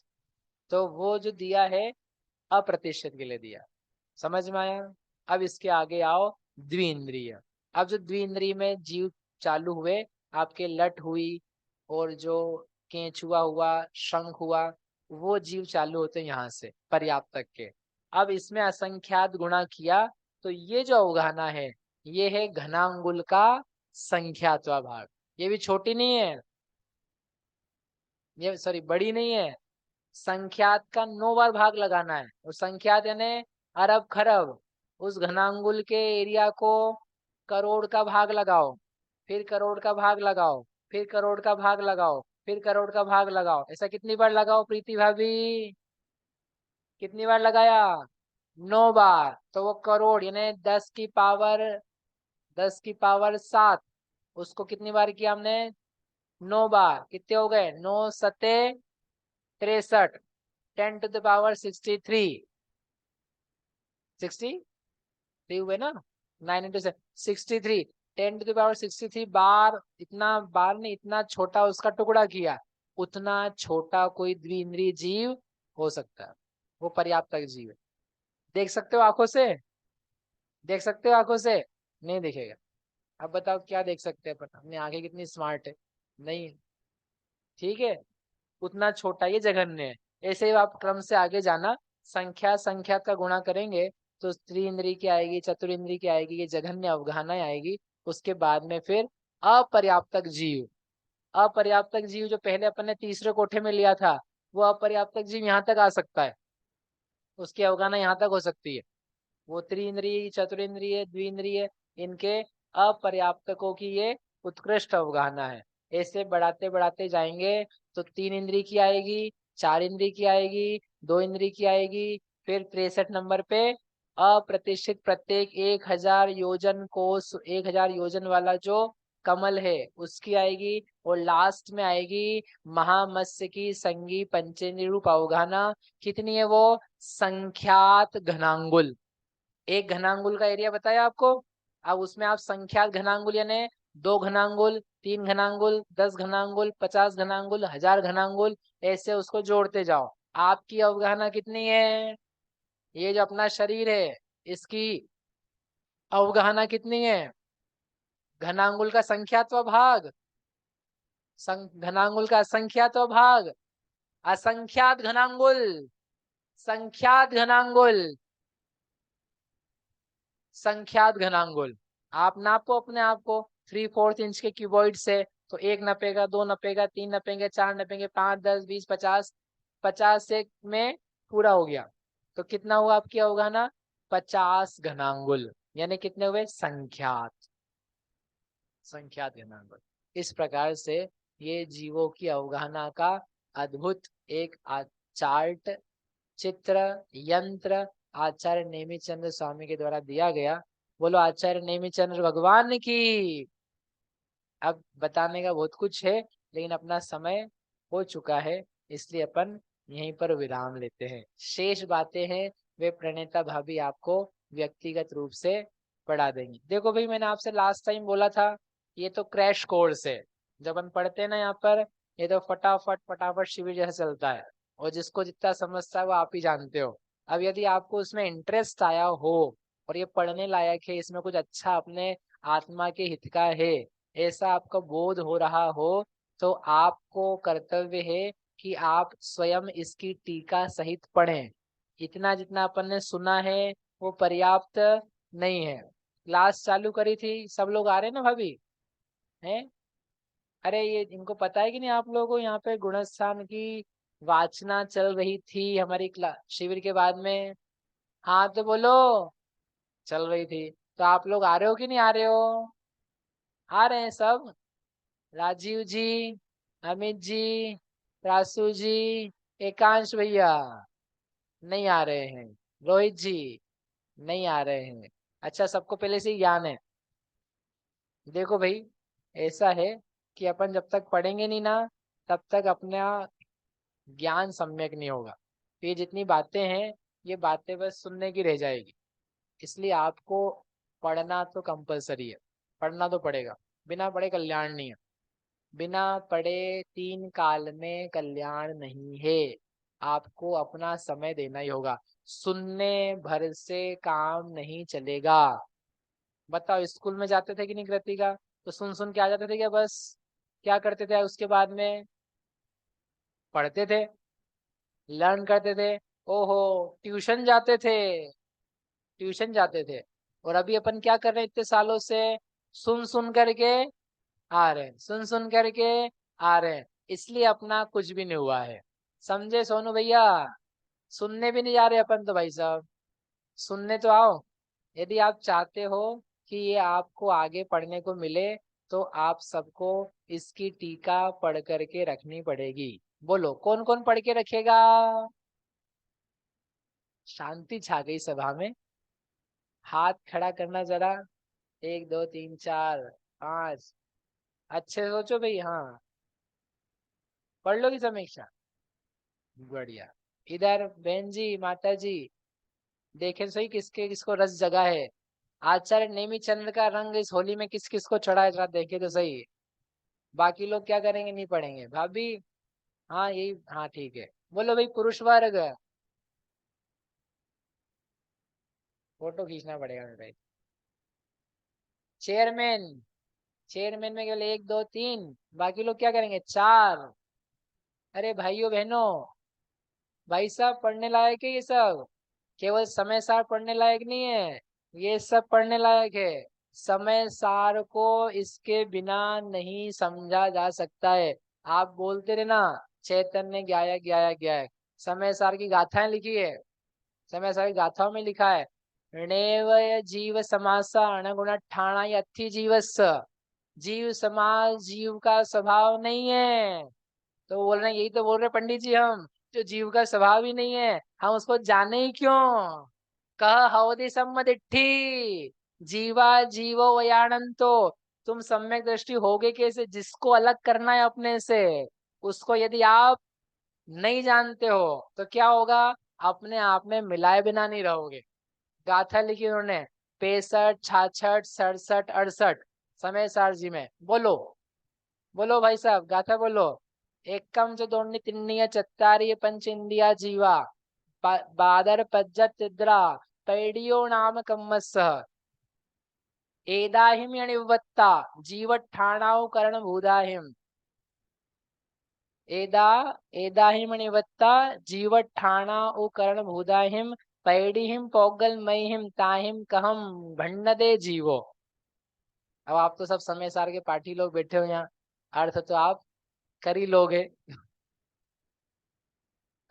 तो वो जो दिया है अप्रतिष्ठित के लिए दिया, समझ में आया। अब इसके आगे आओ द्विइंद्रिय। अब जो द्विइंद्रिय में जीव चालू हुए, आपके लट हुई और जो केंचुआ हुआ, शंख हुआ, वो जीव चालू होते हैं यहाँ से पर्याप्त तक के। अब इसमें असंख्यात गुणा किया तो ये जो अवगाहना है ये है घनांगुल का संख्यात्वा भाग। ये भी छोटी नहीं है, ये सॉरी बड़ी नहीं है, संख्यात का 9 बार भाग लगाना है, और संख्यात यानी अरब खरब, उस घनांगुल के एरिया को करोड़ का भाग लगाओ, फिर करोड़ का भाग लगाओ, फिर करोड़ का भाग लगाओ, फिर करोड़ का भाग लगाओ। ऐसा कितनी बार लगाओ प्रीति भाभी, कितनी बार लगाया, 9 बार। तो वो करोड़ यानी 10 की पावर 7, उसको कितनी बार किया हमने, 9 बार। कितने हो गए, 9 सते 63, 10 to the power 63, 63 हुए ना, 9 into 63, 10 to the power 63 बार। इतना बार नहीं, इतना छोटा उसका टुकड़ा किया, उतना छोटा कोई द्विइंद्रिय जीव हो सकता है, वो पर्याप्त जीव है। देख सकते हो आंखों से, देख सकते हो आंखों से, नहीं दिखेगा। अब बताओ क्या देख सकते हैं अपन, अपनी आंखें कितनी स्मार्ट है, नहीं, ठीक है, उतना छोटा ये जघन्य है। ऐसे ही आप क्रम से आगे जाना, संख्या संख्यात का गुणा करेंगे तो त्रिइंद्रिय की आएगी, चतुरिंद्रिय की आएगी, ये जघन्य अवगाहना आएगी। उसके बाद में फिर अपर्याप्तक जीव, अपर्याप्तक जीव जो पहले अपन ने तीसरे कोठे में लिया था, वो अपर्याप्तक जीव यहाँ तक आ सकता है, उसकी अवगाहना यहाँ तक हो सकती है। वो त्रिइंद्रिय, चतुरिंद्रिय, द्विइंद्रिय, इनके अपर्याप्तकों की ये उत्कृष्ट अवगाहना है। ऐसे बढ़ाते बढ़ाते जाएंगे तो 3 इंद्रिय की आएगी, 4 इंद्रिय की आएगी, 2 इंद्रिय की आएगी, फिर 63 नंबर पे अप्रतिष्ठित प्रत्येक 1000 योजन कोस, 1000 योजन वाला जो कमल है उसकी आएगी, और लास्ट में आएगी महामत्स्य की संगी पंचेंद्रिय रूप अवगाहना। कितनी है वो, संख्यात घनांगुल। एक घनांगुल का एरिया बताया आपको, अब उसमें आप संख्यात घनांगुल यानी 2 घनांगुल, 3 घनांगुल, 10 घनांगुल, 50 घनांगुल, 1000 घनांगुल, ऐसे उसको जोड़ते जाओ। आपकी अवगाहना कितनी है? ये जो अपना शरीर है इसकी अवगाहना कितनी है? घनांगुल का संख्यात्व भाग, घनांगुल का असंख्यात्व भाग, असंख्यात घनांगुल, संख्यात घनांगुल, संख्यात घनांगुल। आप नापो अपने आप को 3/4 इंच के क्यूबॉइड से, तो 1 नपेगा, 2 नपेगा, 3 नपेंगे, 4 नपेंगे, 5, 10, 20, 50, 50 से में पूरा हो गया। तो कितना हुआ आपकी अवगाहना? 50 घनांगुल, यानी कितने हुए? संख्यात, संख्यात घनांगुल। इस प्रकार से ये जीवों की अवगाहना का अद्भुत एक चार्ट, चित्र, यंत्र आचार्य नेमिचंद्र स्वामी के द्वारा दिया गया। बोलो आचार्य नेमिचंद्र भगवान की। अब बताने का बहुत कुछ है, लेकिन अपना समय हो चुका है, इसलिए अपन यहीं पर विराम लेते हैं। शेष बातें हैं वे प्रणेता भाभी आपको व्यक्तिगत रूप से पढ़ा देंगी। देखो भाई, मैंने आपसे लास्ट टाइम बोला था ये तो क्रैश कोर्स है। जब अपन पढ़ते हैं ना यहाँ पर, ये तो फटाफट फटाफट शिविर जैसा चलता है, और जिसको जितना समझता है वो आप ही जानते हो। अब यदि आपको उसमें इंटरेस्ट आया हो और ये पढ़ने लायक है, इसमें कुछ अच्छा अपने आत्मा के हित का है, ऐसा आपका बोध हो रहा हो, तो आपको कर्तव्य है कि आप स्वयं इसकी टीका सहित पढ़ें। इतना जितना अपन ने सुना है वो पर्याप्त नहीं है। क्लास चालू करी थी, सब लोग आ रहे हैं ना भाभी? हैं? अरे ये इनको पता है कि नहीं आप लोगों को, यहाँ पे गुणस्थान की वाचना चल रही थी हमारी शिविर के बाद में? हाँ तो बोलो। चल रही थी, तो आप लोग आ रहे हो कि नहीं आ रहे हो? आ रहे हैं सब? राजीव जी, अमित जी, रासू जी, एकांश भैया नहीं आ रहे हैं, रोहित जी नहीं आ रहे हैं। अच्छा, सबको पहले से ही ज्ञान है। देखो भाई, ऐसा है कि अपन जब तक पढ़ेंगे नहीं ना, तब तक अपना ज्ञान सम्यक नहीं होगा। तो ये जितनी बातें हैं, ये बातें बस सुनने की रह जाएगी। इसलिए आपको पढ़ना तो कंपलसरी है, पढ़ना तो पड़ेगा, बिना पढ़े कल्याण नहीं है। बिना पढ़े 3 काल में कल्याण नहीं है। आपको अपना समय देना ही होगा। सुनने भर से काम नहीं चलेगा। बताओ, स्कूल में जाते थे कि नहीं कृतिका? तो सुन सुन के आ जाते थे क्या बस? क्या करते थे उसके बाद में? पढ़ते थे, लर्न करते थे। ओहो, ट्यूशन जाते थे, ट्यूशन जाते थे। और अभी अपन क्या कर रहे हैं इतने सालों से? सुन सुन करके आ रहे हैं, सुन सुन करके आ रहे हैं, इसलिए अपना कुछ भी नहीं हुआ है। समझे सोनू भैया? सुनने भी नहीं जा रहे अपन तो भाई साहब, सुनने तो आओ। यदि आप चाहते हो कि ये आपको आगे पढ़ने को मिले, तो आप सबको इसकी टीका पढ़ करके रखनी पड़ेगी। बोलो कौन कौन पढ़ के रखेगा? शांति छा गई सभा में। हाथ खड़ा करना जरा। 1 2 3 4 5। अच्छे सोचो भाई। हाँ, पढ़ लो की समीक्षा। बढ़िया। इधर बहन जी, माता जी, देखे सही किसके किसको रस जगा है। आचार्य नेमिचंद्र का रंग इस होली में किस किस को चढ़ा है, जरा देखे तो सही। बाकी लोग क्या करेंगे? नहीं पढ़ेंगे भाभी? हाँ यही, हाँ ठीक है। बोलो भाई पुरुष वर्ग, फोटो खींचना पड़ेगा मेरे। चेयरमैन, चेयरमैन में केवल 1 2 3, बाकी लोग क्या करेंगे? 4। अरे भाइयों बहनों, भाई साहब पढ़ने लायक है ये सब, केवल समय सार पढ़ने लायक नहीं है, ये सब पढ़ने लायक है। समय सार को इसके बिना नहीं समझा जा सकता है। आप बोलते रहे ना, चैतन्य ज्ञाया ज्ञाया ज्ञाया, समय सार की गाथाएं लिखी है, समय सार की गाथाओं में लिखा है, णेवय जीव समासा अणगुण ठाणा अथि जीवस्स। जीव समाज जीव का स्वभाव नहीं है। तो बोल रहे हैं, यही तो बोल रहे पंडित जी हम, जो जीव का स्वभाव ही नहीं है, हम उसको जाने ही क्यों? कह हवदि सम्मदिट्ठी, जीवा जीवो वयानंतो। तुम सम्यक दृष्टि होगे कैसे? जिसको अलग करना है अपने से, उसको यदि आप नहीं जानते हो तो क्या होगा? अपने आप में मिलाए बिना नहीं रहोगे। गाथा लिखी उन्होंने, 65 66 67 68, समय सार जी में बोलो, बोलो भाई साहब, गाथा बोलो। एकम च दोन्नी तिन्निय चत्तारिय पंच इंदिया जीवा बादर पज्जत तिद्रा पैडियो नाम कम्मस्सह एदाहिम यणिवत्ता जीवट ठाणाउ करण भूदाहिम एदाहिमणिवत्ता जीवट ठाणा उ करण भूदाहिम पैडिहिम पौगल मईहिम ताहिम कहम भंडदे जीवो। अब आप तो सब समय सार के पाठी लोग बैठे हो यहाँ, अर्थ तो आप कर ही लोगे।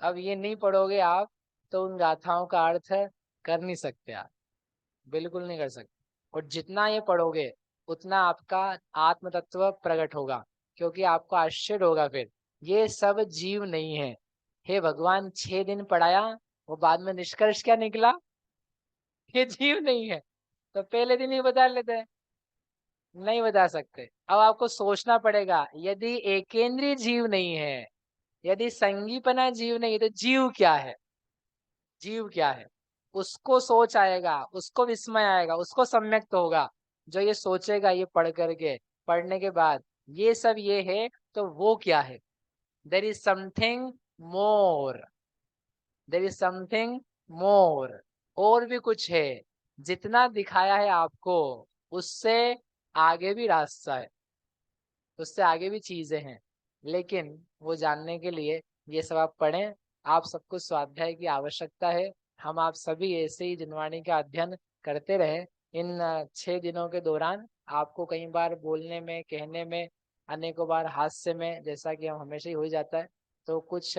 अब ये नहीं पढ़ोगे आप तो उन गाथाओं का अर्थ कर नहीं सकते आप, बिल्कुल नहीं कर सकते। और जितना ये पढ़ोगे उतना आपका आत्म तत्व प्रकट होगा, क्योंकि आपको आश्चर्य होगा फिर ये सब जीव नहीं है। हे भगवान, 6 दिन पढ़ाया, वो बाद में निष्कर्ष क्या निकला? ये जीव नहीं है। तो पहले दिन ही बता लेते हैं, नहीं बता सकते। अब आपको सोचना पड़ेगा, यदि एकेंद्रीय जीव नहीं है, यदि संगीपना जीव नहीं है, तो जीव क्या है? जीव क्या है? उसको सोच आएगा, उसको विस्मय आएगा, उसको सम्यक्त होगा। जो ये सोचेगा, ये पढ़ करके, पढ़ने के बाद ये सब ये है, तो वो क्या है? There is something more, there is something more. और भी कुछ है, जितना दिखाया है आपको उससे आगे भी रास्ता है, उससे आगे भी चीजें हैं। लेकिन वो जानने के लिए ये सब आप पढ़ें। आप सबको स्वाध्याय की आवश्यकता है। हम आप सभी ऐसे ही जिनवाणी का अध्ययन करते रहे। इन 6 दिनों के दौरान आपको कई बार बोलने में, कहने में, अनेकों बार हास्य में, जैसा कि हम हमेशा ही हो जाता है, तो कुछ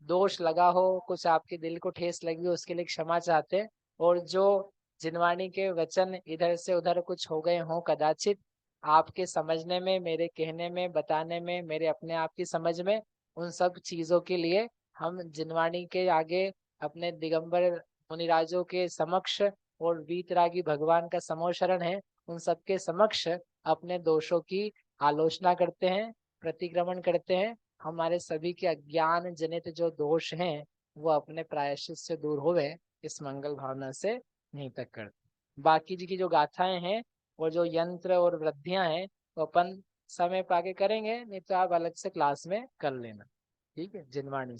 दोष लगा हो, कुछ आपके दिल को ठेस लगी हो, उसके लिए क्षमा चाहते हैं। और जो जिनवाणी के वचन इधर से उधर कुछ हो गए हों कदाचित आपके समझने में, मेरे कहने में, बताने में, मेरे अपने आप की समझ में, उन सब चीज़ों के लिए हम जिनवाणी के आगे अपने दिगंबर मुनिराजों के समक्ष और वीतरागी भगवान का समोशरण है, उन सबके समक्ष अपने दोषों की आलोचना करते हैं, प्रतिक्रमण करते हैं। हमारे सभी के अज्ञान जनित जो दोष हैं वो अपने प्रायश्चित से दूर होवे, इस मंगल भावना से यहीं तक करते। बाकी जी की जो गाथाएं हैं और जो यंत्र और वृद्धियां हैं वो अपन समय पाके करेंगे, नहीं तो आप अलग से क्लास में कर लेना। ठीक है, जिनवाणी से।